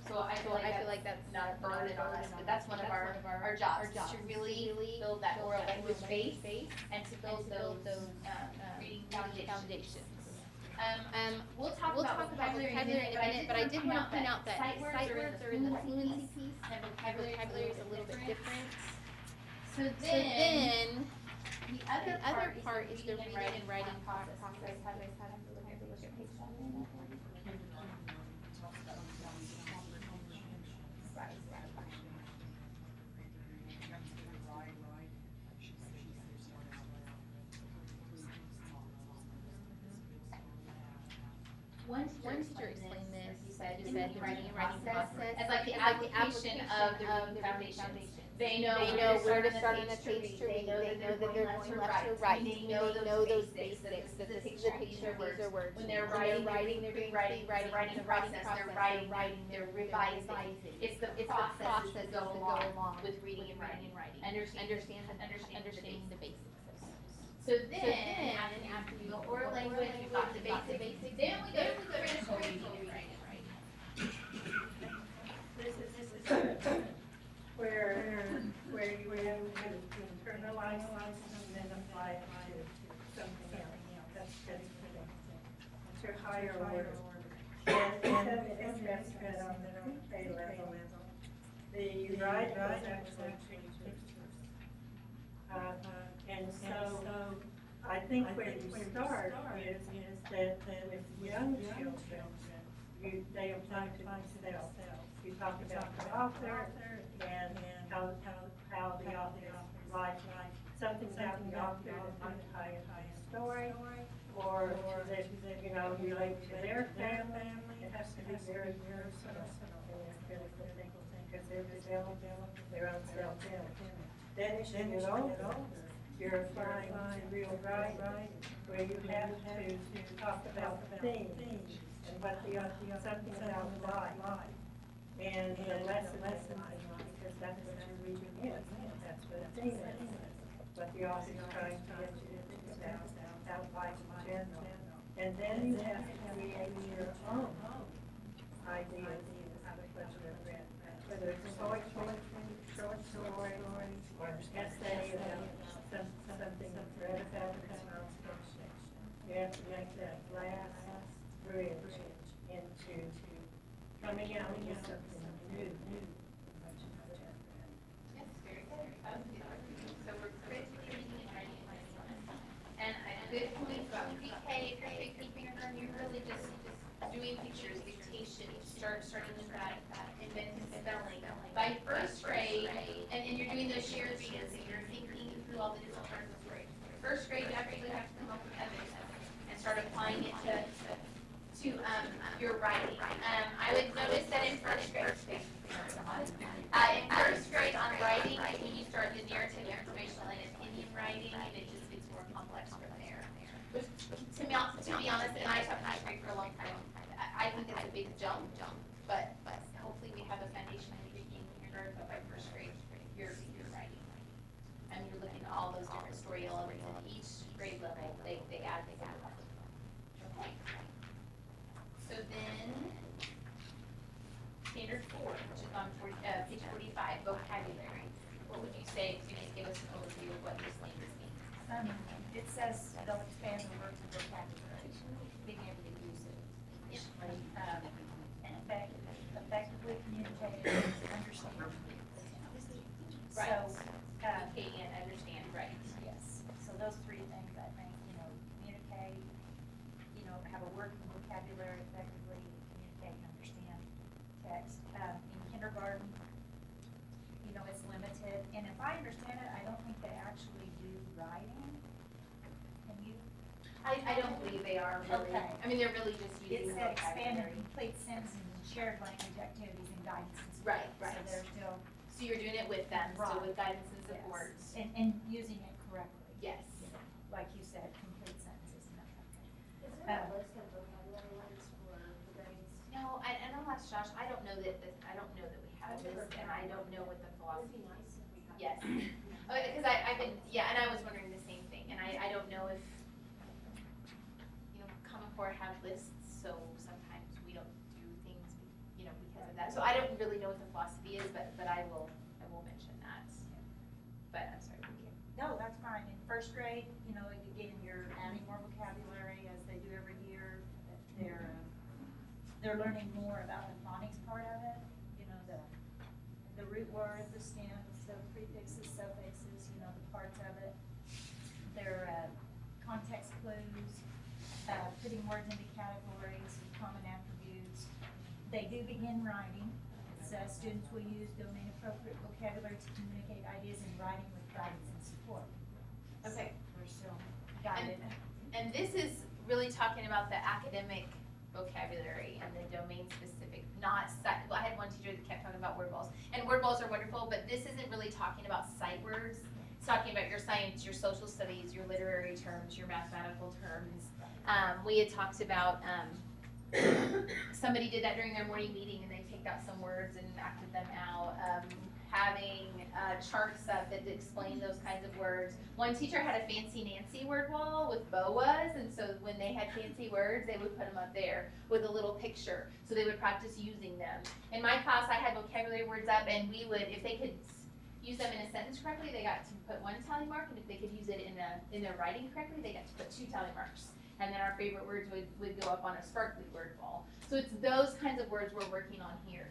So I feel like that's not a burden on us, but that's one of our jobs, to really build that oral language base and to build those reading foundations. We'll talk about vocabulary in a minute, but I did want to point out that sight words are in the fluency piece, and vocabulary is a little bit different. So then the other part is the reading and writing process. Have to look at page 7. One teacher explained this. He said the reading and writing process as like the application of the reading foundation. They know where to start on a page to read. They know that they're going left to right. They know those basics. That this is a picture. These are words. When they're writing, they're doing pre-writing. The writing process. They're writing. They're revising. It's the process that go along with reading and writing. Understanding the basics. So then, after you go oral language, you've got the basics. Then we go to critical reading and writing. This is where you have to internalize and then apply it to something else. That's your higher order. And it's best on the pre-K level. The write is actually pictures. And so I think where you start is that with young children, they apply to themselves. You talk about the author and how the author writes something about the author that might tie into the story, or that, you know, relate to their family. It has to be very personal in this critical thinking, because they're developing their own self-image. Then as you get older, you're applying to real writing, where you have to talk about the themes and what something about life. And the lesson, because that's what your reading is, that's what a theme is. What the author's trying to get you to think about life in general. And then you have to create your own ideas out of what you've read. Whether it's poetry, short story, or essay about something you've read about that's nonfiction. You have to make that last bridge into coming out with something new. Yes, very good. So we're critically reading and writing and a good point about pre-K, pre-kindergarten, you're really just doing pictures, dictation, starting with that, inventing spelling. By first grade, and you're doing those shared readings, and you're thinking through all the different terms of grade. First grade, you actually have to come up with evidence and start applying it to your writing. I would notice that in first grade, on writing, when you start the narrative, informational, and opinion writing, and it just gets more complex from there. Which, to be honest, and I taught first grade for a long time, I think it's a big jump, but hopefully we have a foundation in the beginning, kindergarten, but by first grade, you're writing. And you're looking at all those different story elements, and each grade level, they add. Okay. So then, standard 4, which is on page 45, vocabulary. What would you say, to just give us an overview of what this language means? It says they'll expand the words of vocabulary, being able to use it efficiently, and effectively communicate and understand. Right. So, Communicate and understand, right. yes, so those three things, I think, communicate, have a working vocabulary, effectively communicate and understand text. In kindergarten, it's limited, and if I understand it, I don't think they actually do writing. Can you? I don't believe they are really. Okay. I mean, they're really just It using said expanded vocabulary. complete sentences and shared language activities and guidance and support. Right. So they're still, So you're doing it with them, so Right. with guidance and yes, support. and using it correctly. Yes. Like you said, complete sentences and that kind of thing. Is there a list of vocabulary words for the grades? No, and I'll ask Josh, I don't know that we have this, and I don't know what the That'd be philosophy nice if we had. Yes. Because I've been, and I was wondering the same thing, and I don't know if, Common Core have lists, so sometimes we don't do things, because of that. So I don't really know what the philosophy is, but I will mention that. But I'm sorry, thank you. No, that's fine. In first grade, again, you're adding more vocabulary as they do every year. They're learning more about the phonics part of it, the root words, the stems, the prefixes, suffixes, the parts of it. Their context clues, putting words into categories, common attributes. They do begin writing. Students will use domain-appropriate vocabulary to communicate ideas in writing with guidance and support. Okay. We're still guided. And this is really talking about the academic vocabulary and the domain specific, not sight. Well, I had one teacher that kept talking about word balls, and word balls are wonderful, but this isn't really talking about sight words. It's talking about your science, your social studies, your literary terms, your mathematical terms. We had talked about, somebody did that during their morning meeting and they picked out some words and acted them out. Having charts up that explain those kinds of words. One teacher had a fancy Nancy word wall with boas, and so when they had fancy words, they would put them up there with a little picture, so they would practice using them. In my class, I had vocabulary words up, and we would, if they could use them in a sentence correctly, they got to put 1 tally mark, and if they could use it in their writing correctly, they got to put 2 tally marks. And then our favorite words would go up on a sparkly word wall. So it's those kinds of words we're working on here.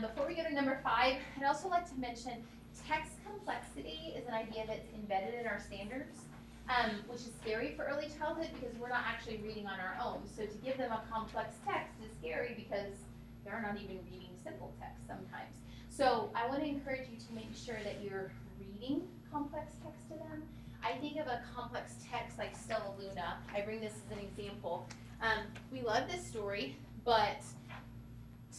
Before we go to number 5, I'd also like to mention text complexity is an idea that's embedded in our standards, which is scary for early childhood because we're not actually reading on our own. So to give them a complex text is scary because they're not even reading simple text sometimes. So I want to encourage you to make sure that you're reading complex text to them. I think of a complex text like Stella Luna. I bring this as an example. We love this story, but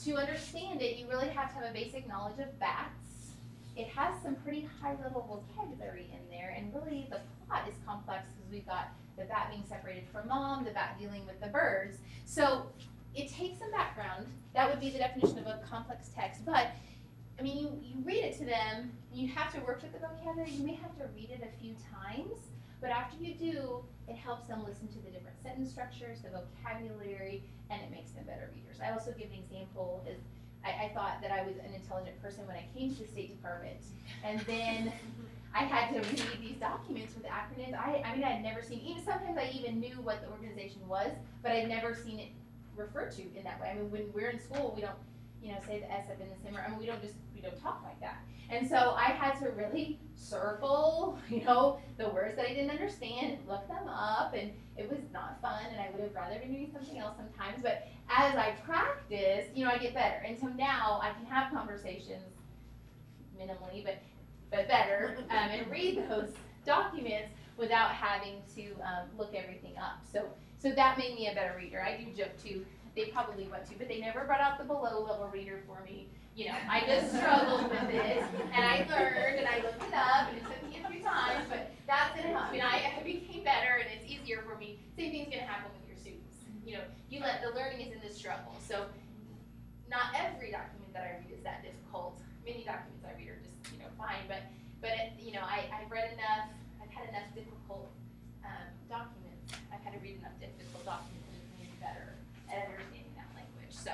to understand it, you really have to have a basic knowledge of bats. It has some pretty high-level vocabulary in there, and really the plot is complex because we've got the bat being separated from mom, the bat dealing with the birds. So it takes some background. That would be the definition of a complex text, but I mean, you read it to them, you have to work with the vocabulary, you may have to read it a few times, but after you do, it helps them listen to the different sentence structures, the vocabulary, and it makes them better readers. I also give an example, is I thought that I was an intelligent person when I came to the State Department, and then I had to read these documents with acronyms. I mean, I had never seen, even sometimes I even knew what the organization was, but I'd never seen it referred to in that way. I mean, when we're in school, we don't, say the S up in the simmer. I mean, we don't talk like that. And so I had to really circle, the words that I didn't understand and look them up, and it was not fun, and I would have rather been doing something else sometimes, but as I practiced, I get better. And so now I can have conversations, minimally, but better, and read those documents without having to look everything up. So that made me a better reader. I do joke too. They probably want to, but they never brought out the below level reader for me. I just struggled with it, and I learned, and I looked it up, and it took me a few times, but that's gonna help. I became better, and it's easier for me. Same thing's gonna happen with your students. The learning is in the struggle. So not every document that I read is that difficult. Many documents I read are just, fine, but I've read enough, I've had enough difficult documents. I've had to read enough difficult documents to make me better at understanding that language. So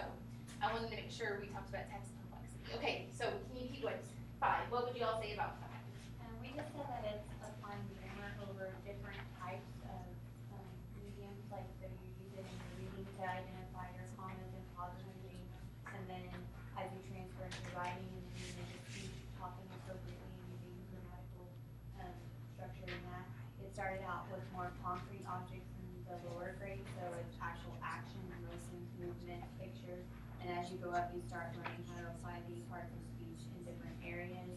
I wanted to make sure we talked about text complexity. Okay, so can you keep going? 5. What would you all say about 5? We just said that it's applying grammar over different types of mediums, like so you use it in your reading to identify your commas and pauses and things, and then as you transfer into writing and then you just keep talking appropriately and using grammatical structure in that. It started out with more concrete objects in the lower grade, so it's actual action, motion, movement, pictures, and as you go up, you start learning how to apply these parts of speech in different areas,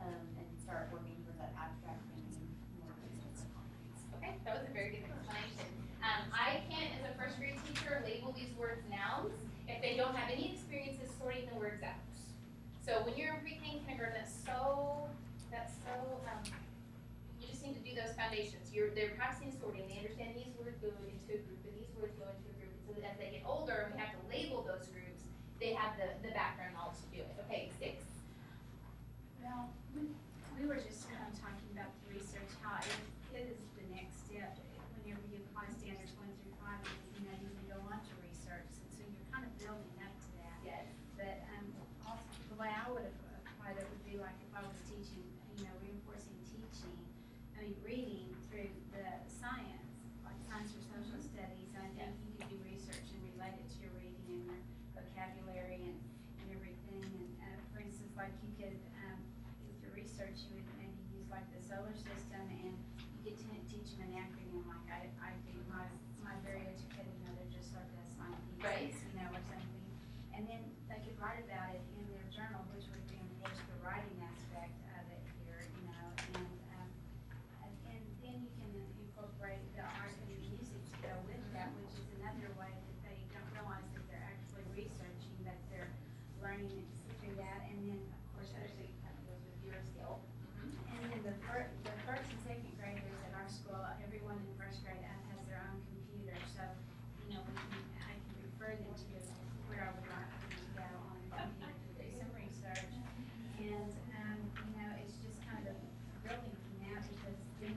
and start working for that abstract thinking more than just concrete. Okay, that was a very good explanation. I can, as a first grade teacher, label these words nouns if they don't have any experiences sorting the words out. So when you're in pre-K and kindergarten, you just need to do those foundations. They're practicing sorting. They understand these words go into a group and these words go into a group. So that as they get older and we have to label those groups, they have the background knowledge to do it. Okay, 6. Well, we were just talking about the research, how it is the next step. Whenever you apply standards 1 through 5, you can go on to research, and so you're kind of building up to that. Yes. But also, the way I would have applied it would be like if I was teaching, reinforcing teaching, reading through the science, like science or social studies, I think you could do research and relate it to your reading and your vocabulary and everything. And for instance, like you could, with your research, you would maybe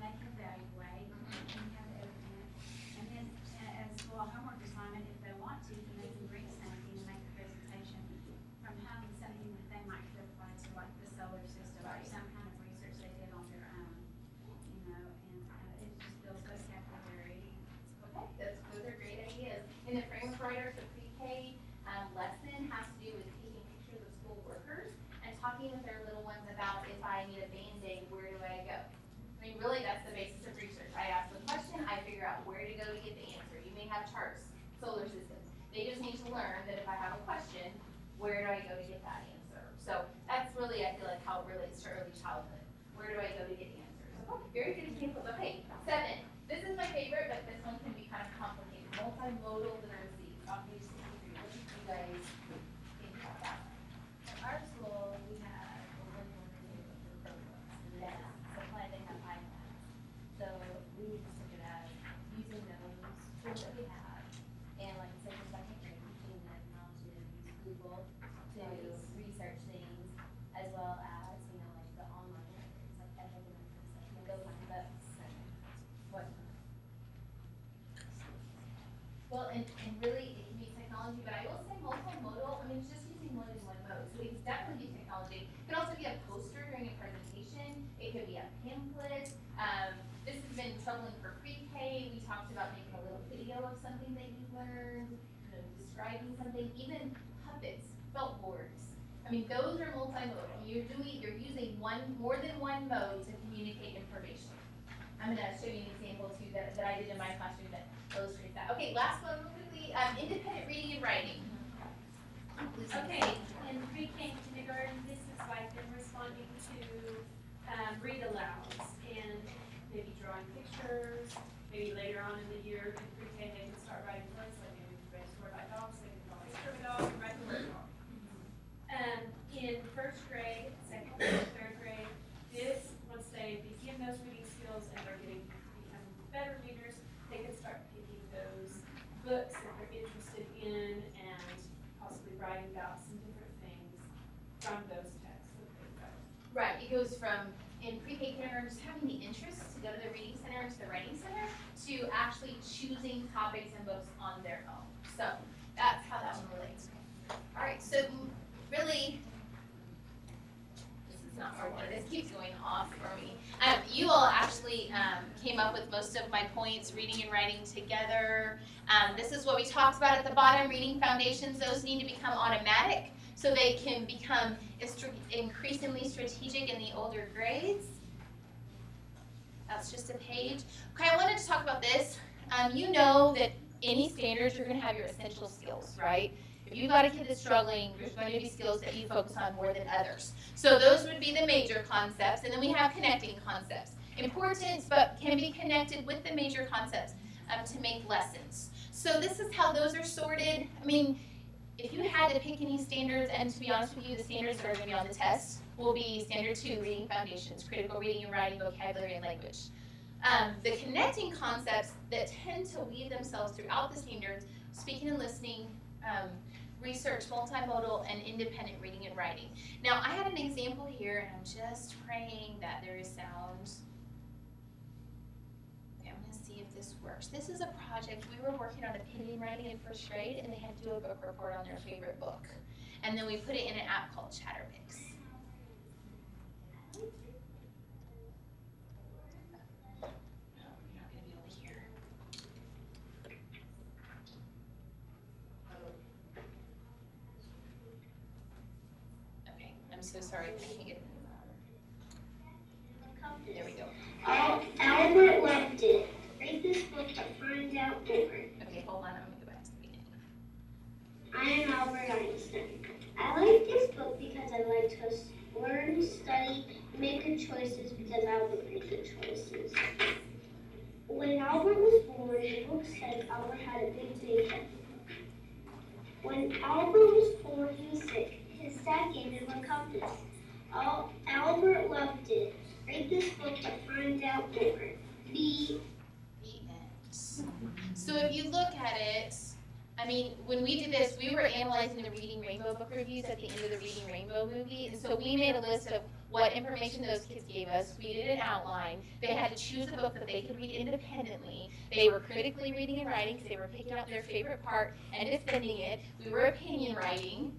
they can evaluate and have evidence. And then as well, homework assignment, if they want to, then they can bring something and make a presentation from home, something that they might could apply to like the solar system or some kind of research they did on their own, you know, and it just builds vocabulary. Okay, those are great ideas. In the framework writer, the pre-K lesson has to do with taking pictures of school workers and talking with their little ones about if I need a Band-Aid, where do I go? I mean, really, that's the basis of research. I ask the question, I figure out where to go to get the answer. You may have charts, solar systems. They just need to learn that if I have a question, where do I go to get that answer? So that's really, I feel like, how it relates to early childhood. Where do I go to get answers? Okay, very good examples. Okay, 7. This is my favorite, but this one can be kind of complicated. Multimodal literacy on page 63. What do you guys think about that? At our school, we have a virtual video for Chromebooks, and then supply they have iPads. So we just look at using those tools that we have, and like I said, for second grade, teaching them how to use Google to research things, as well as, you know, like the online libraries, like Epic and stuff, you know, go find books and whatnot. Well, and really, it can be technology, but I will say multimodal, I mean, it's just using more than one mode. So it can definitely be technology. It could also be a poster during a presentation. It could be a pamphlet. This has been troubling for pre-K. We talked about making a little video of something that you've learned, you know, describing something, even puppets, felt boards. I mean, those are multimodal. You're using more than one mode to communicate information. I'm gonna show you an example too that I did in my classroom that illustrates that. Okay, last one real quickly, independent reading and writing. Okay, in pre-K and kindergarten, this is like them responding to read alouds and maybe drawing pictures. Maybe later on in the year, in pre-K, they can start writing words, like maybe write a word like dog, so they can draw a picture of a dog and write the word dog. In first grade, second grade, third grade, once they begin those reading skills and they're becoming better readers, they can start picking those books that they're interested in and possibly writing about some different things from those texts that they've read. Right, it goes from in pre-K kindergarten just having the interest to go to the reading center and to the writing center to actually choosing topics and books on their own. So that's how that one relates. All right, so really, this is not for one. This keeps going off for me. You all actually came up with most of my points, reading and writing together. This is what we talked about at the bottom, reading foundations. Those need to become automatic so they can become increasingly strategic in the older grades. That's just a page. Okay, I wanted to talk about this. You know that any standards, you're going to have your essential skills, right? If you've got a kid that's struggling, there's going to be skills that you focus on more than others. So those would be the major concepts, and then we have connecting concepts. Important, but can be connected with the major concepts to make lessons. So this is how those are sorted. I mean, if you had to pick any standards, and to be honest with you, the standards that are going to be on the test will be Standard 2, reading foundations, critical reading and writing, vocabulary, and language. The connecting concepts that tend to weave themselves throughout the standards, speaking and listening, research, multimodal, and independent reading and writing. Now, I had an example here, and I'm just praying that there is sound. Okay, I'm gonna see if this works. This is a project, we were working on opinion writing in first grade, and they had to do a book report on their favorite book. And then we put it in an app called Chatterpix. So sorry, I can't get it. There we go. Albert loved it. Read this book to find out more. Okay, hold on, I'm gonna go back to the beginning. I am Albert Einstein. I like this book because I like to learn, study, make good choices because Albert made good choices. When Albert was born, the book said Albert had a big head. When Albert was 4, he was sick. His dad gave him a compass. Albert loved it. Read this book to find out more. The end. So if you look at it, I mean, when we did this, we were analyzing the Reading Rainbow book reviews at the end of the Reading Rainbow movie, and so we made a list of what information those kids gave us. We did an outline. They had to choose a book that they could read independently. They were critically reading and writing because they were picking out their favorite part and defending it. We were opinion writing.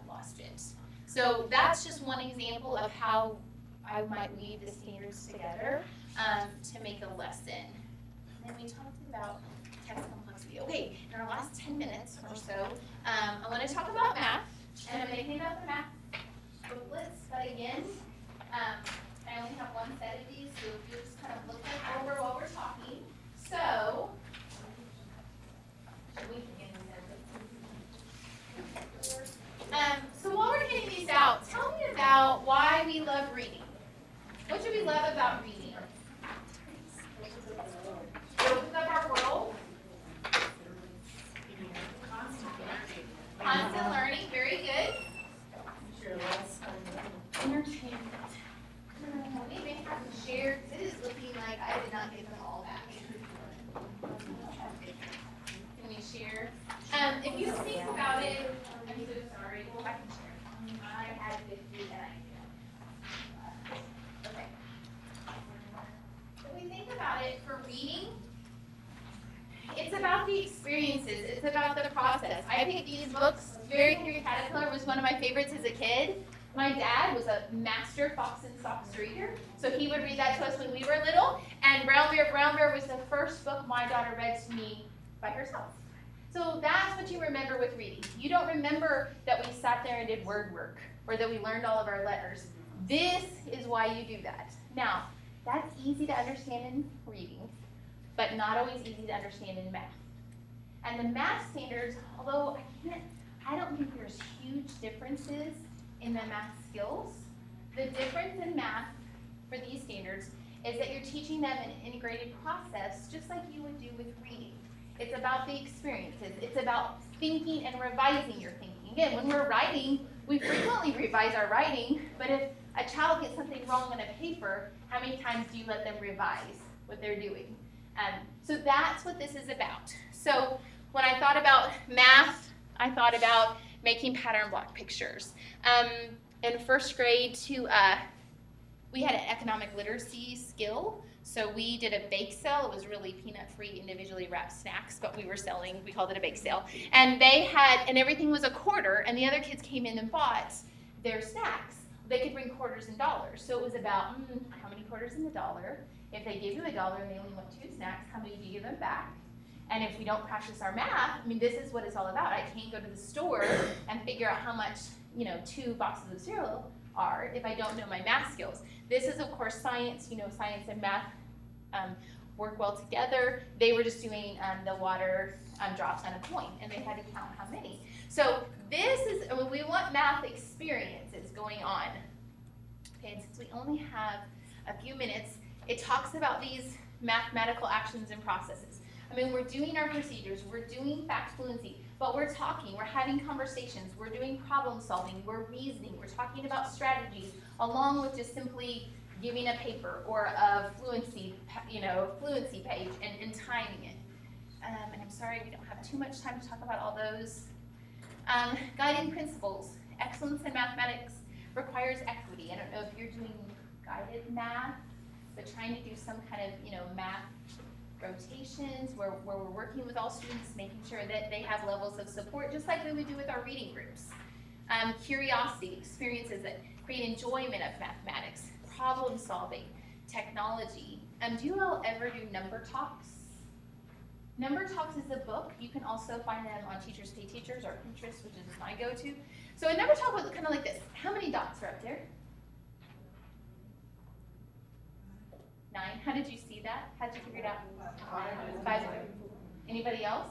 Lost it. So that's just one example of how I might weave the standards together to make a lesson. And then we talked about text complexity. Okay, in our last 10 minutes or so, I want to talk about math, and I'm going to hand out the math booklets, but again, I only have one set of these, so you'll just kind of look them over while we're talking. So, so while we're getting these out, tell me about why we love reading. What do we love about reading? It opens up our world. Constant learning, very good. Entertainment. We may have to share, because it is looking like I did not get them all back. Can we share? If you think about it, I'm so sorry. Well, I can share. I had 50 and I did. Okay. If we think about it for reading, it's about the experiences. It's about the process. I picked these books. Very Hairy Caterpillar was one of my favorites as a kid. My dad was a master Fox and Socks reader, so he would read that to us when we were little. And Brown Bear was the first book my daughter read to me by herself. So that's what you remember with reading. You don't remember that we sat there and did word work or that we learned all of our letters. This is why you do that. Now, that's easy to understand in reading, but not always easy to understand in math. And the math standards, although I don't think there's huge differences in the math skills. The difference in math for these standards is that you're teaching them an integrated process, just like you would do with reading. It's about the experiences. It's about thinking and revising your thinking. Again, when we're writing, we frequently revise our writing, but if a child gets something wrong on a paper, how many times do you let them revise what they're doing? So that's what this is about. So when I thought about math, I thought about making pattern block pictures. In first grade, we had an economic literacy skill. So we did a bake sale. It was really peanut-free, individually wrapped snacks, but we called it a bake sale. And and everything was a quarter, and the other kids came in and bought their snacks. They could bring quarters and dollars. So it was about how many quarters in the dollar. If they gave you $1 and they only want 2 snacks, how many do you give them back? And if we don't practice our math, this is what it's all about. I can't go to the store and figure out how much, 2 boxes of cereal are if I don't know my math skills. This is, of course, science. Science and math work well together. They were just doing the water drops on a coin, and they had to count how many. So this is, we want math experiences going on. Okay, and since we only have a few minutes, it talks about these mathematical actions and processes. We're doing our procedures, we're doing fact fluency, but we're talking, we're having conversations, we're doing problem solving, we're reasoning, we're talking about strategies, along with just simply giving a paper or a fluency page and timing it. And I'm sorry we don't have too much time to talk about all those. Guiding principles. Excellence in mathematics requires equity. I don't know if you're doing guided math, but trying to do some kind of math rotations where we're working with all students, making sure that they have levels of support, just like we would do with our reading groups. Curiosity, experiences that create enjoyment of mathematics, problem solving, technology. Do you all ever do number talks? Number Talks is a book. You can also find them on Teachers Pay Teachers or Pinterest, which is my go-to. So a number talk was kind of like this. How many dots are up there? 9. How did you see that? How did you figure it out? 5. Anybody else?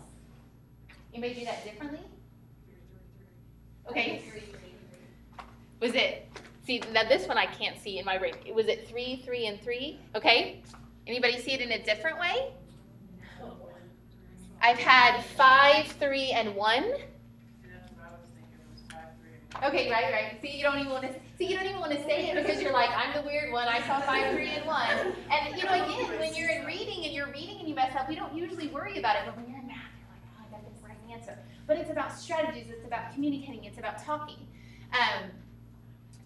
Anybody do that differently? Okay. Was it, see, now this one I can't see in my brain. Was it 3, 3, and 3? Okay. Anybody see it in a different way? I've had 5, 3, and 1. Okay, right. See, you don't even want to say it because you're like, I'm the weird one. I saw 5, 3, and 1. And again, when you're in reading and you're reading and you mess up, we don't usually worry about it. But when you're in math, you're like, oh, I got the right answer. But it's about strategies. It's about communicating. It's about talking.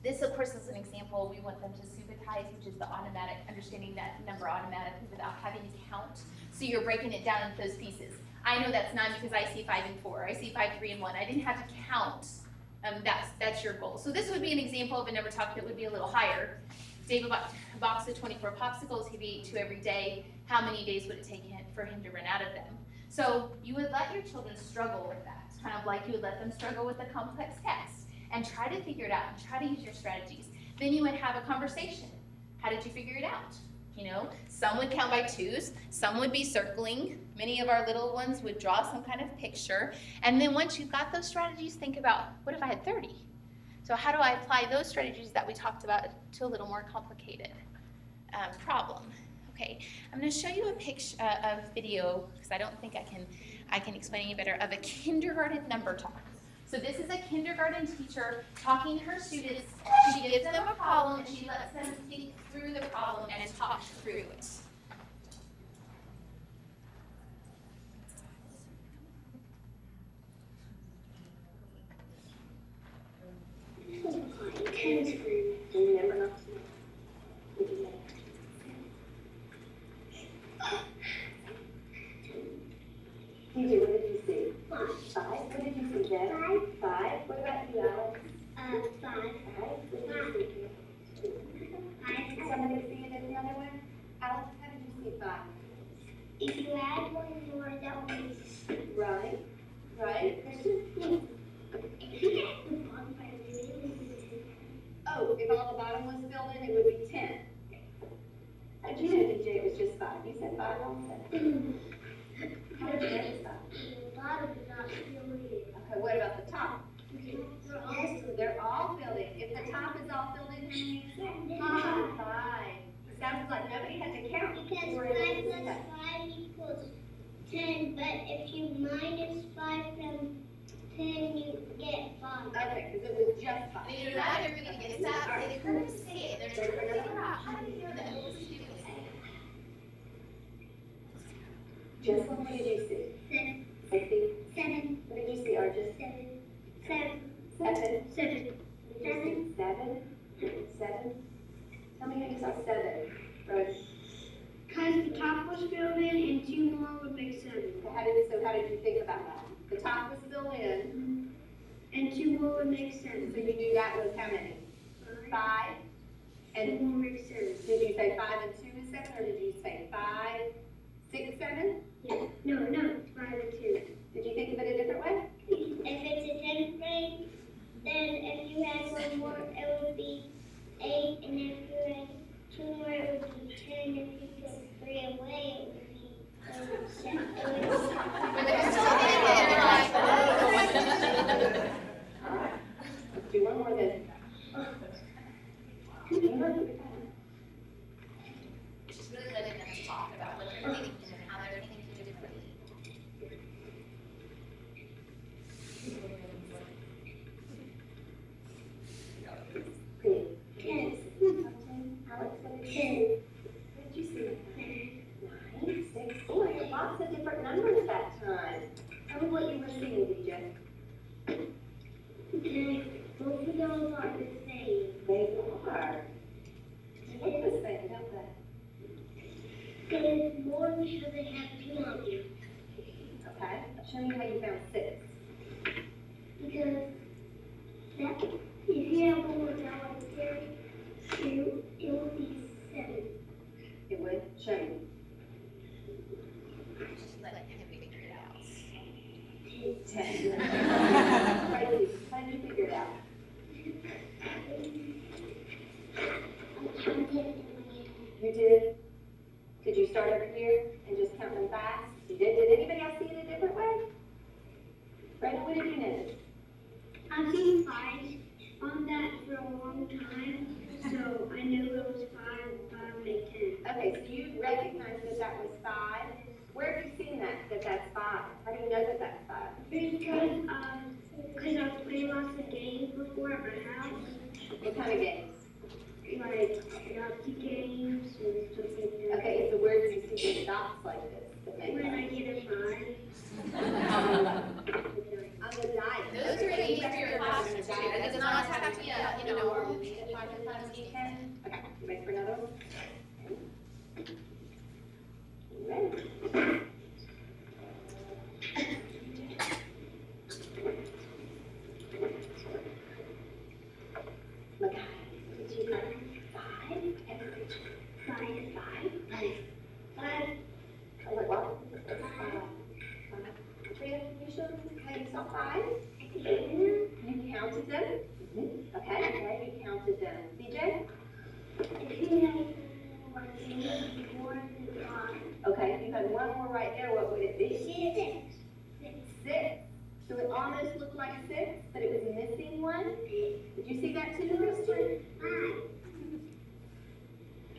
This, of course, is an example. We want them to sufficiency, which is the automatic, understanding that number automatically without having to count. So you're breaking it down into those pieces. I know that's 9 because I see 5 and 4. I see 5, 3, and 1. I didn't have to count. That's your goal. So this would be an example of a number talk that would be a little higher. Dave bought a box of 24 popsicles. He'd eat 2 every day. How many days would it take for him to run out of them? So you would let your children struggle with that, kind of like you would let them struggle with a complex test, and try to figure it out and try to use your strategies. Then you would have a conversation. How did you figure it out? You know, some would count by 2s, some would be circling. Many of our little ones would draw some kind of picture. And then once you've got those strategies, think about, what if I had 30? So how do I apply those strategies that we talked about to a little more complicated problem? Okay, I'm going to show you a picture, a video, because I don't think I can explain any better, of a kindergarten number talk. So this is a kindergarten teacher talking to her students. She gives them a problem and she lets them think through the problem and talk through it. Remember not to. DJ, what did you see? 5. What did you see, Jen? 5. What about you, Alex? 5. What did you see? 5. Did somebody see it in the other one? Alex, how did you see 5? If you add 1 more, that would be right. Right, Christian? If you add the bottom part of it, it would be 10. Oh, if all the bottom was filled in, it would be 10. How'd you know, DJ, it was just 5? You said 5 also? How did you know it's 5? The bottom is not filled in. Okay, what about the top? Yes, they're all filled in. If the top is all filled in, how many is it? 5. It sounds like nobody had to count. Because 5 plus 5 equals 10, but if you minus 5 from 10, you get 5. Okay, because it was just 5. You're not ever going to get that. They heard us say it. They're trying to figure out how do you know that. Just what did you see? 7. I see. 7. What did you see, Arjun? 7. 7. 7. 7. 7. 7. 7. Tell me how you saw 7. Right. Because the top was filled in and 2 more would make 7. So how did you think about that? The top was filled in. And 2 more would make 7. So you knew that was how many? 5. And 2 more makes 7. did you say 5 and 2 is 7, or did you say 5, 6, 7? Yeah. No, 5 and 2. Did you think of it a different way? If it's a 10th grade, then if you had 1 more, it would be 8. And if you had 2 more, it would be 10. If you took 3 away, it would be 7. But they're still in there. They're like, All right. Let's do 1 more then. just really letting them talk about what they're thinking and how they're thinking differently. Good. 10. Alex, what did you see? What did you see? 9, 6. Oh, I had lots of different numbers that time. Tell me what you were seeing, DJ. Both of those are the same. They are. They look the same, don't they? Because more because they have 2 of you. Okay. Show me how you found 6. Because that, if you have 1 more down like there, it would be 7. It would show me. Just let him figure it out. 10. How did you figure it out? You did? Did you start over here and just count them fast? You did? Did anybody else see it a different way? Brandon, what did you notice? I've seen 5 on that for a long time, so I knew it was 5 made 10. Okay, so you recognized that that was 5. Where have you seen that that's 5? How do you know that that's 5? Because I've played lots of games before at my house, What kind of games? like Yahtzee games and stuff like that. Okay, so where did you see the dots like this? That make When I 5? get a 5. On the diet. Those are really easy for your classrooms too. That does not have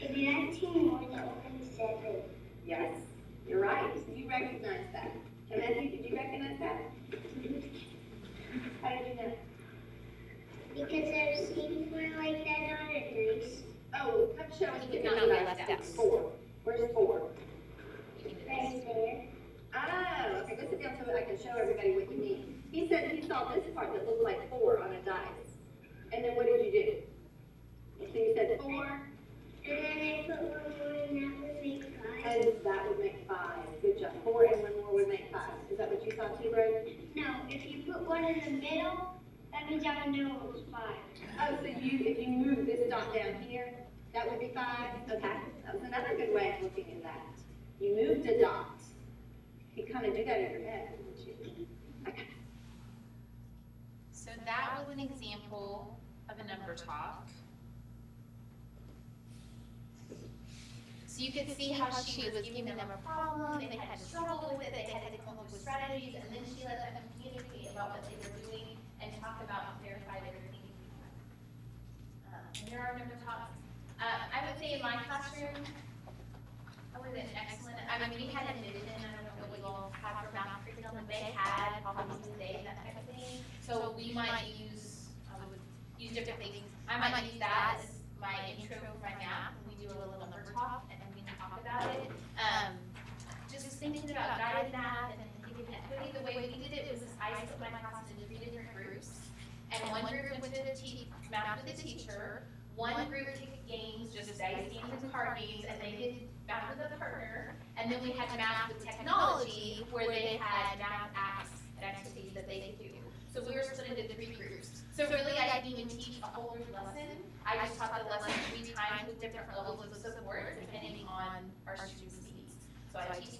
Is 19 more than 7? Yes, you're right. You recognize that. And Matthew, did you recognize that? How did you know? Because I've seen 4 like that on a race. Oh, come show us You the cannot number be left left out. out. 4. Where's 4? Right there. Oh, okay, go sit down so I can show everybody what you mean. He said he saw this part that looked like 4 on a dice. And then what did you do? So you said 4, And then I put 1 more and that would make 5. and that would make 5. Good job. 4 and 1 more would make 5. Is that what you saw too, Brad? No, if you put 1 in the middle, that means I would know it was 5. Oh, so if you move this dot down here, that would be 5? Okay, that was another good way of looking at that. You moved a dot. You kind of do that in your head, didn't you? Okay. So that was an example of a number talk. So you could see how she was giving them a problem, they had to struggle with it, they had to come up with strategies, and then she let them communicate about what they were doing and talk about and verify their thinking. And there are number talks. I would say in my classroom, I was an excellent, I mean, we had a division, I don't know what you all have for math curriculum, but they had problems today, that type of thing. So we might use, I would use different things. I might use that as my intro for my math, when we do a little number talk, and we talk about it. Just thinking about guided math and giving activity, the way we did it was I split my class into 3 different groups. And one group went to math with the teacher, one group took games, just dice games and card games, and they did math with a partner. And then we had math with technology, where they had math apps and activities that they could do. So we were split into 3 groups. So really, I didn't even teach a whole group lesson. I just taught the lesson 3 times with different levels of support, depending on our students' needs. So I teach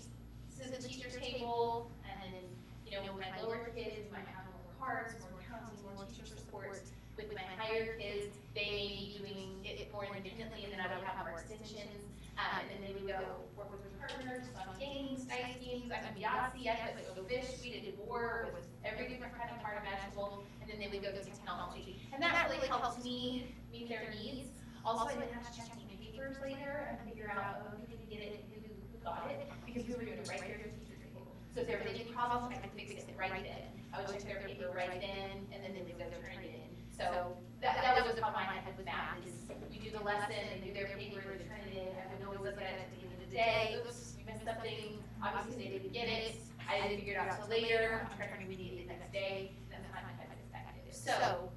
this is the teacher's table, and then, with my lower kids, we might have more cards, more counting, more teacher support. With my higher kids, they may be doing it more independently, and then I would have more extensions. And then they would go work with partners on games, dice games. I haven't Yahtzee yet, but go fish. We did war with every different kind of card imaginable. And then they would go to technology. And that really helped me meet their needs. Also, I didn't have to check any papers later and figure out, who didn't get it, who got it, because we were doing it right there at the teacher table. So if there were any problems, I could fix it right then. I would check their paper right then, and then they would go turn it in. So that was the problem I had with math, is you do the lesson, they do their paper, they turn it in, I would always look at it at the end of the day, oops, we missed something, obviously they didn't get it, I didn't figure it out until later, I'm trying to remediate it the next day, and then I had effective. So,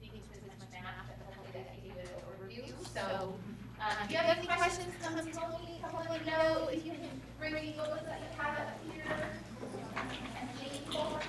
thinking too much math, but hopefully that gave you an overview. So, if you have any questions, come and tell me, come let me know, if you can bring me what that you have up here, and lean forward.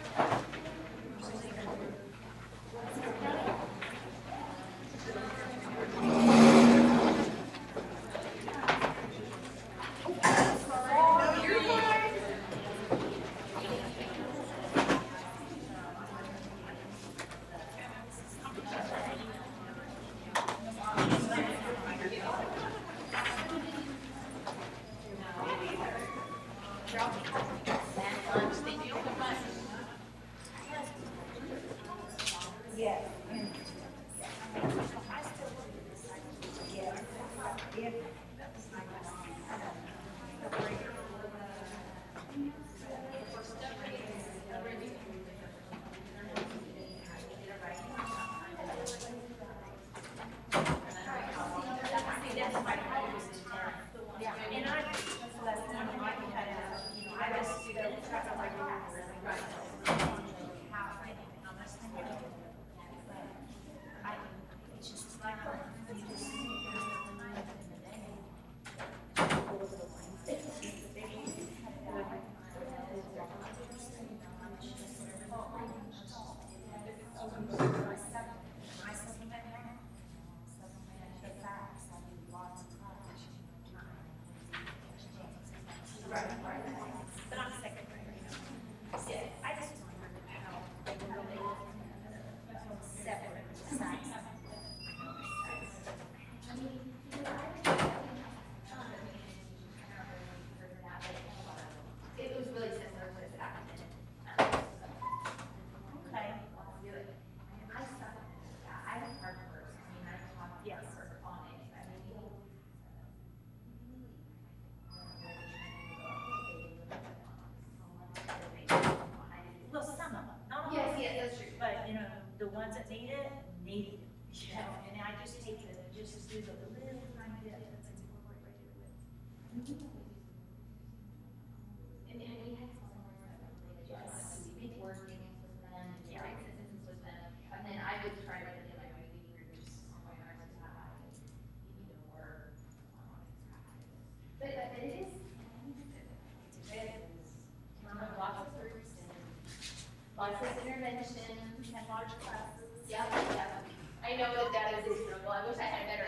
ones that need it, you know, and I just take it, just do the little tiny bit that's incorporated with. And we had someone that really just speak working with them, write sentences with them, and then I would try to get like reading groups on my RTI, or but it is, lots of groups and lots of interventions and large classes. Yep. I know that is a struggle. I wish I had better